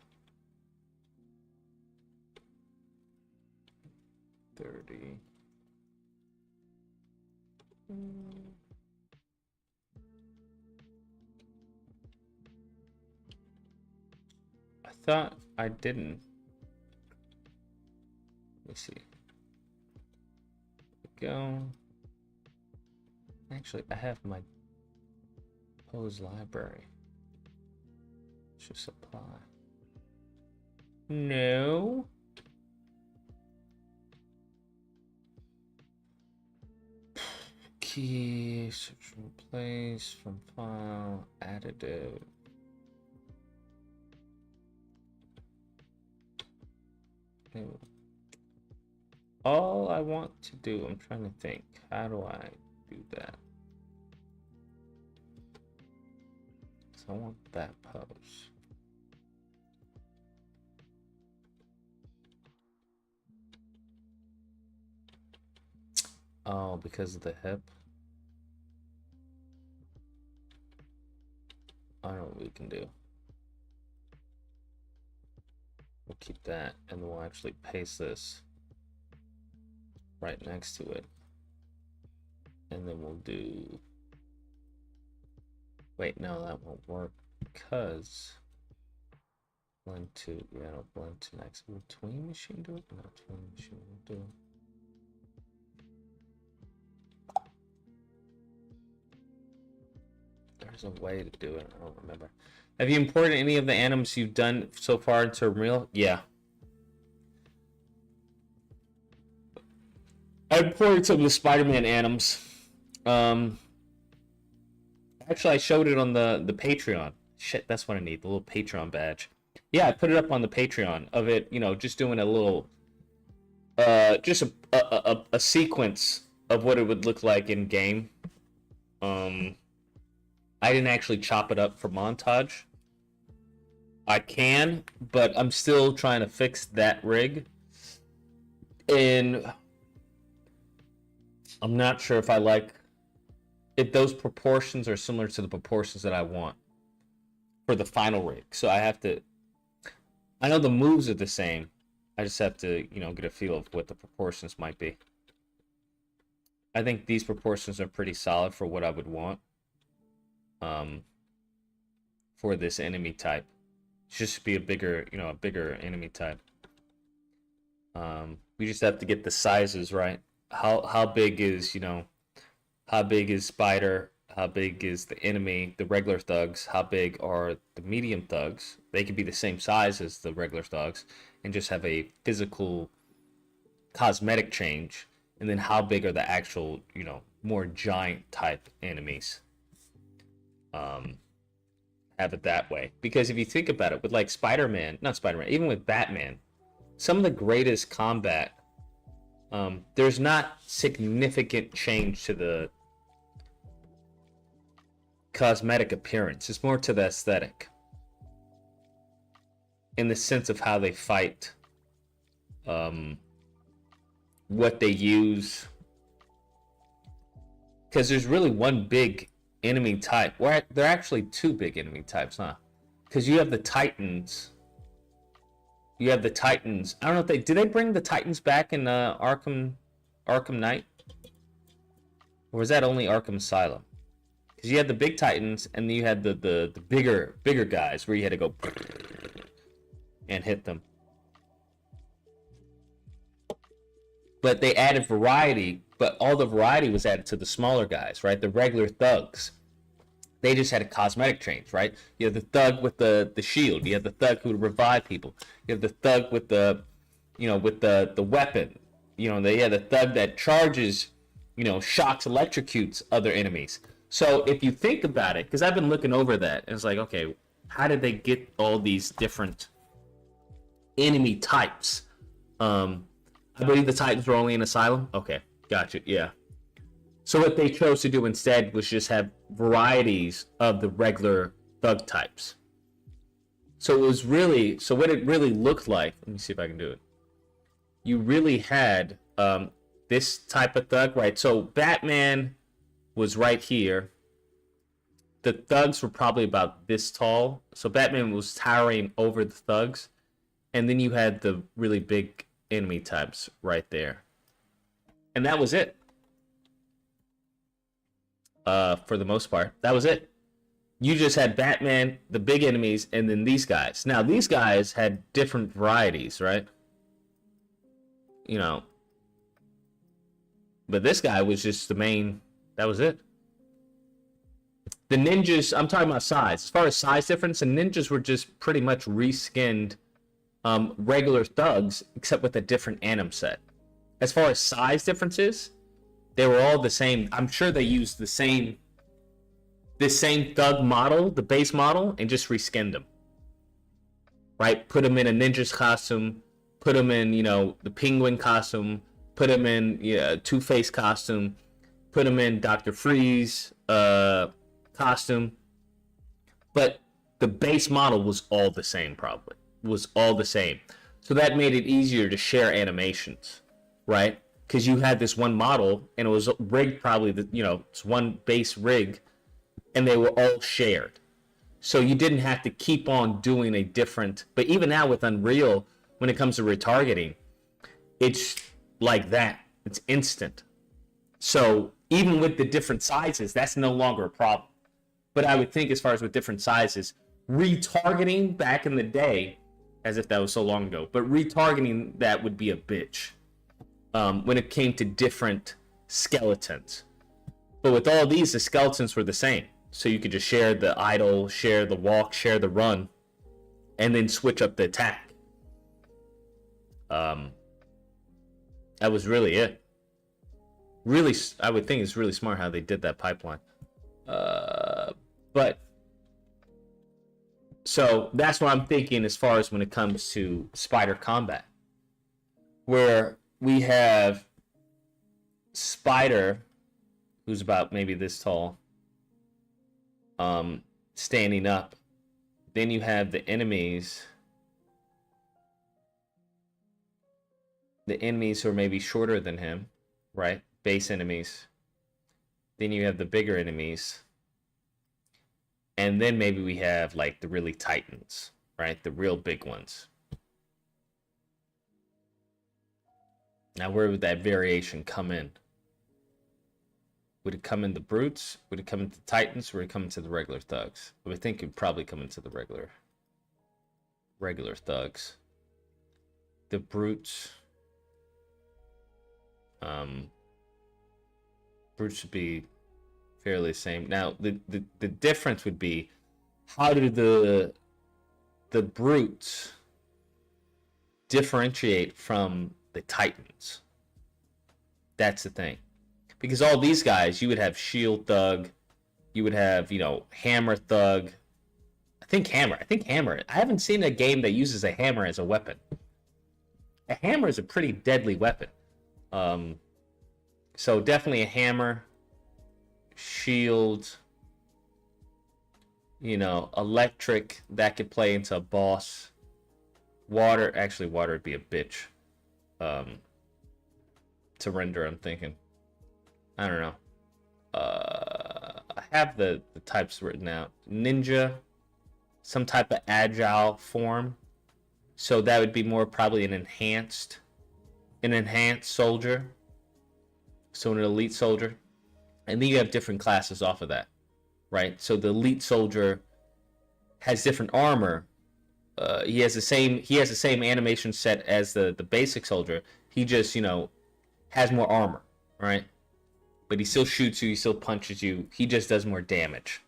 Speaker 2: 30. I thought I didn't. Let me see. There we go. Actually, I have my Compose library. Should supply. No. Key, search and replace from file, additive. All I want to do, I'm trying to think, how do I do that? So I want that pose. Oh, because of the hip? I don't know what we can do. We'll keep that, and then we'll actually paste this right next to it. And then we'll do... Wait, no, that won't work, because... Blend to, yeah, no, blend to next. Will Tween Machine do it? No, Tween Machine will do it. There's a way to do it. I don't remember. Have you imported any of the animals you've done so far into Unreal? Yeah. I imported some of the Spider-Man animals. Actually, I showed it on the Patreon. Shit, that's what I need. The little Patreon badge. Yeah, I put it up on the Patreon of it. You know, just doing a little, just a sequence of what it would look like in game. I didn't actually chop it up for montage. I can, but I'm still trying to fix that rig. And I'm not sure if I like if those proportions are similar to the proportions that I want for the final rig. So I have to, I know the moves are the same. I just have to, you know, get a feel of what the proportions might be. I think these proportions are pretty solid for what I would want. For this enemy type. Just be a bigger, you know, a bigger enemy type. We just have to get the sizes right. How big is, you know, how big is Spider? How big is the enemy, the regular thugs? How big are the medium thugs? They could be the same size as the regular thugs and just have a physical cosmetic change. And then how big are the actual, you know, more giant type enemies? Have it that way. Because if you think about it, with like Spider-Man, not Spider-Man, even with Batman, some of the greatest combat, there's not significant change to the cosmetic appearance. It's more to the aesthetic. In the sense of how they fight, what they use. Because there's really one big enemy type. Well, there are actually two big enemy types, huh? Because you have the Titans. You have the Titans. I don't know if did they bring the Titans back in Arkham Knight? Or was that only Arkham Asylum? Because you had the big Titans, and then you had the bigger guys where you had to go and hit them. But they added variety, but all the variety was added to the smaller guys, right? The regular thugs. They just had a cosmetic change, right? You have the thug with the shield. You have the thug who would revive people. You have the thug with the, you know, with the weapon. You know, they had the thug that charges, you know, shocks, electrocutes other enemies. So if you think about it, because I've been looking over that, and it's like, okay, how did they get all these different enemy types? I believe the Titans were only in Asylum. Okay, gotcha. Yeah. So what they chose to do instead was just have varieties of the regular thug types. So it was really, so what it really looked like, let me see if I can do it. You really had this type of thug, right? So Batman was right here. The thugs were probably about this tall. So Batman was towering over the thugs. And then you had the really big enemy types right there. And that was it. For the most part, that was it. You just had Batman, the big enemies, and then these guys. Now, these guys had different varieties, right? You know. But this guy was just the main, that was it. The ninjas, I'm talking about size. As far as size difference, the ninjas were just pretty much reskinned regular thugs, except with a different anim set. As far as size differences, they were all the same. I'm sure they used the same thug model, the base model, and just reskinned them. Right? Put them in a ninja's costume, put them in, the penguin costume, put them in Two-Face costume, put them in Dr. Freeze costume. But the base model was all the same, probably. Was all the same. So that made it easier to share animations, right? Because you had this one model, and it was rigged probably, it's one base rig, and they were all shared. So you didn't have to keep on doing a different, but even now with Unreal, when it comes to retargeting, it's like that. It's instant. So even with the different sizes, that's no longer a problem. But I would think as far as with different sizes, retargeting back in the day, as if that was so long ago, but retargeting that would be a bitch when it came to different skeletons. But with all these, the skeletons were the same. So you could just share the idle, share the walk, share the run, and then switch up the attack. That was really it. Really, I would think it's really smart how they did that pipeline. But so that's what I'm thinking as far as when it comes to Spider Combat, where we have Spider, who's about maybe this tall, standing up. Then you have the enemies. The enemies who are maybe shorter than him, right? Base enemies. Then you have the bigger enemies. And then maybe we have like the really titans, right? The real big ones. Now, where would that variation come in? Would it come in the brutes? Would it come into the titans? Or would it come into the regular thugs? I would think it would probably come into the regular thugs. The brutes. Brutes should be fairly the same. Now, the difference would be, how do the brutes differentiate from the titans? That's the thing. Because all these guys, you would have shield thug, you would have, hammer thug. I think hammer. I haven't seen a game that uses a hammer as a weapon. A hammer is a pretty deadly weapon. So definitely a hammer, shield, electric, that could play into a boss. Water would be a bitch to render, I'm thinking. I don't know. I have the types written out. Ninja, some type of agile form. So that would be more probably an enhanced soldier. So an elite soldier. And then you have different classes off of that, right? So the elite soldier has different armor. He has the same animation set as the basic soldier. He just, has more armor, right? But he still shoots you, he still punches you. He just does more damage.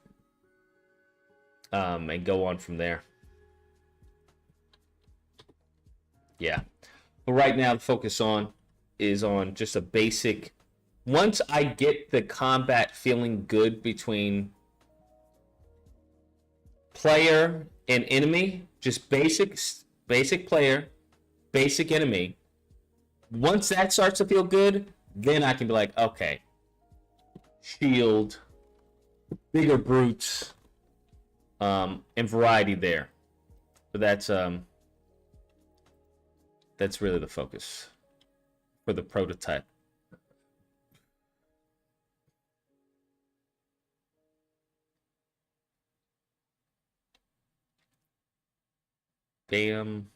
Speaker 2: And go on from there. Yeah. But right now the focus is on just a basic. Once I get the combat feeling good between player and enemy, just basic player, basic enemy. Once that starts to feel good, then I can be like, okay, shield, bigger brutes, and variety there. But that's really the focus for the prototype. Bam.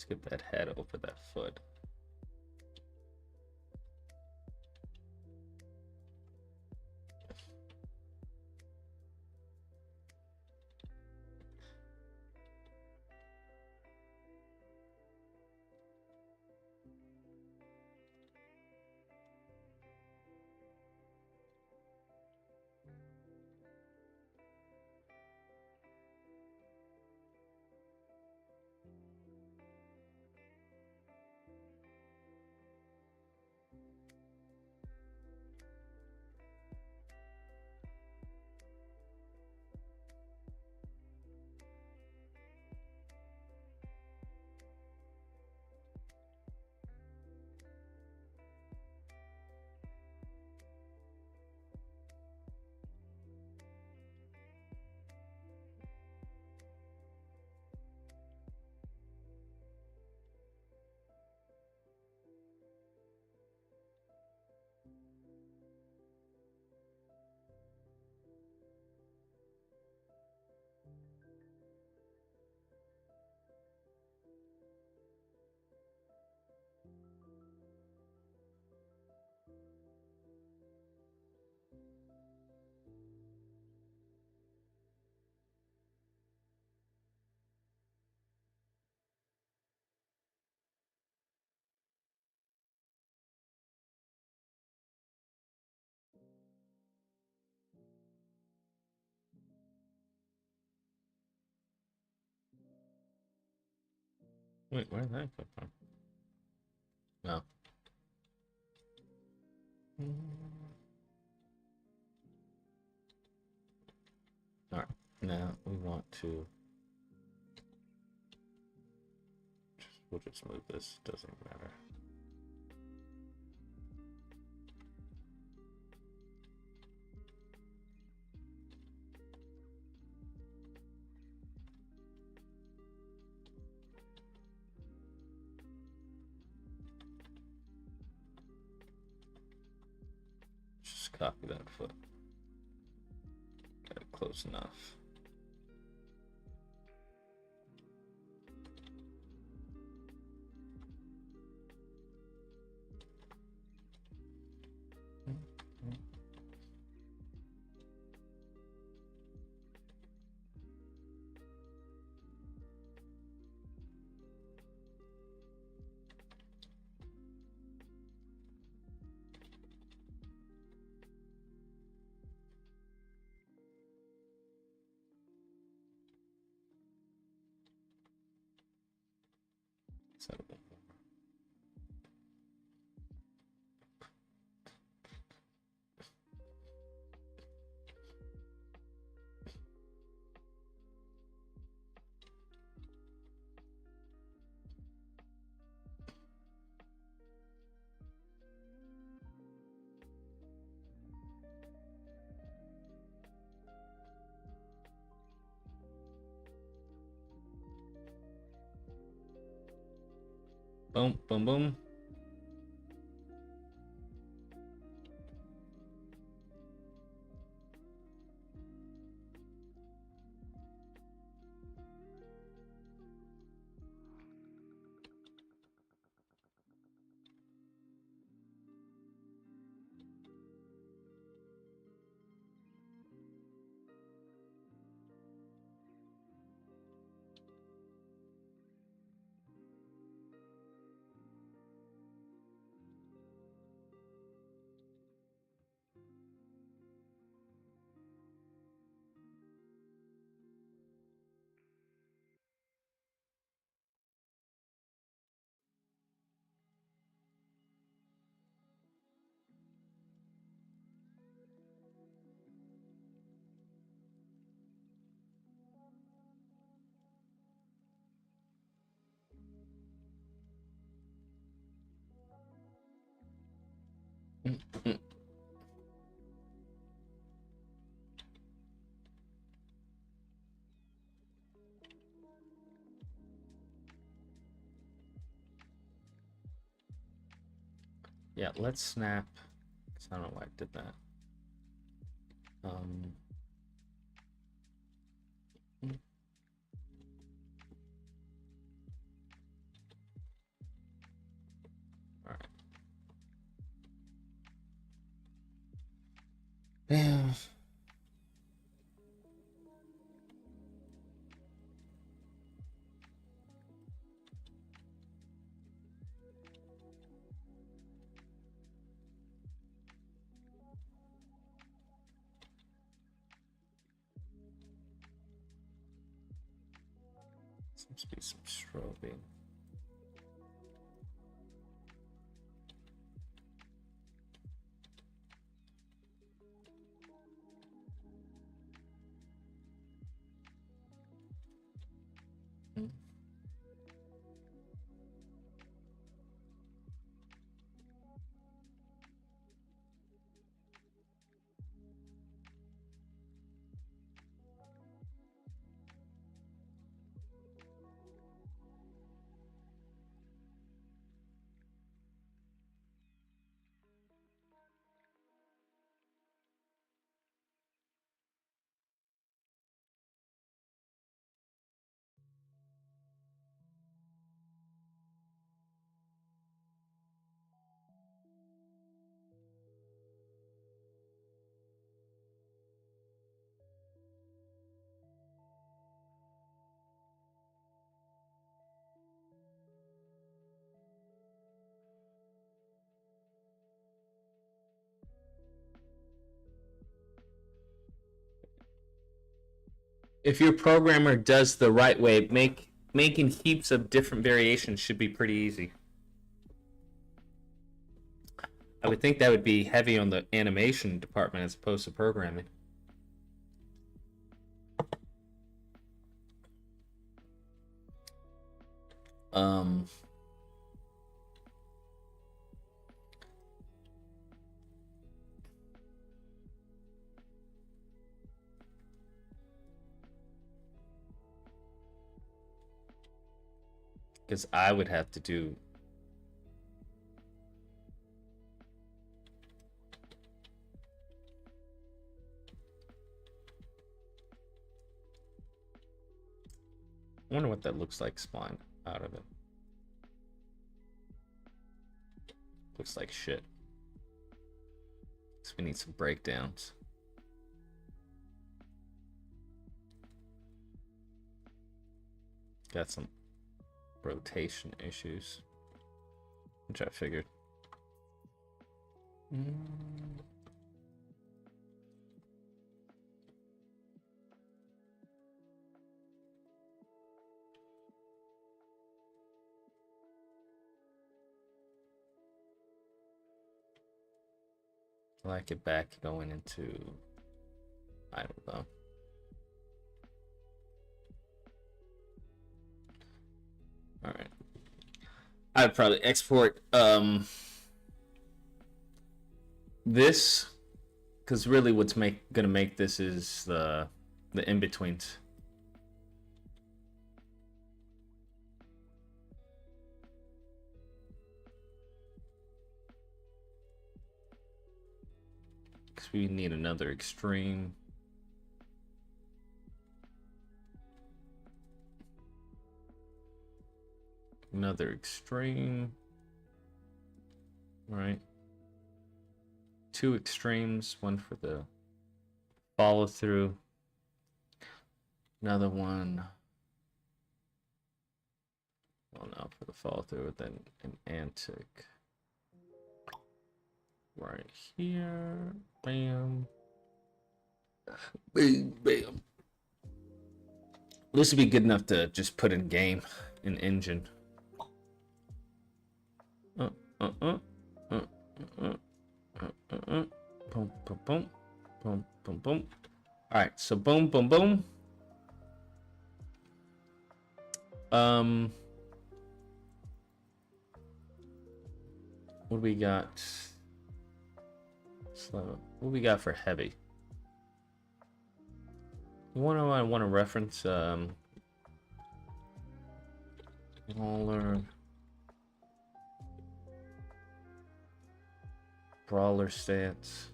Speaker 2: get that head over that foot. Wait, where did that come from? No. All right, now we want to. We'll just move this. Doesn't matter. Just copy that foot. Got it close enough. So, boom, boom, boom. Yeah, let's snap. I don't know why I did that. Seems to be some strobing. If your programmer does the right way, making heaps of different variations should be pretty easy. I would think that would be heavy on the animation department as opposed to programming. Because I would have to do I wonder what that looks like spline out of it. Looks like shit. So we need some breakdowns. Got some rotation issues, which I figured. I like it back going into, I don't know. All right. I'd probably export this, because really what's gonna make this is the in-betweens. Because we need another extreme. Another extreme. Right. Two extremes, one for the follow through. Another one. Well, no, for the follow through, then an antic. Right here. Bam. Bam, bam. This would be good enough to just put in game, in engine. Boom, boom, boom, boom, boom, boom. All right, so boom, boom, boom. What do we got? Slow. What do we got for heavy? I want to reference brawler stance,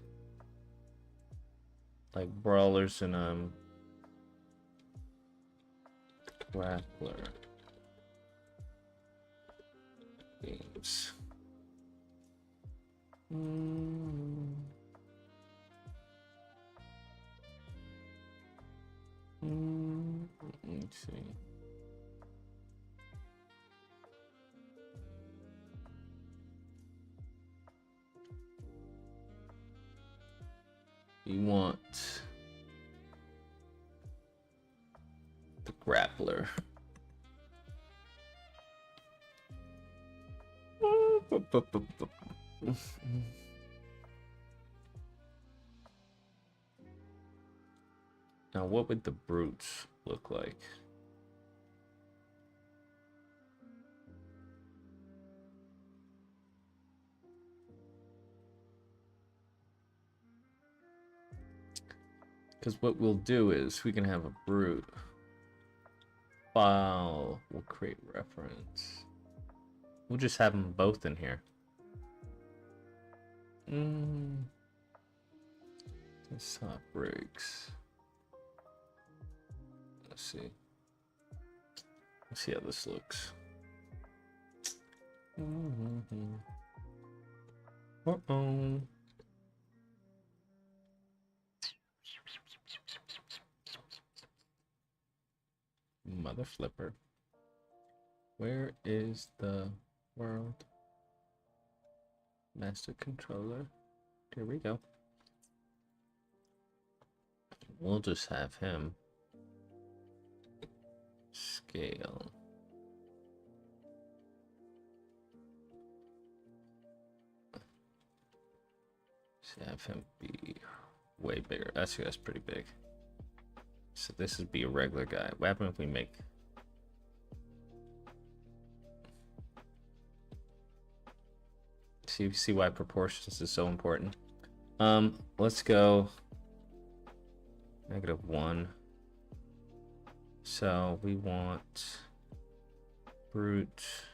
Speaker 2: like brawlers and grappler games. Let's see. You want the grappler. Now, what would the brutes look like? Because what we'll do is we can have a brute file. We'll create reference. We'll just have them both in here. Let's not breaks. Let's see. Let's see how this looks. Uh-oh. Mother flipper. Where is the world? Master controller. Here we go. We'll just have him scale. Let's have him be way bigger. That's pretty big. So this would be a regular guy. What happens if we make... See why proportions is so important. Let's go -1. So we want brute.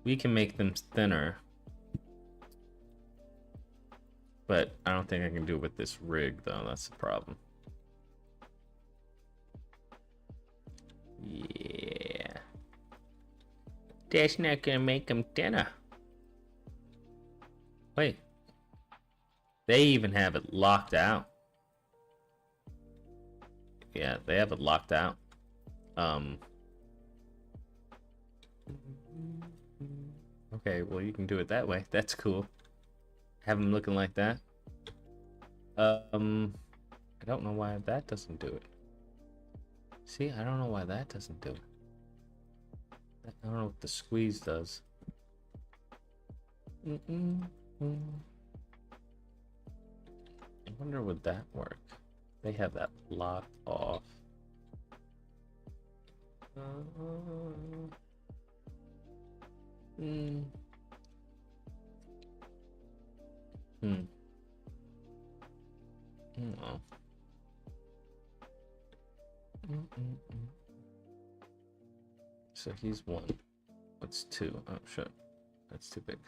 Speaker 2: We can make them thinner, but I don't think I can do it with this rig though. That's the problem. Yeah. That's not gonna make them thinner. Wait. They even have it locked out. Yeah, they have it locked out. Okay, well you can do it that way. That's cool. Have them looking like that. I don't know why that doesn't do it. See, I don't know why that doesn't do it. I don't know what the squeeze does. I wonder would that work? They have that locked off. Oh. So he's 1. What's 2? Oh shit. That's too big.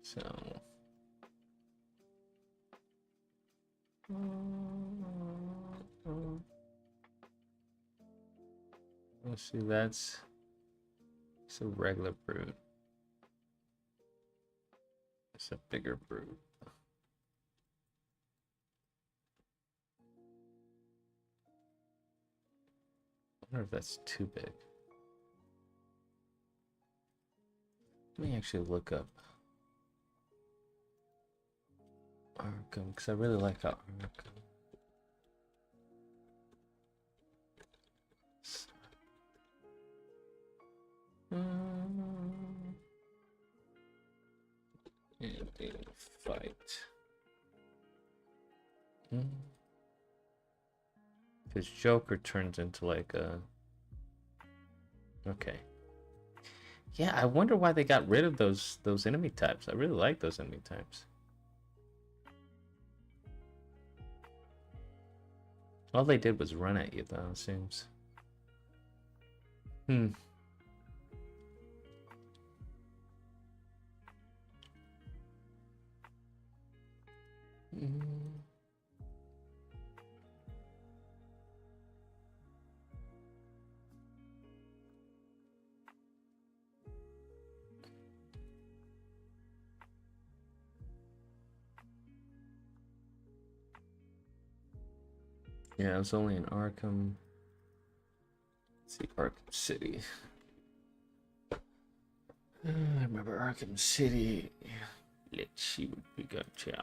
Speaker 2: So let's see, it's a regular brute. It's a bigger brute. I wonder if that's too big. Let me actually look up Arkham, because I really like how Arkham. And a fight. Because Joker turns into like a... Okay. Yeah, I wonder why they got rid of those enemy types. I really like those enemy types. All they did was run at you, though, it seems. Yeah, it was only in Arkham. Let's see, Arkham City. I remember Arkham City. Let's see what we got here.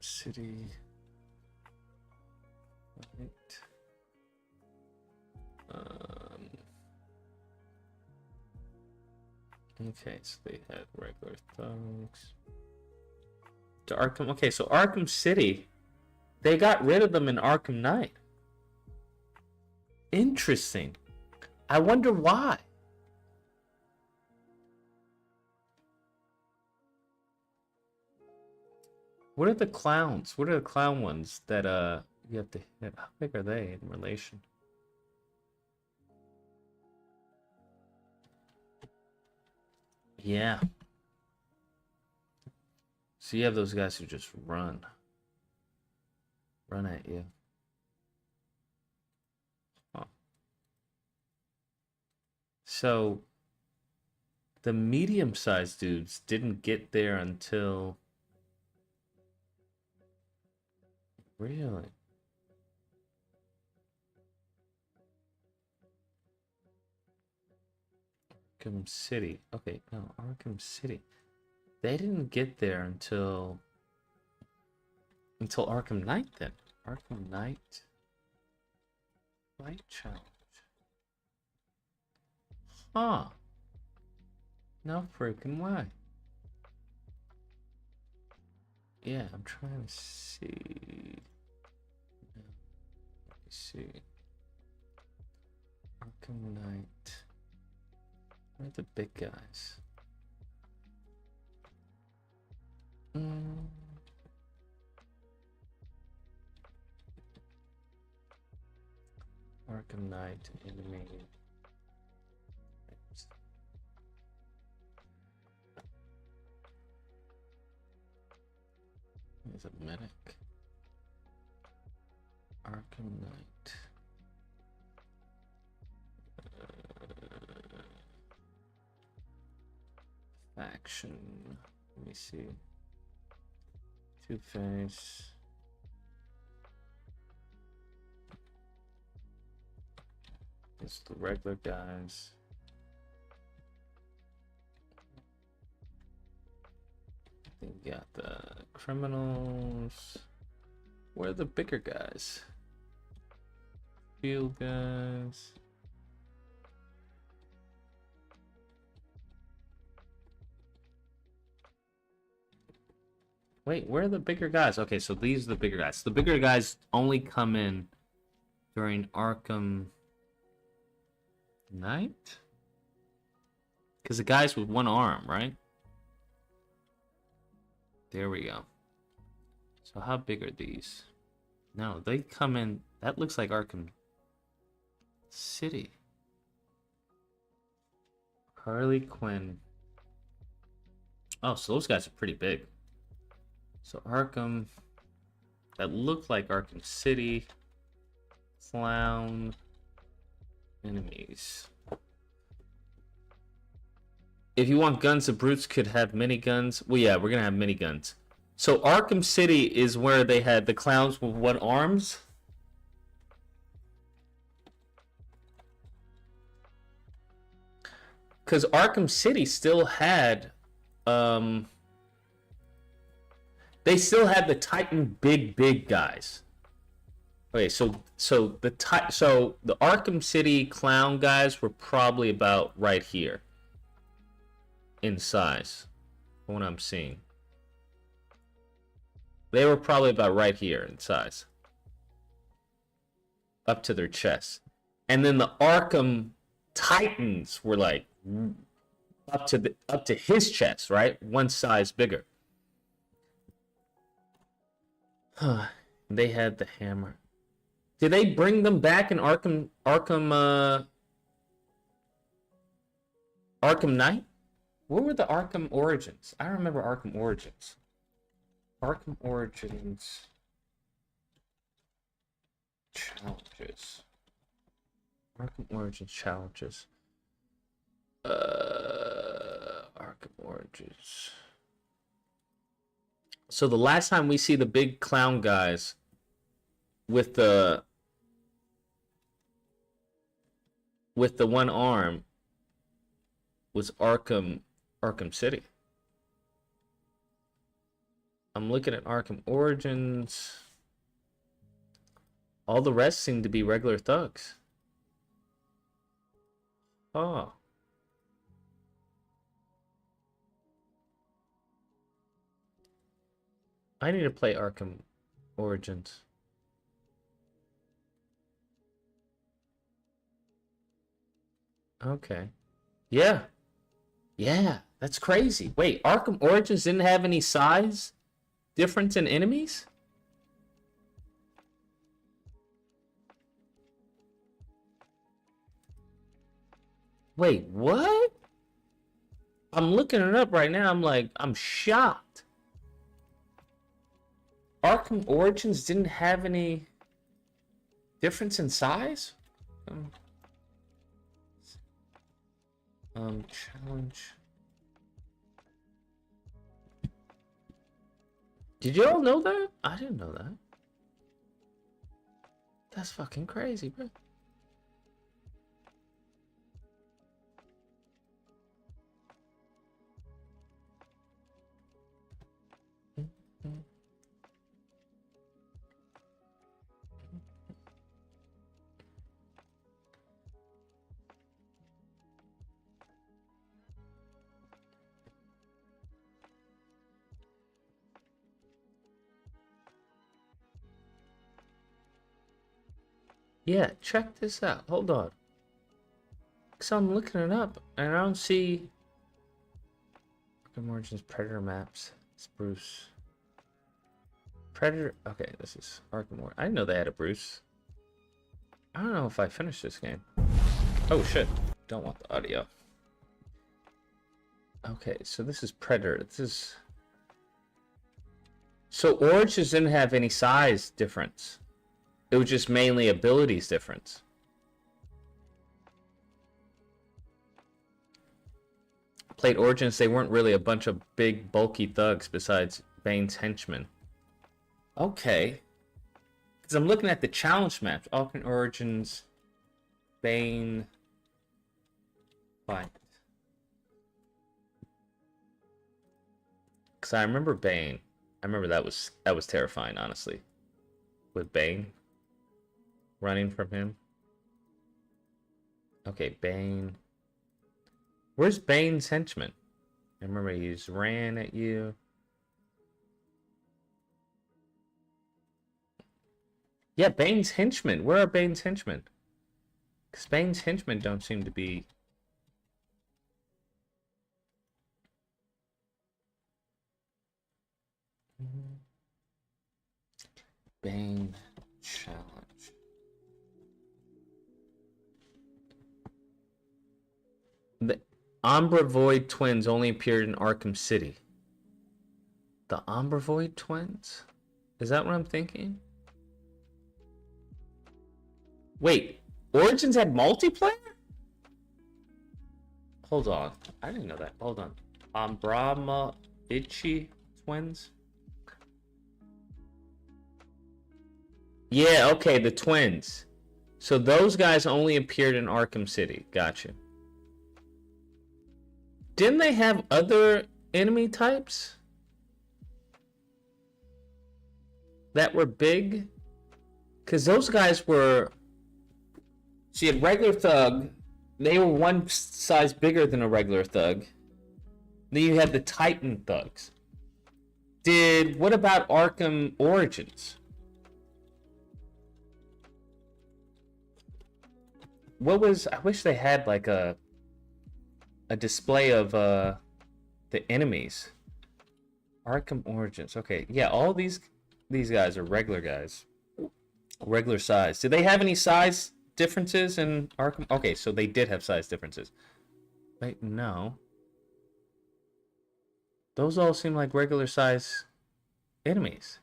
Speaker 2: City. Right. Okay, so they had regular thugs. To Arkham. Okay, so Arkham City, they got rid of them in Arkham Knight. Interesting. I wonder why. What are the clowns? What are the clown ones that you have to hit? How big are they in relation? Yeah. So you have those guys who just run at you. Huh. So the medium-sized dudes didn't get there until... Really? Arkham City. Okay, no, Arkham City. They didn't get there until Arkham Knight then. Arkham Knight Light Challenge. Huh. No freaking way. Yeah, I'm trying to see. Let me see. Arkham Knight. Where are the big guys? Arkham Knight enemy. There's a medic. Arkham Knight. Faction. Let me see. Two-Face. It's the regular guys. They got the criminals. Where are the bigger guys? Field guys. Wait, where are the bigger guys? Okay, so these are the bigger guys. The bigger guys only come in during Arkham Knight? Because the guys with one arm, right? There we go. So how big are these? No, they come in... That looks like Arkham City. Harley Quinn. Oh, so those guys are pretty big. So Arkham... That looked like Arkham City. Clown. Enemies. If you want guns, the brutes could have miniguns. Well, yeah, we're gonna have miniguns. So Arkham City is where they had the clowns with one arms. Because Arkham City still had, they still had the Titan big guys. Okay, so the Arkham City clown guys were probably about right here in size, from what I'm seeing. They were probably about right here in size, up to their chest, and then the Arkham Titans were like up to his chest, right? One size bigger. They had the hammer. Did they bring them back in Arkham Knight? What were the Arkham Origins? I don't remember Arkham Origins. Arkham Origins challenges. Arkham Origins challenges. Arkham Origins. So the last time we see the big clown guys with the one arm was Arkham City. I'm looking at Arkham Origins. All the rest seem to be regular thugs. Oh. I need to play Arkham Origins. Okay. Yeah. Yeah, that's crazy. Wait, Arkham Origins didn't have any size difference in enemies? Wait, what? I'm looking it up right now. I'm shocked. Arkham Origins didn't have any difference in size? Challenge. Did you all know that? I didn't know that. That's fucking crazy, bro. Yeah, check this out. Hold on. Cause I'm looking it up and I don't see Arkham Origins Predator maps. Spruce. Predator. Okay, this is Arkham Origins. I didn't know they had a Bruce. I don't know if I finished this game. Oh shit. Don't want the audio. Okay, so this is Predator. This is. So Origins didn't have any size difference. It was just mainly abilities difference. Played Origins, they weren't really a bunch of big, bulky thugs besides Bane's henchmen. Okay. Because I'm looking at the challenge maps. Arkham Origins, Bane, fight. Because I remember Bane. I remember that was terrifying, honestly. With Bane running from him. Okay, Bane. Where's Bane's henchman? I remember he just ran at you. Yeah, Bane's henchmen. Where are Bane's henchmen? Because Bane's henchmen don't seem to be... Bane challenge. The Umbra Void twins only appeared in Arkham City. The Umbra Void twins? Is that what I'm thinking? Wait, Origins had multiplayer? Hold on. I didn't know that. Hold on. Brahma Ichi twins? Yeah, okay, the twins. So those guys only appeared in Arkham City. Gotcha. Didn't they have other enemy types that were big? Because those guys were... So you had regular thug. They were one size bigger than a regular thug. Then you had the Titan thugs. What about Arkham Origins? What was... I wish they had like a display of the enemies. Arkham Origins. Okay, yeah, all these guys are regular guys. Regular size. Did they have any size differences in Arkham? Okay, so they did have size differences. Wait, no. Those all seem like regular size enemies.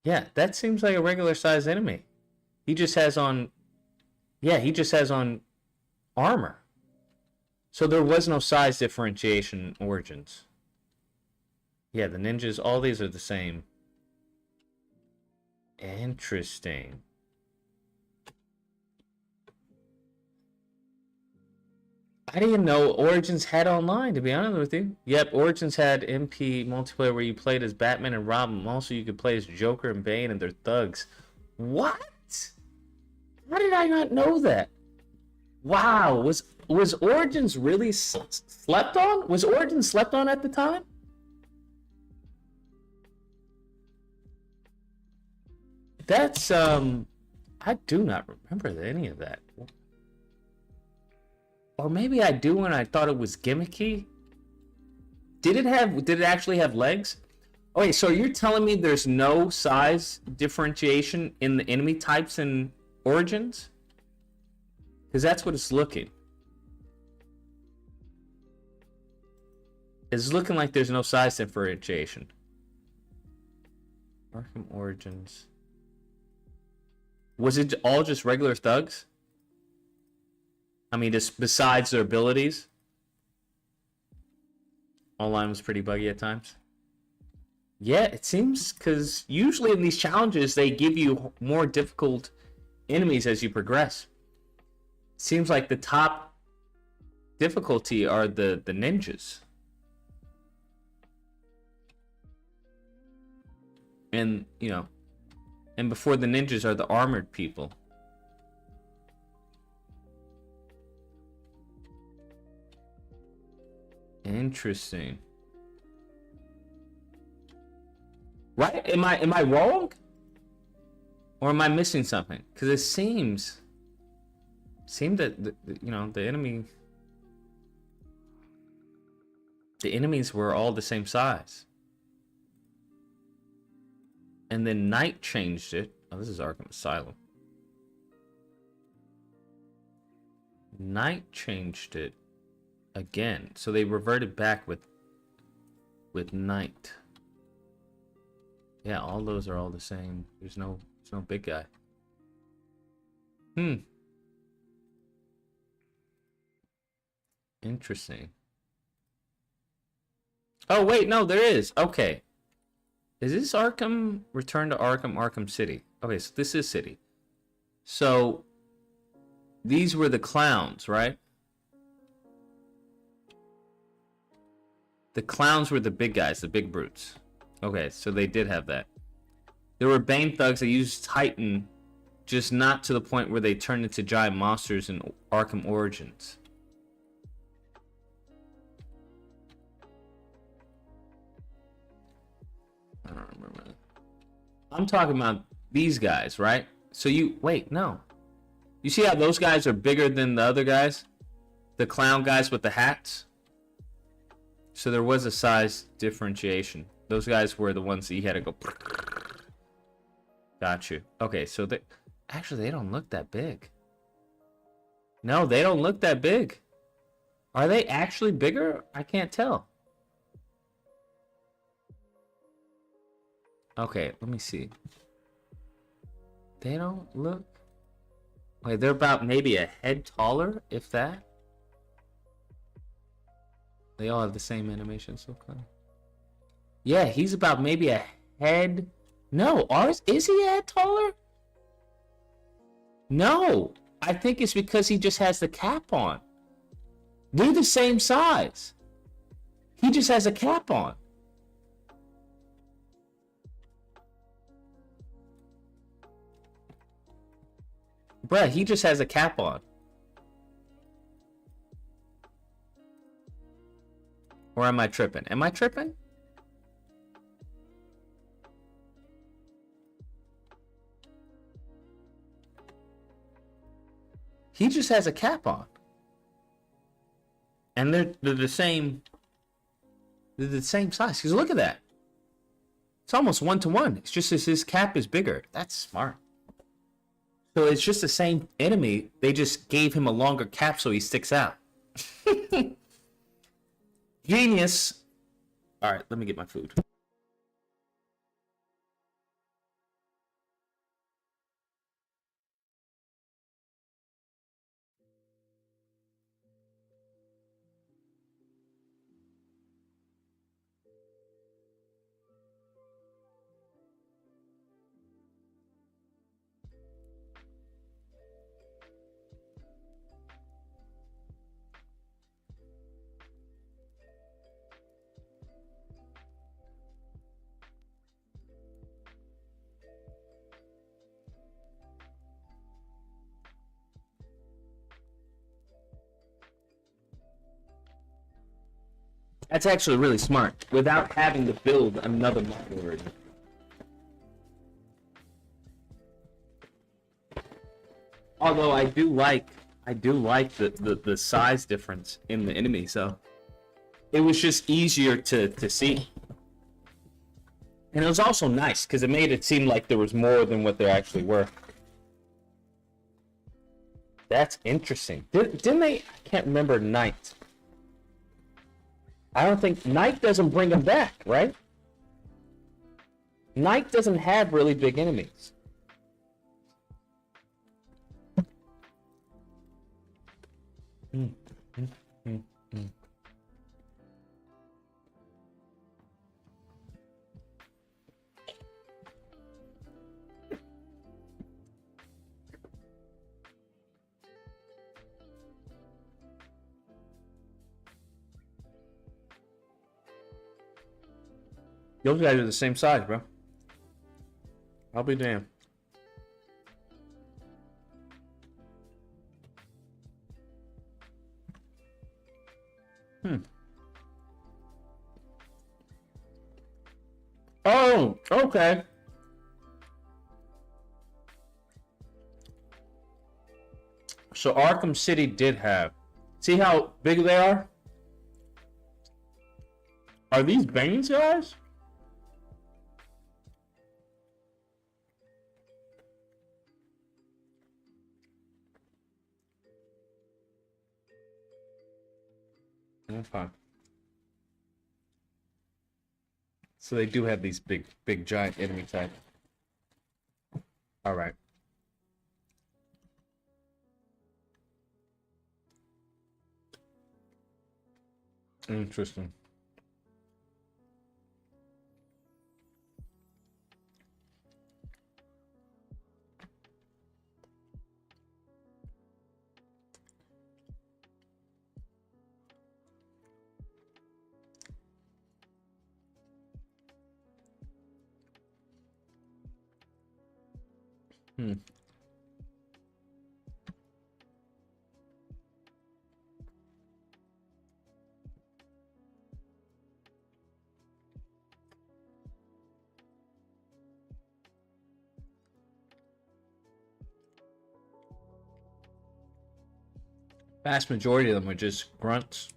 Speaker 2: Yeah, that seems like a regular size enemy. He just has on... Yeah, he just has on armor. So there was no size differentiation in Origins. Yeah, the ninjas, all these are the same. Interesting. I didn't know Origins had online, to be honest with you. Yep, Origins had MP multiplayer where you played as Batman and Robin. Also, you could play as Joker and Bane and their thugs. What? How did I not know that? Wow, was Origins really slept on? Was Origins slept on at the time? That's I do not remember any of that. Or maybe I do and I thought it was gimmicky. Did it actually have legs? Okay, so you're telling me there's no size differentiation in the enemy types in Origins? Because that's what it's looking. It's looking like there's no size differentiation. Arkham Origins. Was it all just regular thugs? I mean, just besides their abilities? Online was pretty buggy at times. Yeah, it seems, because usually in these challenges, they give you more difficult enemies as you progress. Seems like the top difficulty are the ninjas. And, you know, and before the ninjas are the armored people. Interesting. Right? Am I wrong? Or am I missing something? Because it seemed that the enemies were all the same size. And then Knight changed it. Oh, this is Arkham Asylum. Knight changed it again. So they reverted back with Knight. Yeah, all those are all the same. There's no big guy. Interesting. Oh wait, no, there is. Okay. Is this Arkham? Return to Arkham City. Okay, so this is City. So these were the clowns, right? The clowns were the big guys, the big brutes. Okay, so they did have that. There were Bane thugs that used Titan, just not to the point where they turned into giant monsters in Arkham Origins. I don't remember that. I'm talking about these guys, right? So wait, no. You see how those guys are bigger than the other guys? The clown guys with the hats? So there was a size differentiation. Those guys were the ones that you had to go. Got you. Okay, so actually they don't look that big. No, they don't look that big. Are they actually bigger? I can't tell. Okay, let me see. They don't look... Wait, they're about maybe a head taller, if that. They all have the same animation, so kind of... Yeah, he's about maybe a head... No, ours... Is he a head taller? No! I think it's because he just has the cap on. They're the same size. He just has a cap on. Bruh, he just has a cap on. Or am I tripping? Am I tripping? He just has a cap on. And they're the same. They're the same size. Because look at that. It's almost 1-to-1. It's just as his cap is bigger. That's smart. So it's just the same enemy. They just gave him a longer cap so he sticks out. Genius. All right, let me get my food. That's actually really smart, without having to build another model already. Although I do like the size difference in the enemy, so it was just easier to see. And it was also nice because it made it seem like there was more than what there actually were. That's interesting. Didn't they? I can't remember Knight. I don't think Knight doesn't bring them back, right? Knight doesn't have really big enemies. Those guys are the same size, bro. I'll be damned. Oh, okay. So Arkham City did have. See how big they are? Are these Bane's guys? Okay. So they do have these big, giant enemy type. All right. Interesting. Vast majority of them are just grunts.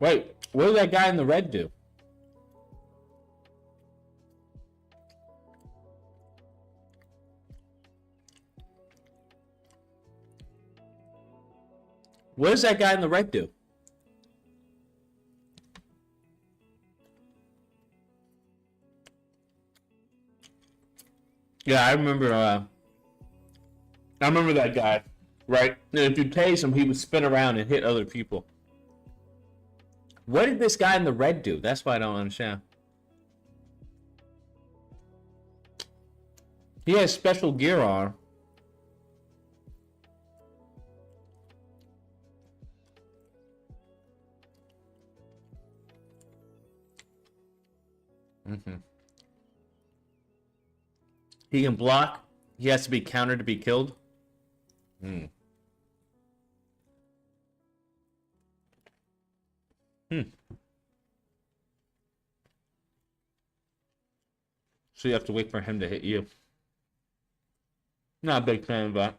Speaker 2: Wait, what did that guy in the red do? What does that guy in the red do? Yeah, I remember that guy, right? And if you tase him, he would spin around and hit other people. What did this guy in the red do? That's why I don't understand. He has special gear on. He can block. He has to be countered to be killed. So you have to wait for him to hit you. Not a big fan of that.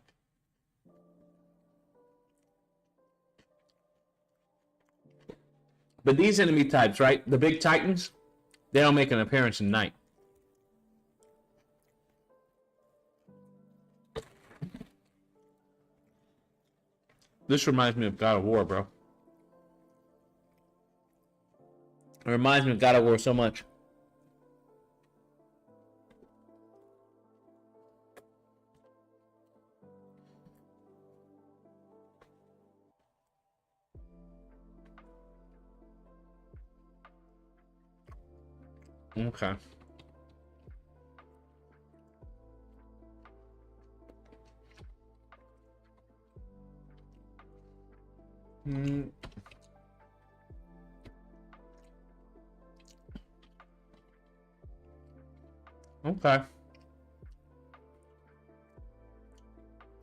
Speaker 2: But these enemy types, right? The big titans, they don't make an appearance in night. This reminds me of God of War, bro. It reminds me of God of War so much. Okay. Okay.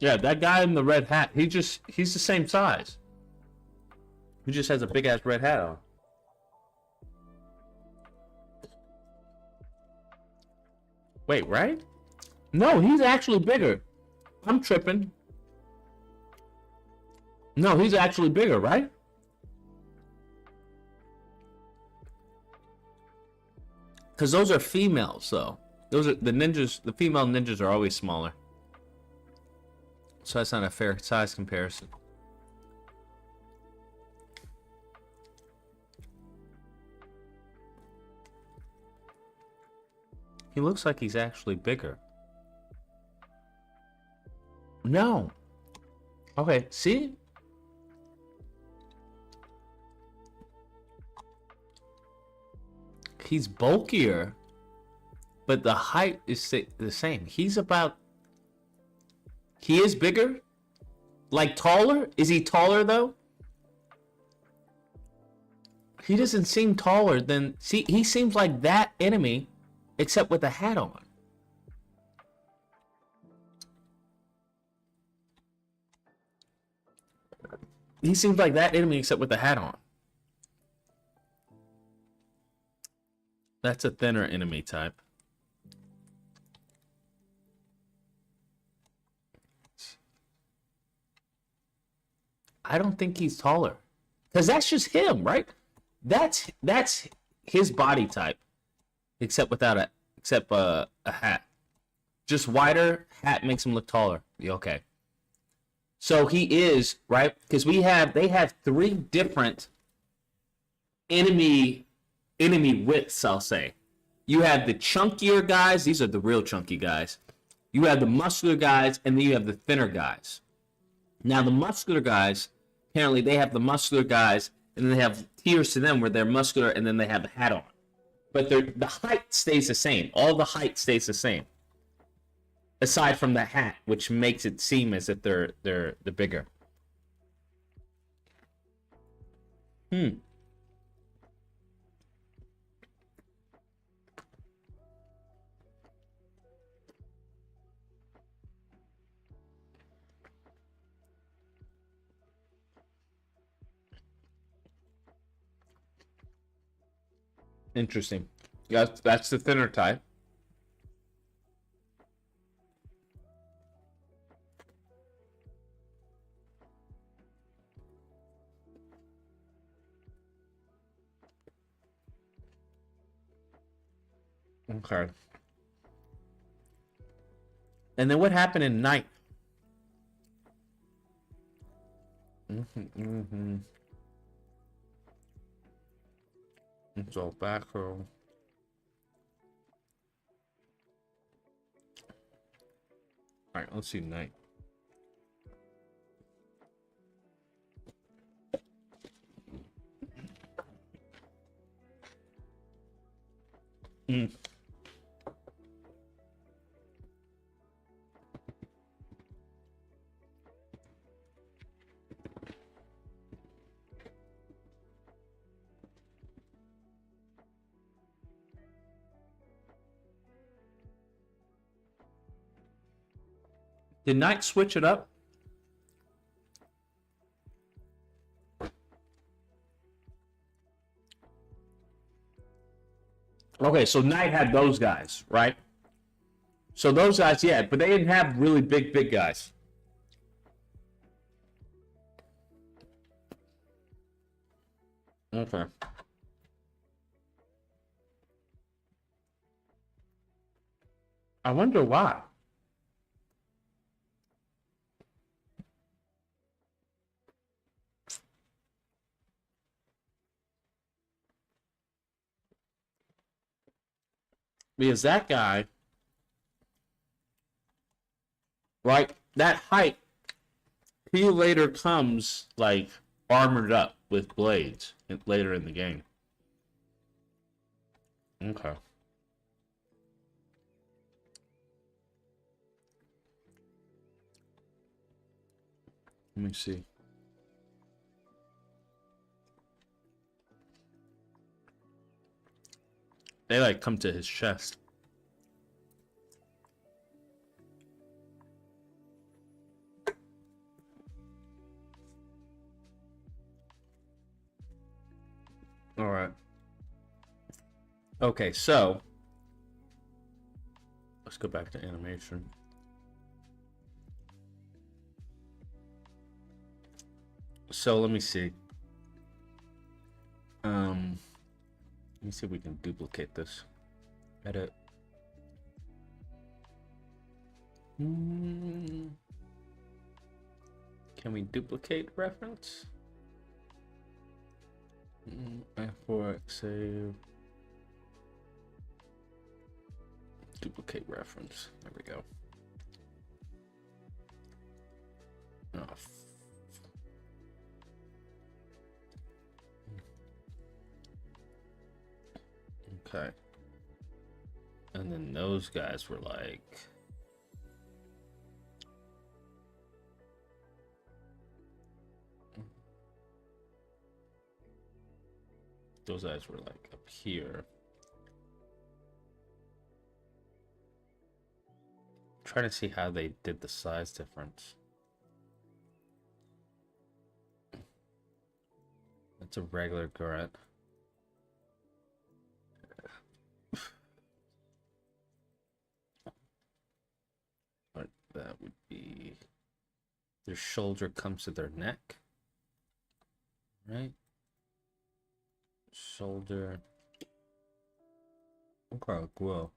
Speaker 2: Yeah, that guy in the red hat, he's the same size. He just has a big ass red hat on. Wait, right? No, he's actually bigger. I'm tripping. No, he's actually bigger, right? Because those are females, though. Those are the ninjas. The female ninjas are always smaller. So that's not a fair size comparison. He looks like he's actually bigger. No. Okay, see? He's bulkier, but the height is the same. He is bigger? Like taller? Is he taller though? He doesn't seem taller than... See, he seems like that enemy, except with a hat on. He seems like that enemy, except with the hat on. That's a thinner enemy type. I don't think he's taller. Because that's just him, right? That's his body type. Except without a hat. Just wider, hat makes him look taller. Okay. So he is, right? Because they have 3 different enemy widths, I'll say. You have the chunkier guys, these are the real chunky guys. You have the muscular guys, and then you have the thinner guys. Now the muscular guys, apparently they have the muscular guys, and then they have tiers to them where they're muscular and then they have the hat on. But the height stays the same. All the height stays the same. Aside from the hat, which makes it seem as if they're bigger. Interesting. That's the thinner type. Okay. And then what happened in night? It's all back row. Alright, let's see night. Did Knight switch it up? Okay, so Knight had those guys, right? So those guys, yeah, but they didn't have really big guys. Okay. I wonder why. Because that guy, right, that height, he later comes, like, armored up with blades later in the game. Okay. Let me see. They, like, come to his chest. All right. Okay, so let's go back to animation. So let me see. Let me see if we can duplicate this. Edit. Can we duplicate reference? F4 save. Duplicate reference. There we go. Oh, okay. And then those guys were like, those guys were like up here. Trying to see how they did the size difference. That's a regular grunt. But that would be their shoulder comes to their neck, right? Shoulder. Okay, cool.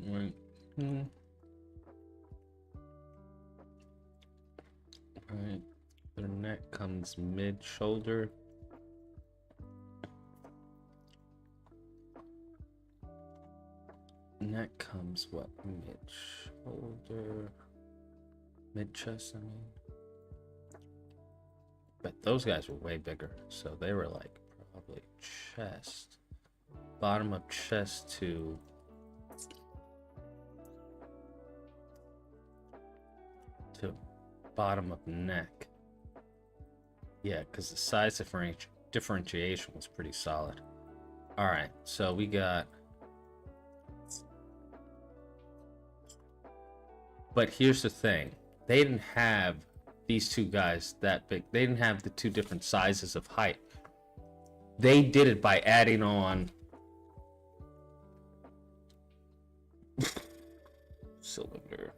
Speaker 2: Right. Right. Their neck comes mid shoulder. Neck comes what? Mid shoulder. Mid chest, I mean. But those guys were way bigger, so they were like probably chest. Bottom of chest to bottom of neck. Yeah, because the size differentiation was pretty solid. All right, so we got. But here's the thing. They didn't have these two guys that big. They didn't have the two different sizes of height. They did it by adding on cylinder.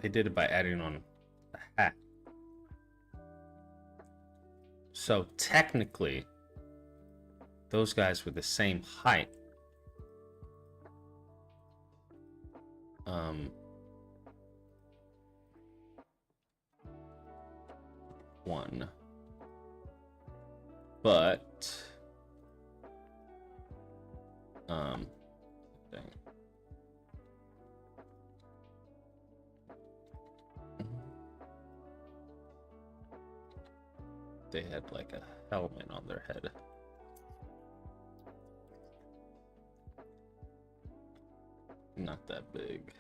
Speaker 2: They did it by adding on a hat. So technically, those guys were the same height. One. But dang. They had like a helmet on their head. Not that big.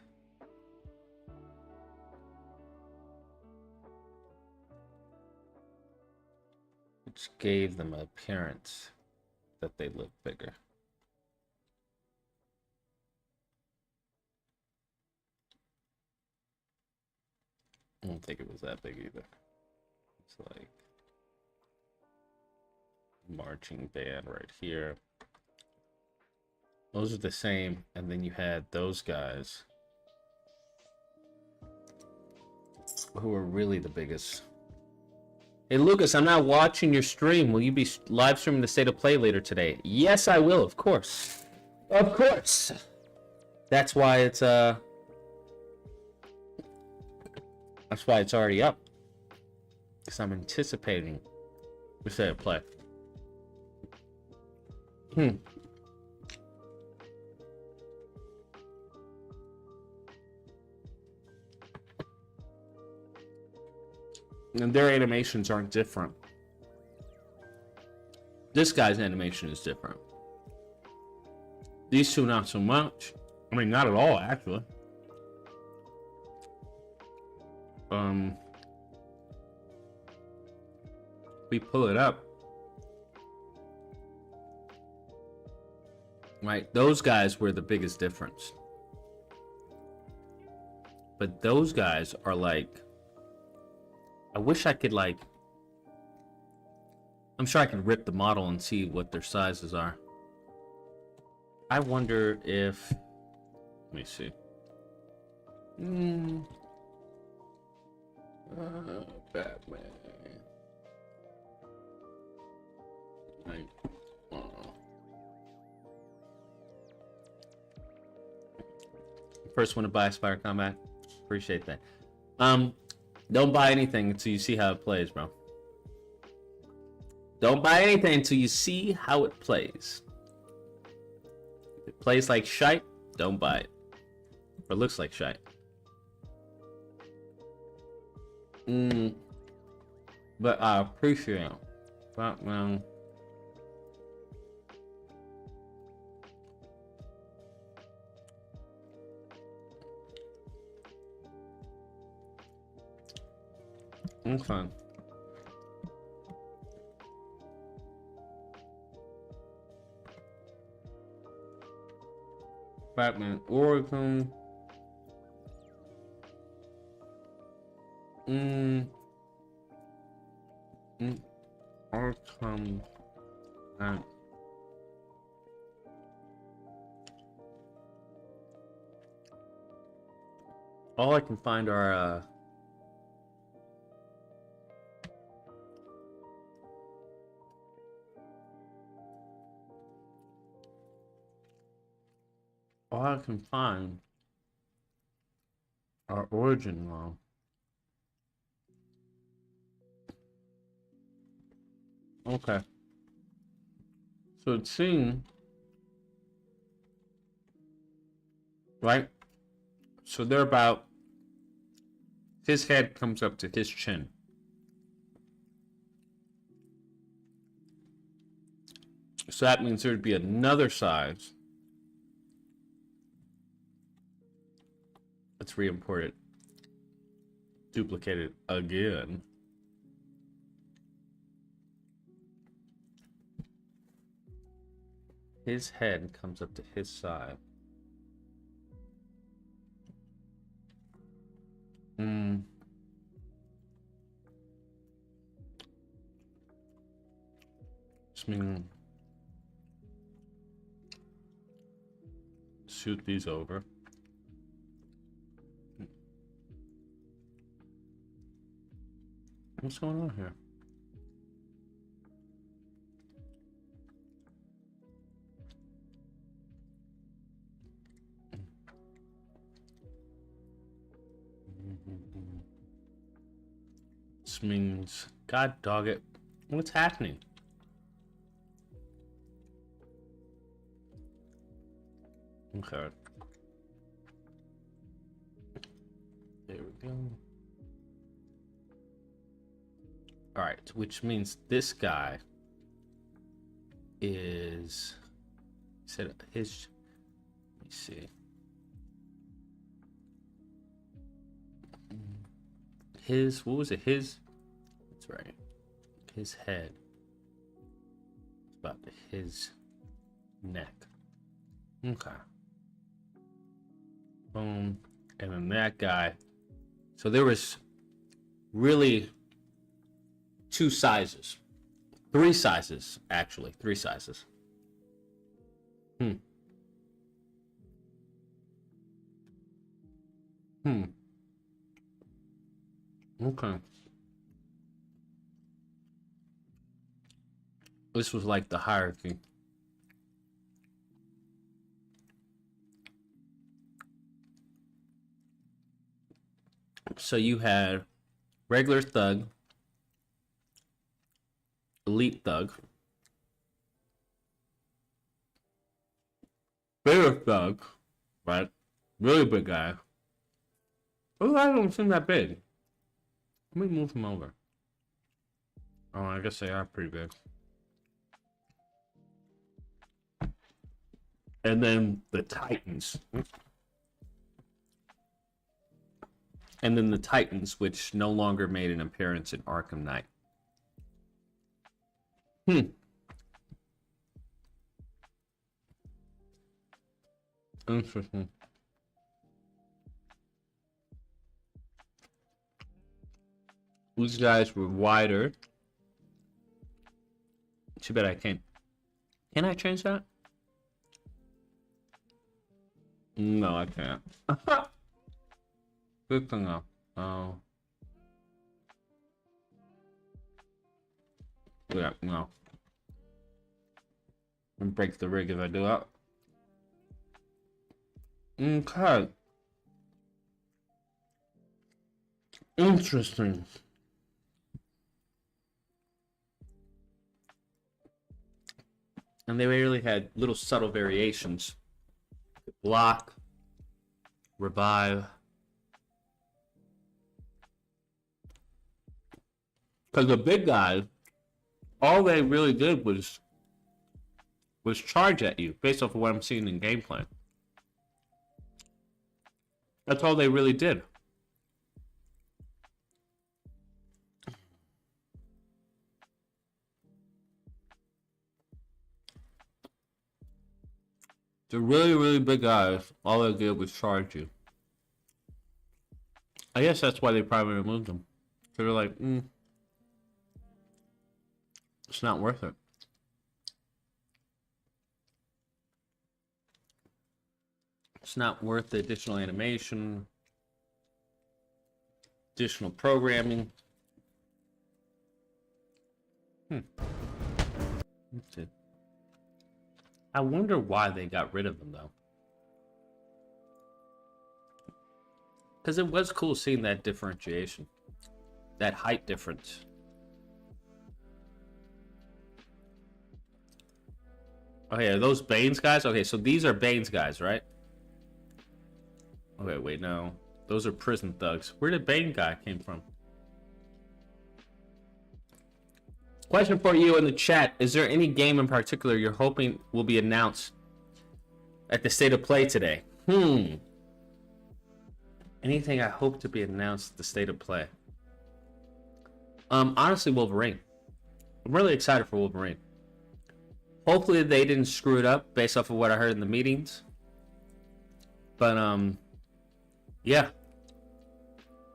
Speaker 2: Which gave them an appearance that they looked bigger. I don't think it was that big either. It's like marching band right here. Those are the same, and then you had those guys who were really the biggest. Hey Lucas, I'm not watching your stream. Will you be live streaming the State of Play later today? Yes, I will, of course. Of course. That's why it's that's why it's already up. Because I'm anticipating the State of Play. And their animations aren't different. This guy's animation is different. These two, not so much. I mean, not at all, actually. We pull it up. Right, those guys were the biggest difference. But those guys are like, I wish I could like, I'm sure I can rip the model and see what their sizes are. I wonder if, let me see. Batman. First one to buy Spire Combat. Appreciate that. Don't buy anything until you see how it plays, bro. Don't buy anything until you see how it plays. If it plays like shite, don't buy it. Or looks like shite. But I appreciate it. Batman. Okay. Batman Oricon. Arkham. All I can find are all I can find are origin law. Okay. So it's seen, right? So they're about, his head comes up to his chin. So that means there'd be another size. Let's re-import it. Duplicate it again. His head comes up to his side. Just mean shoot these over. What's going on here? This means, God dog it, what's happening? Okay. There we go. All right, which means this guy is, said his, let me see. His, what was it? His, that's right. His head. It's about his neck. Okay. Boom. And then that guy. So there was really two sizes. Three sizes, actually. Three sizes. Okay. This was like the hierarchy. So you had regular thug, elite thug, bigger thug, right? Really big guy. Oh, I don't seem that big. Let me move him over. Oh, I guess they are pretty big. And then the Titans. And then the Titans, which no longer made an appearance in Arkham Knight. Interesting. These guys were wider. Too bad I can't. Can I change that? No, I can't. Good thing though. Oh. Yeah, no. And break the rig if I do that. Okay. Interesting. And they really had little subtle variations. Block, revive. Because the big guys, all they really did was charge at you based off of what I'm seeing in gameplay. That's all they really did. The really, really big guys, all they did was charge you. I guess that's why they probably removed them. So they're like, it's not worth it. It's not worth the additional animation, additional programming. That's it. I wonder why they got rid of them, though. Because it was cool seeing that differentiation. That height difference. Okay, are those Bane's guys? Okay, so these are Bane's guys, right? Okay, wait, no. Those are prison thugs. Where did Bane guy came from? Question for you in the chat. Is there any game in particular you're hoping will be announced at the State of Play today? Anything I hope to be announced at the State of Play? Honestly, Wolverine. I'm really excited for Wolverine. Hopefully they didn't screw it up based off of what I heard in the meetings. But, yeah.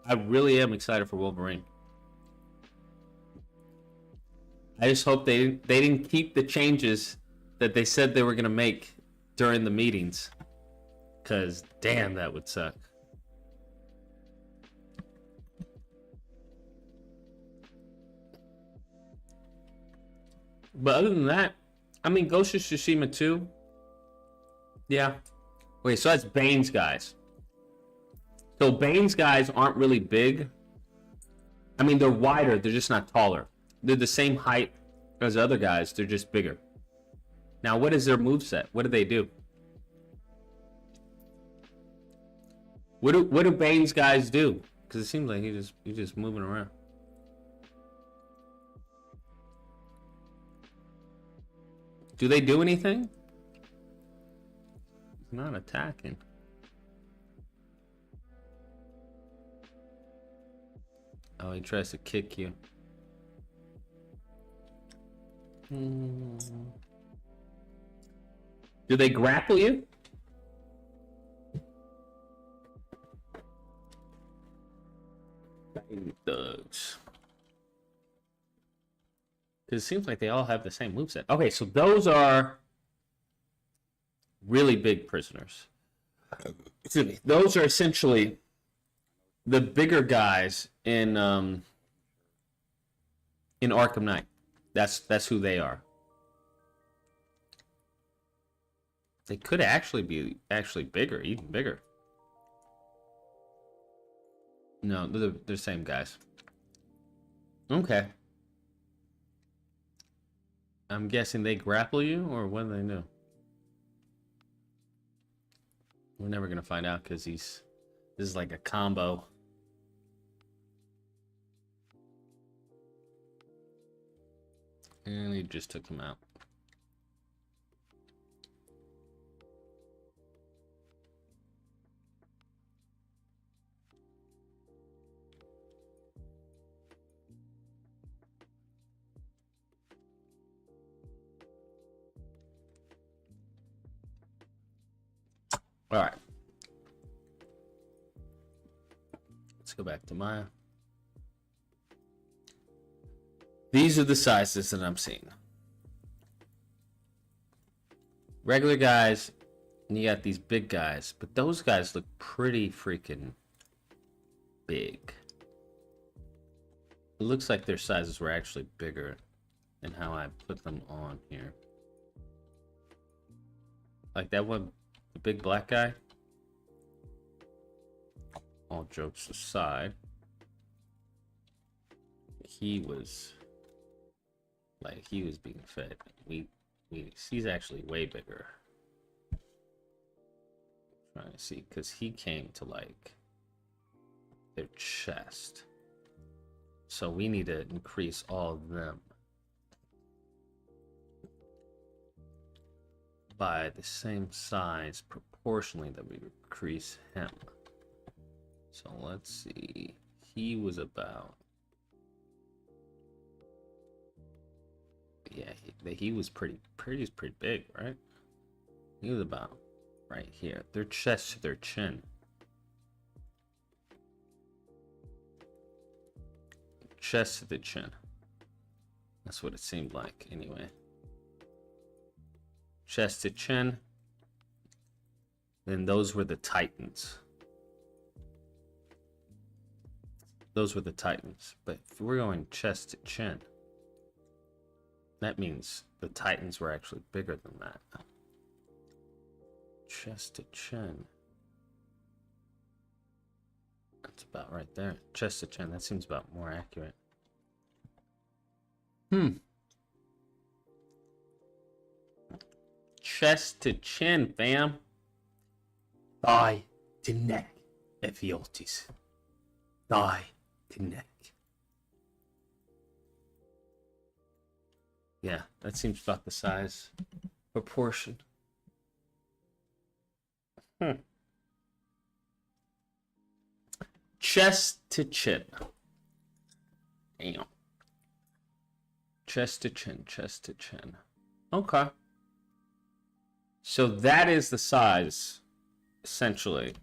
Speaker 2: I really am excited for Wolverine. I just hope they didn't keep the changes that they said they were going to make during the meetings. Because, damn, that would suck. But other than that, I mean, Ghost of Tsushima 2. Yeah. Wait, so that's Bane's guys. So Bane's guys aren't really big. I mean, they're wider. They're just not taller. They're the same height as the other guys. They're just bigger. Now, what is their moveset? What do they do? What do Bane's guys do? Because it seems like he's just moving around. Do they do anything? He's not attacking. Oh, he tries to kick you. Do they grapple you? Thugs. Because it seems like they all have the same moveset. Okay, so those are really big prisoners. Excuse me. Those are essentially the bigger guys in Arkham Knight. That's who they are. They could actually be bigger, even bigger. No, they're the same guys. Okay. I'm guessing they grapple you, or what do they do? We're never gonna find out because this is like a combo. And he just took them out. All right. Let's go back to Maya. these are the sizes that I'm seeing. Regular guys, and you got these big guys, but those guys look pretty freaking big. It looks like their sizes were actually bigger than how I put them on here. Like that one, the big black guy. All jokes aside, he was being fed. He's actually way bigger. I'm trying to see, because he came to like their chest. So we need to increase all of them by the same size proportionally that we increase him. So let's see. He was about, yeah, he was pretty big, right? He was about right here. Their chest to their chin. Chest to the chin. That's what it seemed like, anyway. Chest to chin. Then those were the Titans. Those were the Titans. But if we're going chest to chin, that means the Titans were actually bigger than that. Chest to chin. That's about right there. Chest to chin. That seems about more accurate. Chest to chin, fam. Thigh to neck. Ephialtes. Thigh to neck. Yeah, that seems about the size proportion. Chest to chin. Damn. Chest to chin, chest to chin. Okay. So that is the size, essentially,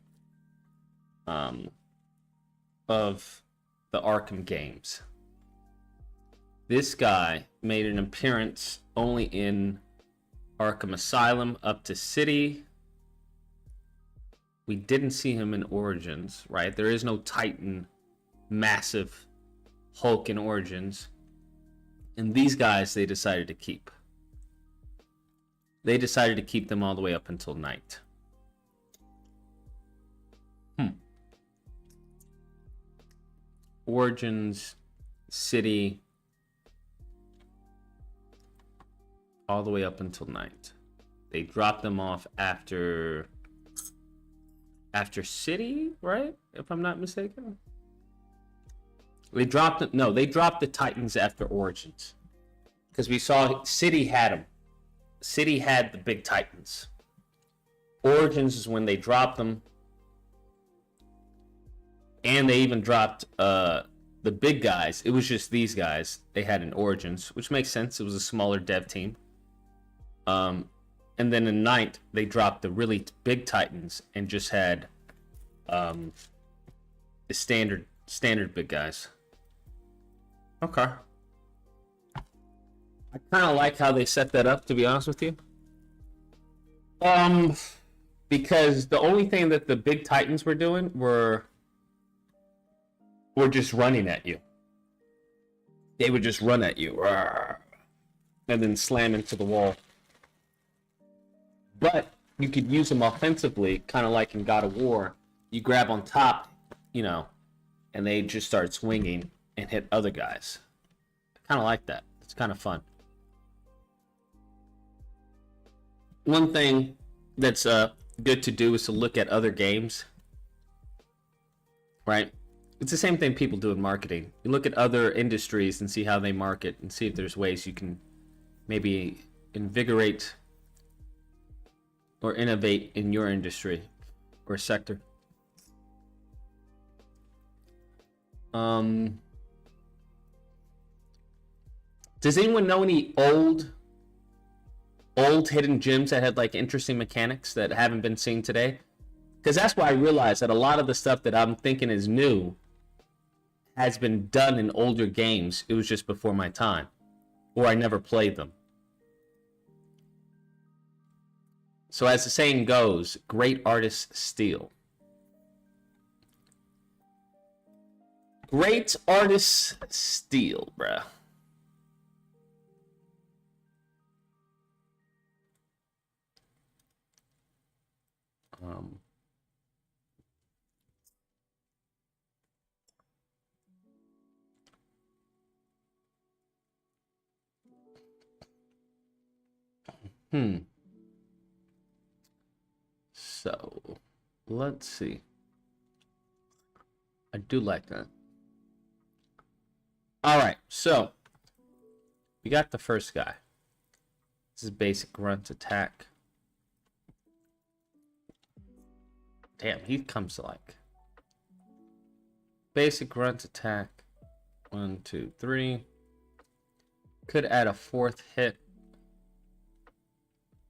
Speaker 2: of the Arkham games. This guy made an appearance only in Arkham Asylum up to City. We didn't see him in Origins, right? There is no Titan, massive Hulk in Origins. And these guys, they decided to keep. They decided to keep them all the way up until night. Origins, City, all the way up until night. They dropped them off after City, right? If I'm not mistaken. They dropped it. No, they dropped the Titans after Origins, because we saw City had them. City had the big Titans. Origins is when they dropped them, and they even dropped the big guys. It was just these guys they had in Origins, which makes sense. It was a smaller dev team. And then in night they dropped the really big Titans and just had the standard big guys. Okay. I kind of like how they set that up, to be honest with you. Because the only thing that the big Titans were doing were just running at you. They would just run at you and then slam into the wall. But you could use them offensively, kind of like in God of War. You grab on top, and they just start swinging and hit other guys. I kind of like that. It's kind of fun. One thing that's good to do is to look at other games, right? It's the same thing people do in marketing. You look at other industries and see how they market and see if there's ways you can maybe invigorate or innovate in your industry or sector. Does anyone know any old hidden gems that had like interesting mechanics that haven't been seen today? Because that's why I realized that a lot of the stuff that I'm thinking is new has been done in older games. It was just before my time. or I never played them. So as the saying goes, great artists steal. Great artists steal, bruh. So, let's see. I do like that. All right, so we got the first guy. This is basic grunt attack. Damn, he comes to like basic grunt attack. 1, 2, 3. Could add a 4th hit.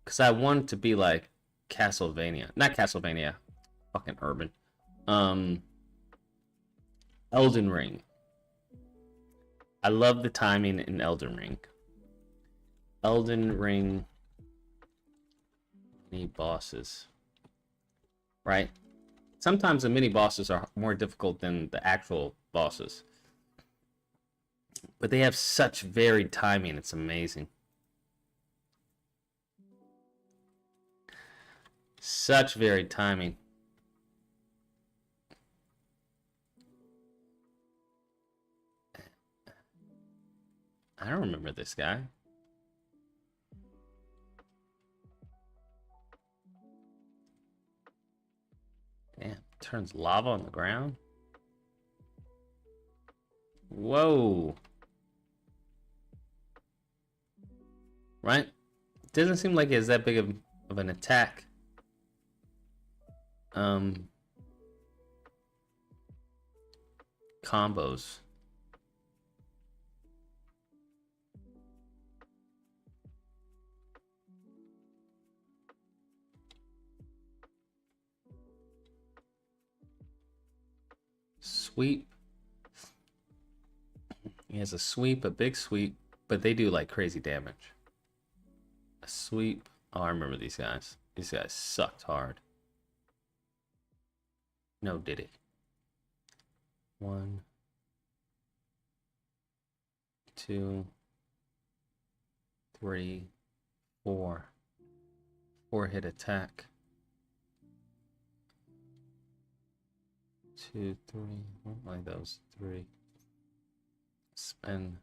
Speaker 2: Because I want it to be like Castlevania. Not Castlevania. Fucking Urban. Elden Ring. I love the timing in Elden Ring. Elden Ring mini bosses. Right? Sometimes the mini bosses are more difficult than the actual bosses. But they have such varied timing. It's amazing. Such varied timing. I don't remember this guy. Damn, turns lava on the ground. Whoa. Right? Doesn't seem like it has that big of an attack. Combos. Sweep. He has a sweep, a big sweep, but they do like crazy damage. A sweep. Oh, I remember these guys. These guys sucked hard. No, did he? 1, 2, 3, 4. 4-hit attack. 2, 3. I don't like those 3. Spin.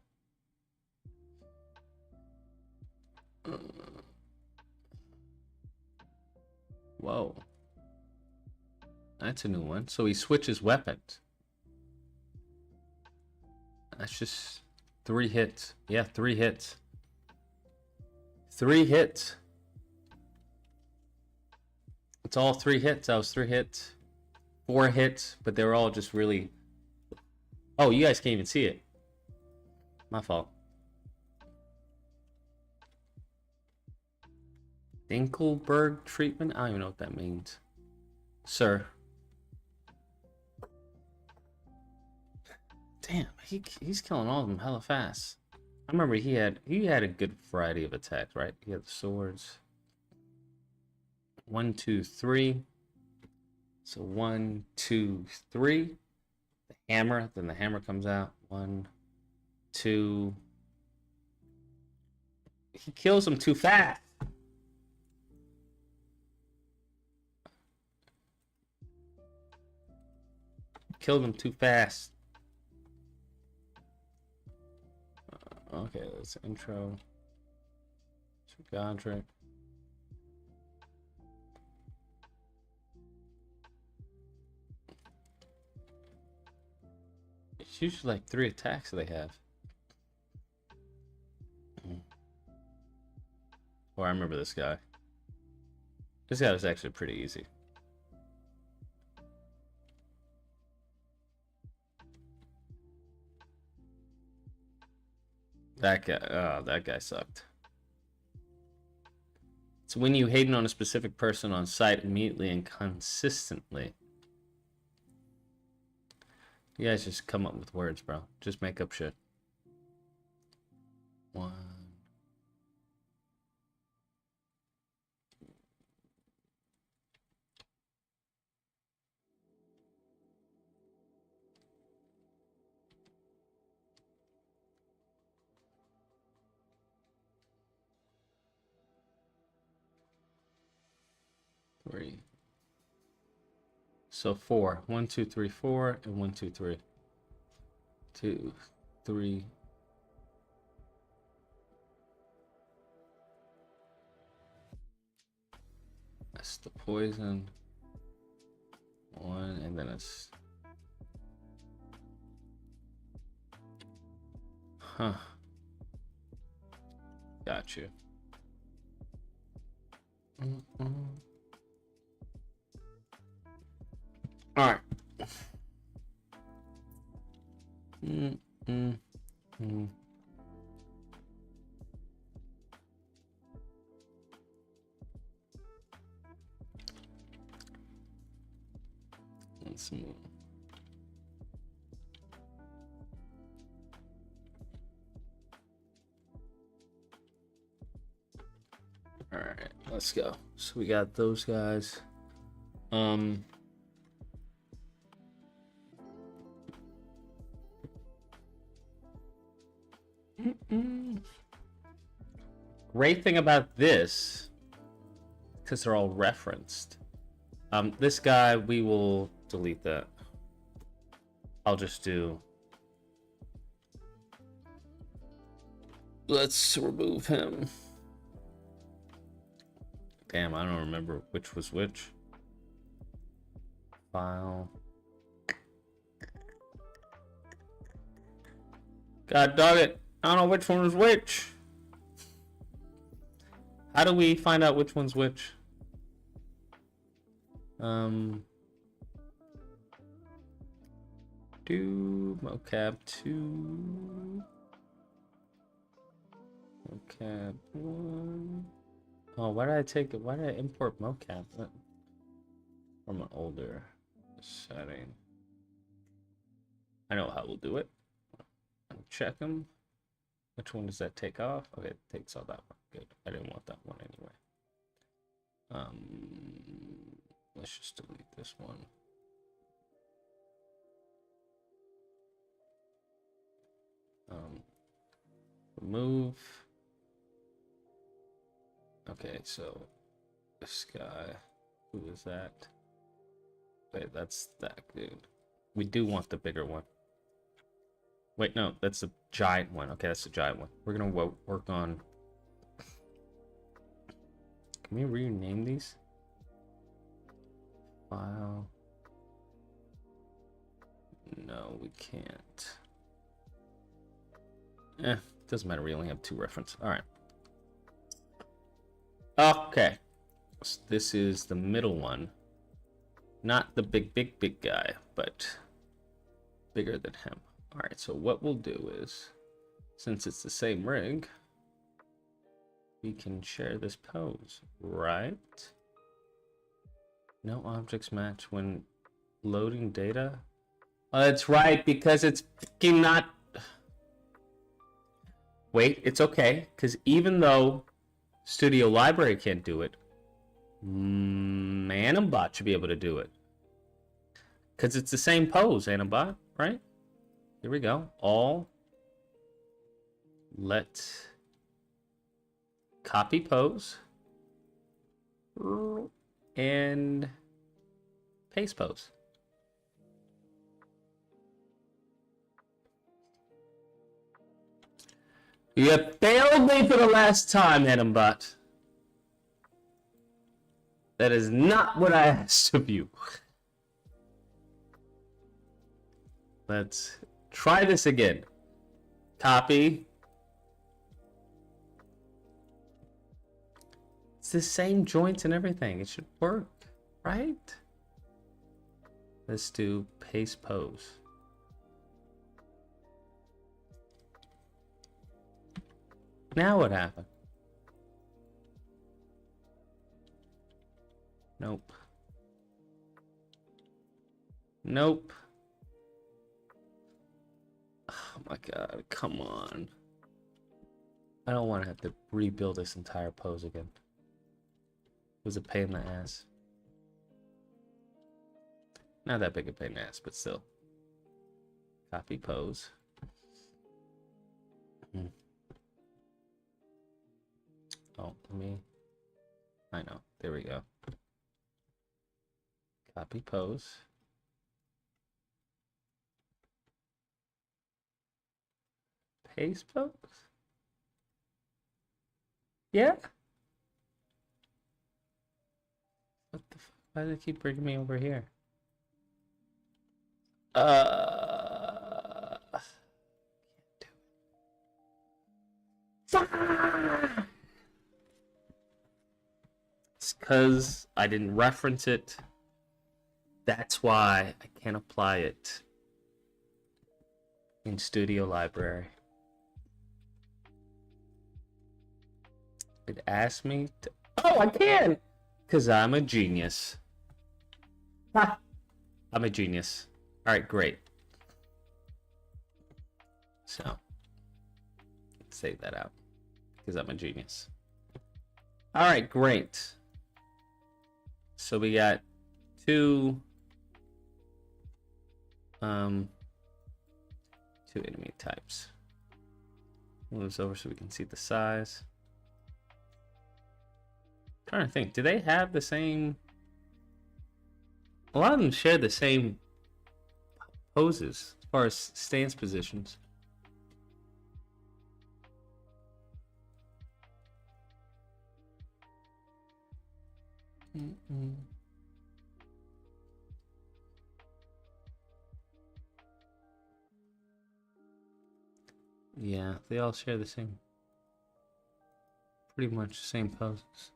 Speaker 2: Whoa. That's a new one. So he switches weapons. That's just 3 hits. Yeah, 3 hits. 3 hits. It's all 3 hits. That was 3 hits. 4 hits, but they were all just really... Oh, you guys can't even see it. My fault. Dinkelberg treatment? I don't even know what that means. Sir. Damn, he's killing all of them hella fast. I remember he had a good variety of attacks, right? He had the swords. 1, 2, 3. So 1, 2, 3. The hammer, then the hammer comes out. 1, 2. He kills them too fast. Killed them too fast. Okay, let's intro to Godric. It's usually like 3 attacks they have. Oh, I remember this guy. This guy was actually pretty easy. That guy sucked. It's when you hating on a specific person on sight immediately and consistently. You guys just come up with words, bro. Just make up shit. 1. 3. So 4. 1, 2, 3, 4, and 1, 2, 3. 2, 3. That's the poison. 1, and then it's. Huh. Got you. All right. Let's move. All right, let's go. So we got those guys. Great thing about this, because they're all referenced. This guy, we will delete that. I'll just do. Let's remove him. Damn, I don't remember which was which. File. God dog it. I don't know which one was which. How do we find out which one's which? Do mocap 2. Mocap 1. Oh, why did I take it? Why did I import mocap from an older setting? I know how we'll do it. Check them. Which one does that take off? Okay, it takes all that one. Good. I didn't want that one anyway. Let's just delete this one. Remove. Okay, so this guy, who is that? Wait, that's that dude. We do want the bigger one. Wait, no, that's the giant one. Okay, that's the giant one. We're gonna work on. Can we rename these? File. No, we can't. Doesn't matter. We only have 2 references. All right. Okay. So this is the middle one. Not the big guy, but bigger than him. All right. So what we'll do is, since it's the same rig, we can share this pose, right? No objects match when loading data. Oh, that's right, because it's fucking not. Wait, it's okay, because even though Studio Library can't do it, Animbot should be able to do it. Because it's the same pose, Animbot, right? Here we go. All. Let copy pose. And paste pose. You failed me for the last time, Animbot. That is not what I asked of you. Let's try this again. Copy. It's the same joints and everything. It should work, right? Let's do paste pose. Now what happened? Nope. Nope. Oh my god, come on. I don't want to have to rebuild this entire pose again. It was a pain in the ass. Not that big a pain in the ass, but still. Copy pose. Oh, me. I know. There we go. Copy pose. Paste pose? Yeah? What the fuck? Why do they keep bringing me over here? It's because I didn't reference it. That's why I can't apply it in Studio Library. It asked me to. Oh, I can! Because I'm a genius. Ha! I'm a genius. Alright, great. So, let's save that out. Because I'm a genius. Alright, great. So we got two enemy types. Move this over so we can see the size. I'm trying to think, do they have the same? A lot of them share the same poses as far as stance positions. Yeah, they all share the same, pretty much the same poses.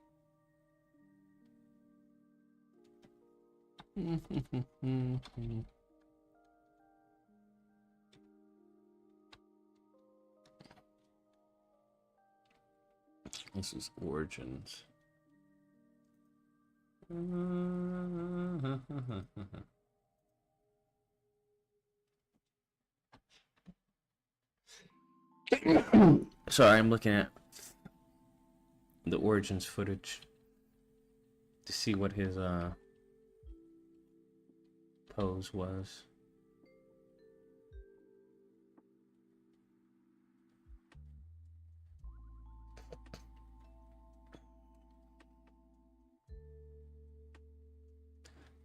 Speaker 2: This is Origins. Sorry, I'm looking at the Origins footage to see what his pose was.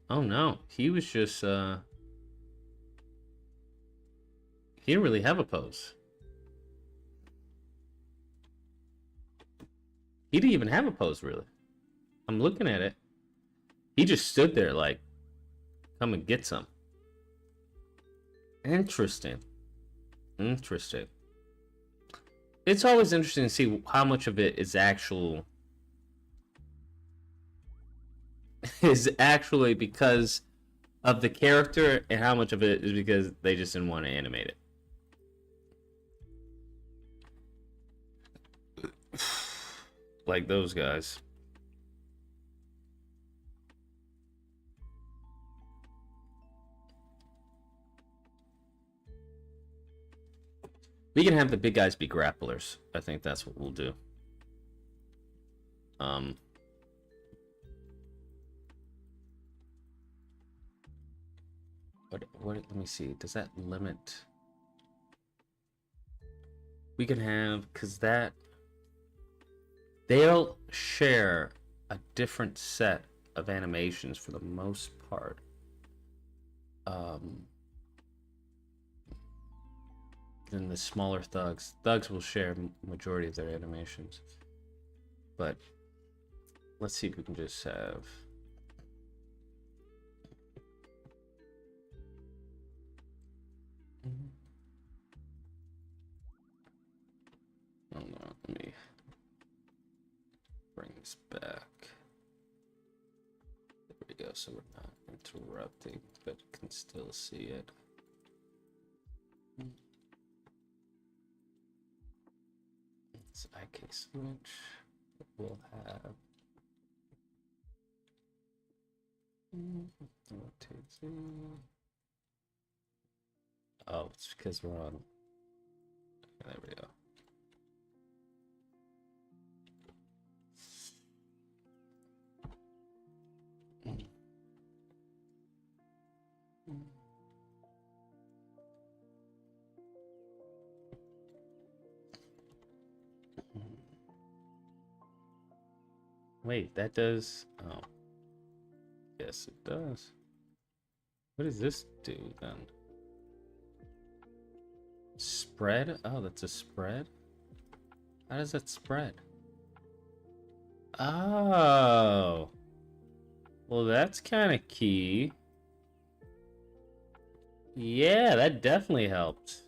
Speaker 2: Oh no, he was just he didn't really have a pose. He didn't even have a pose, really. I'm looking at it. He just stood there like, come and get some. Interesting. Interesting. It's always interesting to see how much of it is actually because of the character and how much of it is because they just didn't want to animate it. Like those guys. We can have the big guys be grapplers. I think that's what we'll do. What let me see. Does that limit? We can have, because that they'll share a different set of animations for the most part. Than the smaller thugs. Thugs will share majority of their animations. But let's see if we can just have. Oh no, let me bring this back. There we go, so we're not interrupting, but can still see it. It's IK switch. We'll have rotate Z. Oh, it's because we're on. There we go. Wait, that does. Oh, yes, it does. What does this do then? Spread? Oh, that's a spread? How does that spread? Oh. Well, that's kind of key. Yeah, that definitely helps.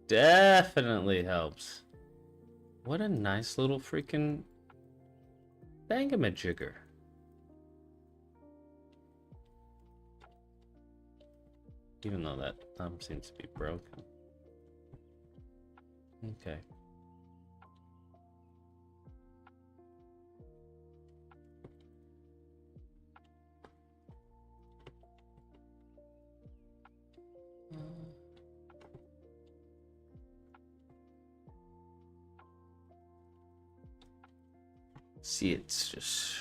Speaker 2: Definitely helps. What a nice little freaking thingamajigger. Even though that thumb seems to be broken. Okay. See, it's just...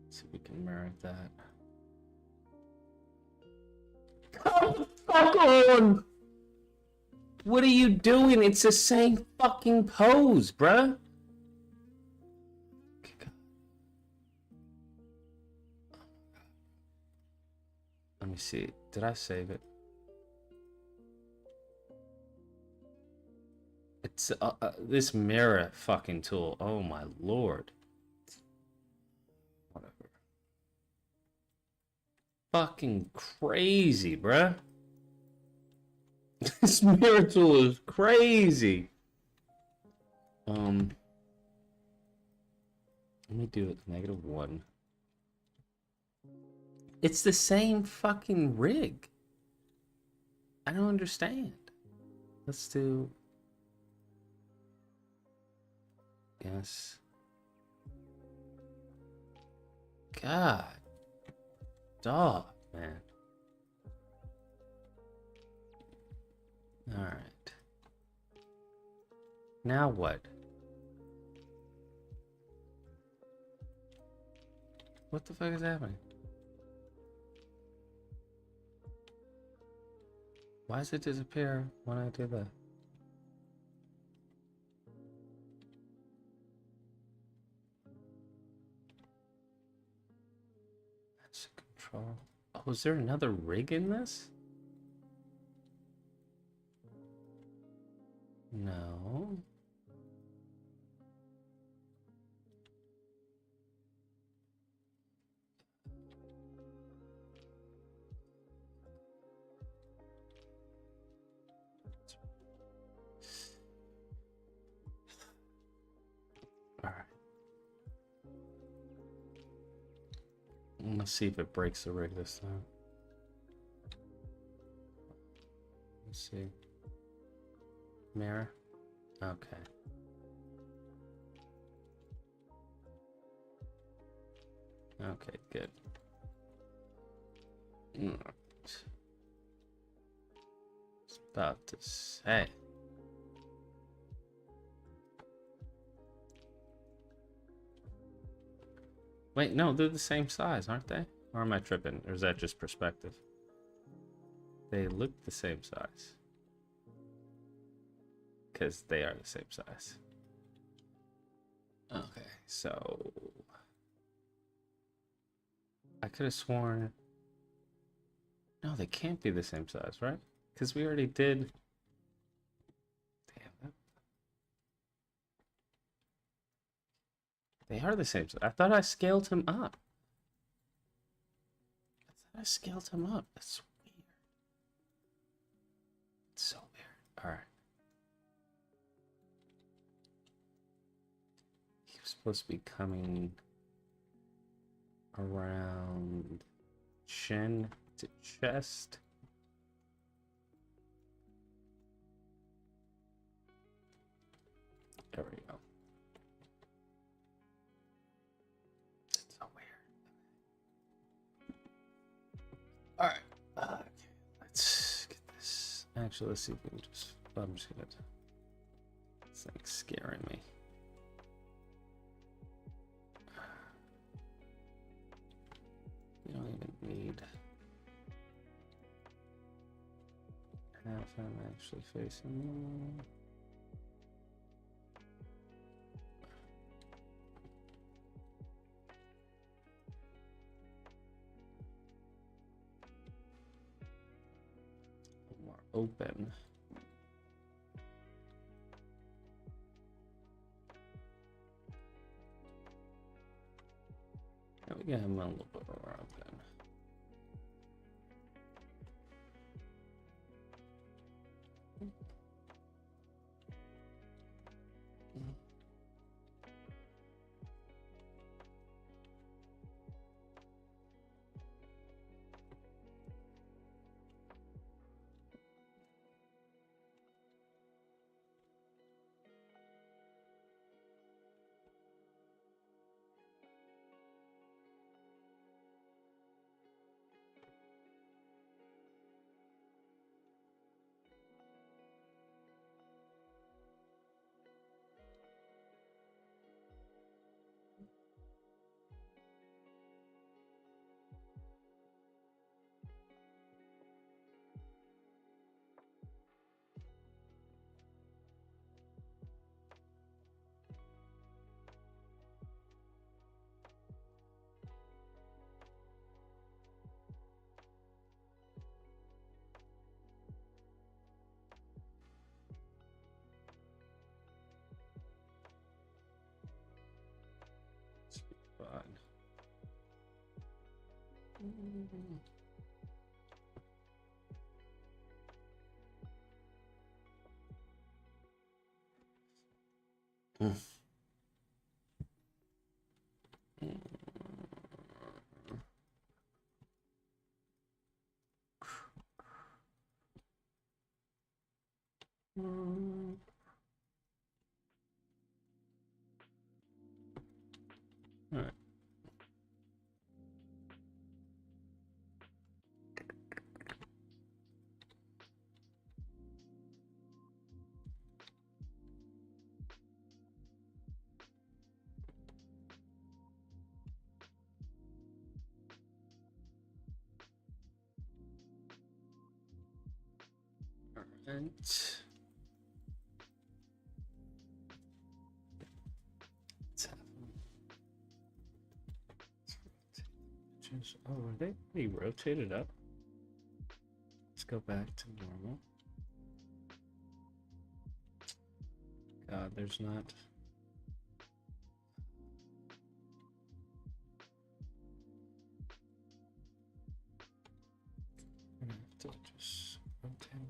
Speaker 2: See if we can mirror that. Come the fuck on! What are you doing? It's the same fucking pose, bruh. Let me see. Did I save it? It's this mirror fucking tool. Oh my lord. Whatever. Fucking crazy, bruh. This mirror tool is crazy. Let me do it -1. It's the same fucking rig. I don't understand. Let's do... Yes. God. Dog, man. Alright. Now what? What the fuck is happening? Why does it disappear when I do that? That's control. Oh, is there another rig in this? No. All right. Let's see if it breaks the rig this time. Let's see. Mirror. Okay. Okay, good. It's about to say. Wait, no, they're the same size, aren't they? Or am I tripping? Or is that just perspective? They look the same size. Because they are the same size. Okay, so... I could have sworn... No, they can't be the same size, right? Because we already did... Damn that. They are the same size. I thought I scaled him up. That's weird. It's so weird. Alright. He was supposed to be coming around chin to chest. There we go. That's so weird. Alright. Okay, let's
Speaker 1: Actually, let's see if we can just. I'm just gonna. It's like scaring me. You don't even need have him actually facing me. More open. We get him a little bit more open. Fine. All right. All right. Let's have them. Oh, are they pretty rotated up? Let's go back to normal. God, there's not. I'm gonna have to just rotate them up.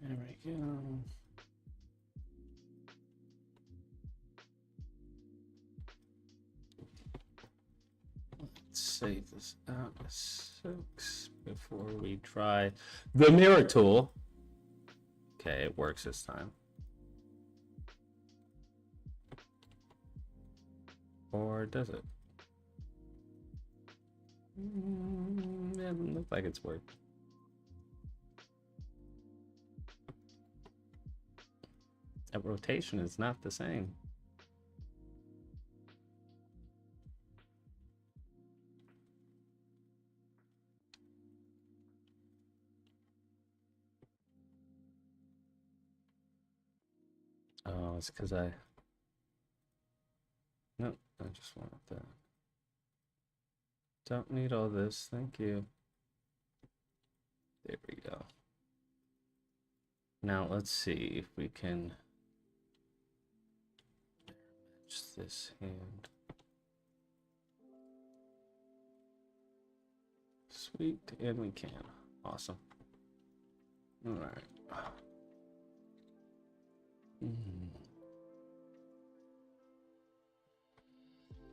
Speaker 1: There we go. Let's save this out as 6 before we try the mirror tool. Okay, it works this time. Or does it? It doesn't look like it's worked. That rotation is not the same. Oh, it's because nope, I just wanted that. Don't need all this, thank you. There we go. Now let's see if we can match this hand. Sweet, and we can. Awesome. All right.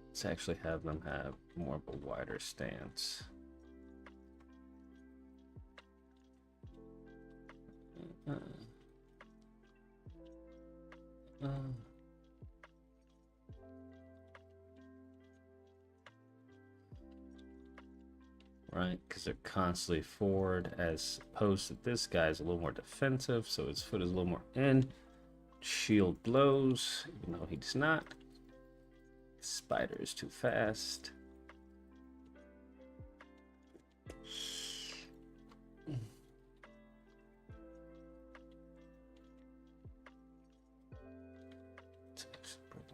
Speaker 1: Let's actually have them have more of a wider stance.
Speaker 2: Right, because they're constantly forward, as opposed to this guy is a little more defensive, so his foot is a little more in. Shield blows, even though he's not. Spider is too fast.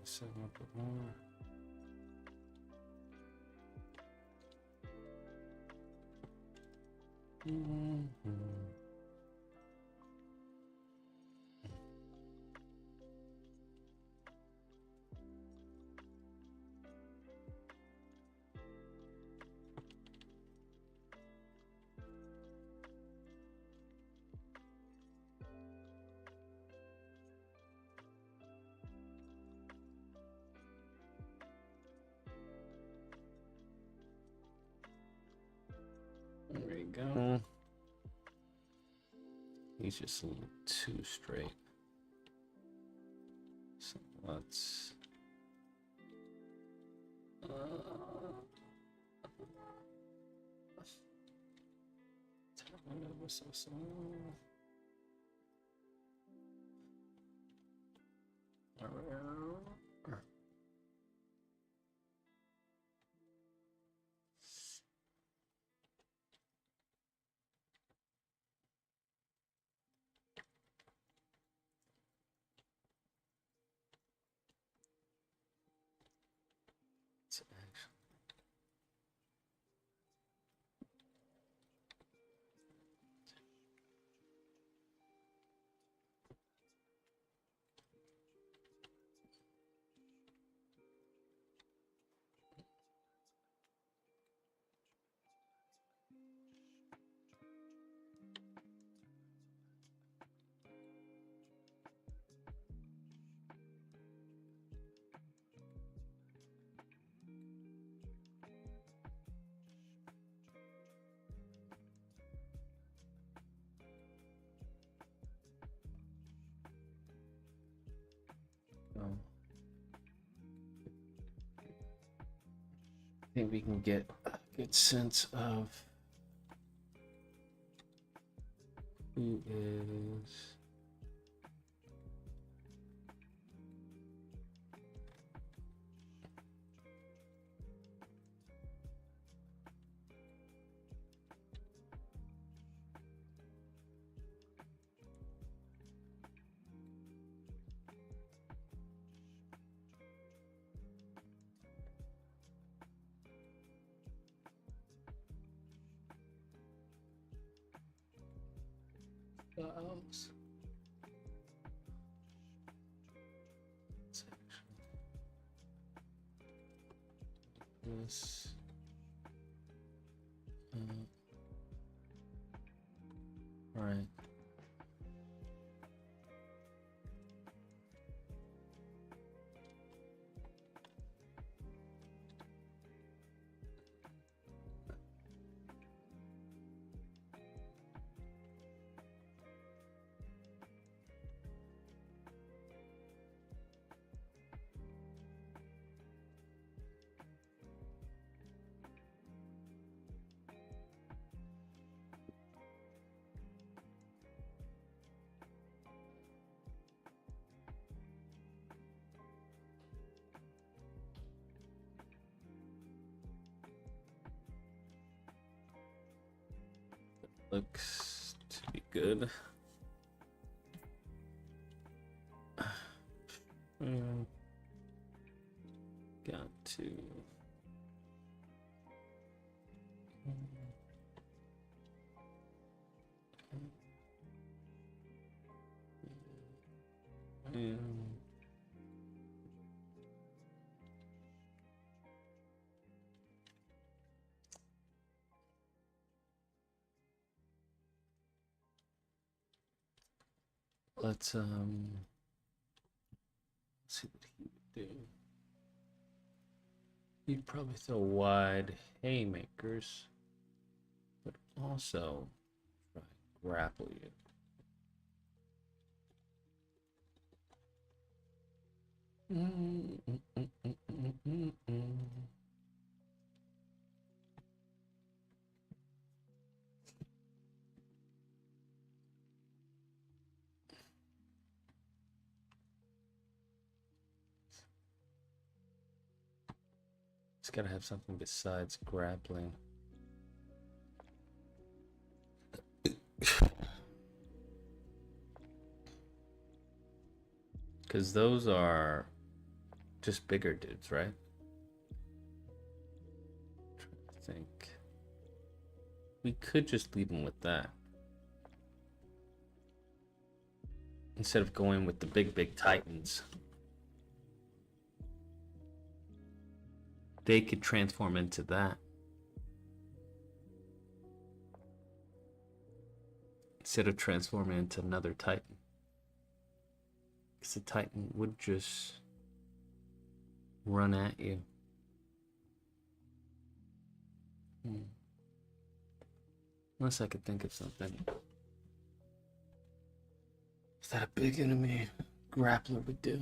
Speaker 2: Seven a bit more. There you go. He's just a little too straight. So let's I think we can get a good sense of who is else. This. Right. Looks to be good. Got to. Let's see what he would do. He'd probably throw wide haymakers, but also try to grapple you.
Speaker 1: It's gotta have something besides grappling. Because those are just bigger dudes, right? I think we could just leave them with that instead of going with the big titans. They could transform into that instead of transforming into another titan. Because the titan would just run at you. Unless I could think of something that a big enemy grappler would do.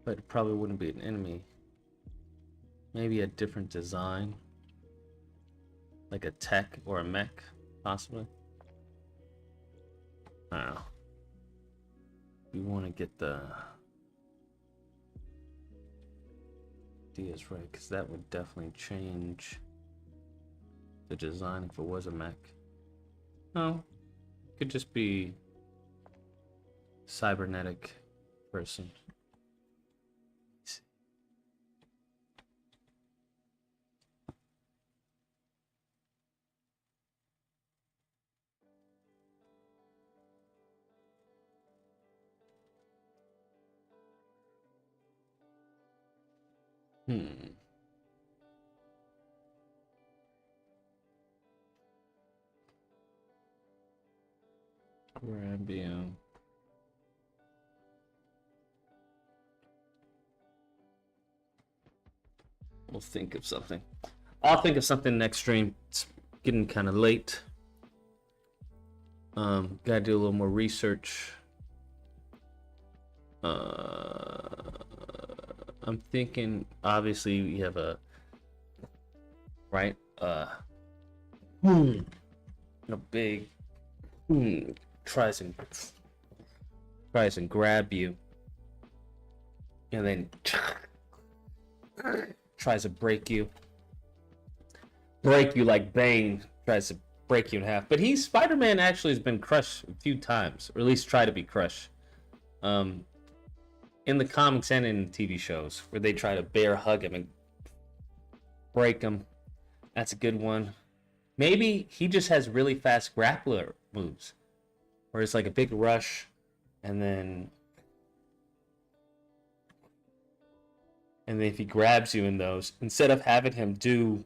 Speaker 1: But it probably wouldn't be an enemy. Maybe a different design. Like a tech or a mech, possibly. I don't know. We want to get the ideas right, because that would definitely change the design if it was a mech. No, it could just be cybernetic person. Grabium. We'll think of something. I'll think of something next stream. It's getting kind of late. Gotta do a little more research. I'm thinking, obviously, we have a big tries and grab you, and then tries to break you like Bane tries to break you in half. But Spider-Man actually has been crushed a few times, or at least try to be crushed. In the comics and in TV shows, where they try to bear hug him and break him. That's a good one. Maybe he just has really fast grappler moves, where it's like a big rush, and then if he grabs you in those, instead of having him do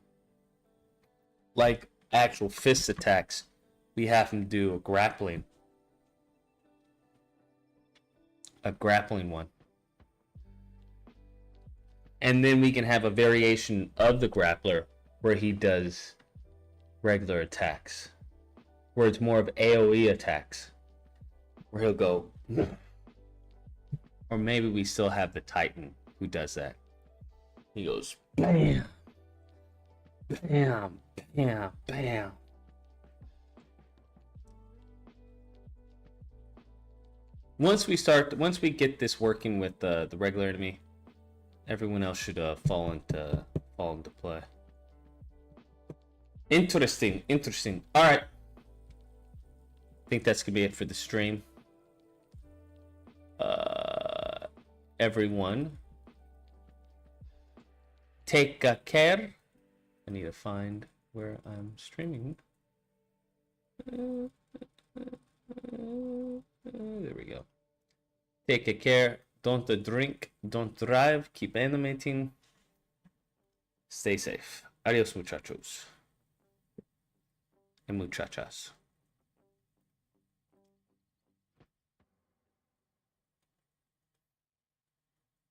Speaker 1: like actual fist attacks, we have him do a grappling one. And then we can have a variation of the grappler where he does regular attacks, where it's more of AoE attacks, where he'll go, or maybe we still have the Titan who does that. He goes bam, bam, bam, bam. Once we get this working with the regular enemy, everyone else should fall into play. Interesting. All right, I think that's gonna be it for the stream. Everyone, take care. I need to find where I'm streaming. There we go. Take care. Don't drink. Don't drive. Keep animating. Stay safe. Adios, muchachos and muchachas.